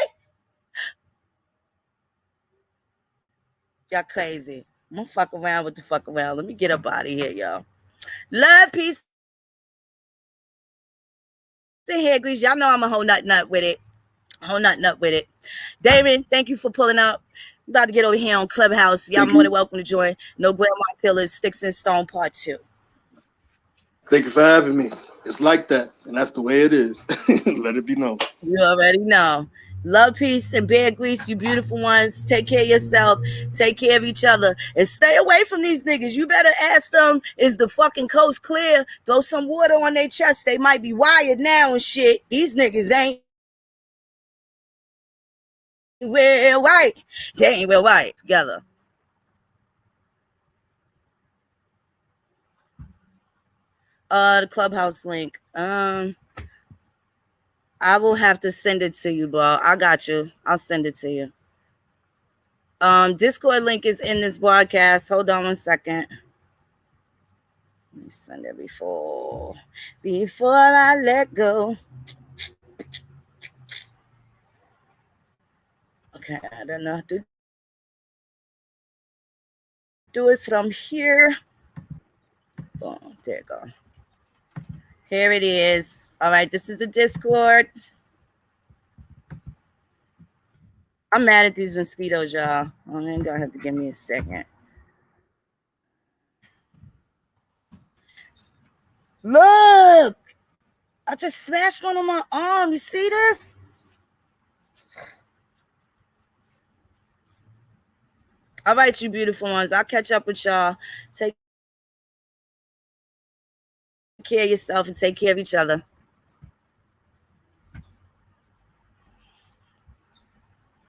Y'all crazy. I'm gonna fuck around with the fuck around. Let me get up out of here, y'all. Love, peace, and hair grease. Y'all know I'm a whole nut with it. Whole nut with it. Damon, thank you for pulling up. I'm about to get over here on Clubhouse. Y'all more than welcome to join. No Grandma Killers, Sticks and Stone Part 2. Thank you for having me. It's like that, and that's the way it is. Let it be known. You already know. Love, peace, and bear grease, you beautiful ones. Take care of yourself. Take care of each other. And stay away from these niggas. You better ask them, is the fucking coast clear? Throw some water on their chest. They might be wired now and shit. These niggas ain't real white. They ain't real white together. The Clubhouse link. I will have to send it to you, bro. I got you. I'll send it to you. Discord link is in this broadcast. Hold on 1 second. Let me send it before I let go. Okay, I don't know how to do it from here. Boom, there you go. Here it is. All right, this is the Discord. I'm mad at these mosquitoes, y'all. Oh, man, gonna have to give me a second. Look! I just smashed one on my arm. You see this? All right, you beautiful ones. I'll catch up with y'all. Take care of yourself and take care of each other.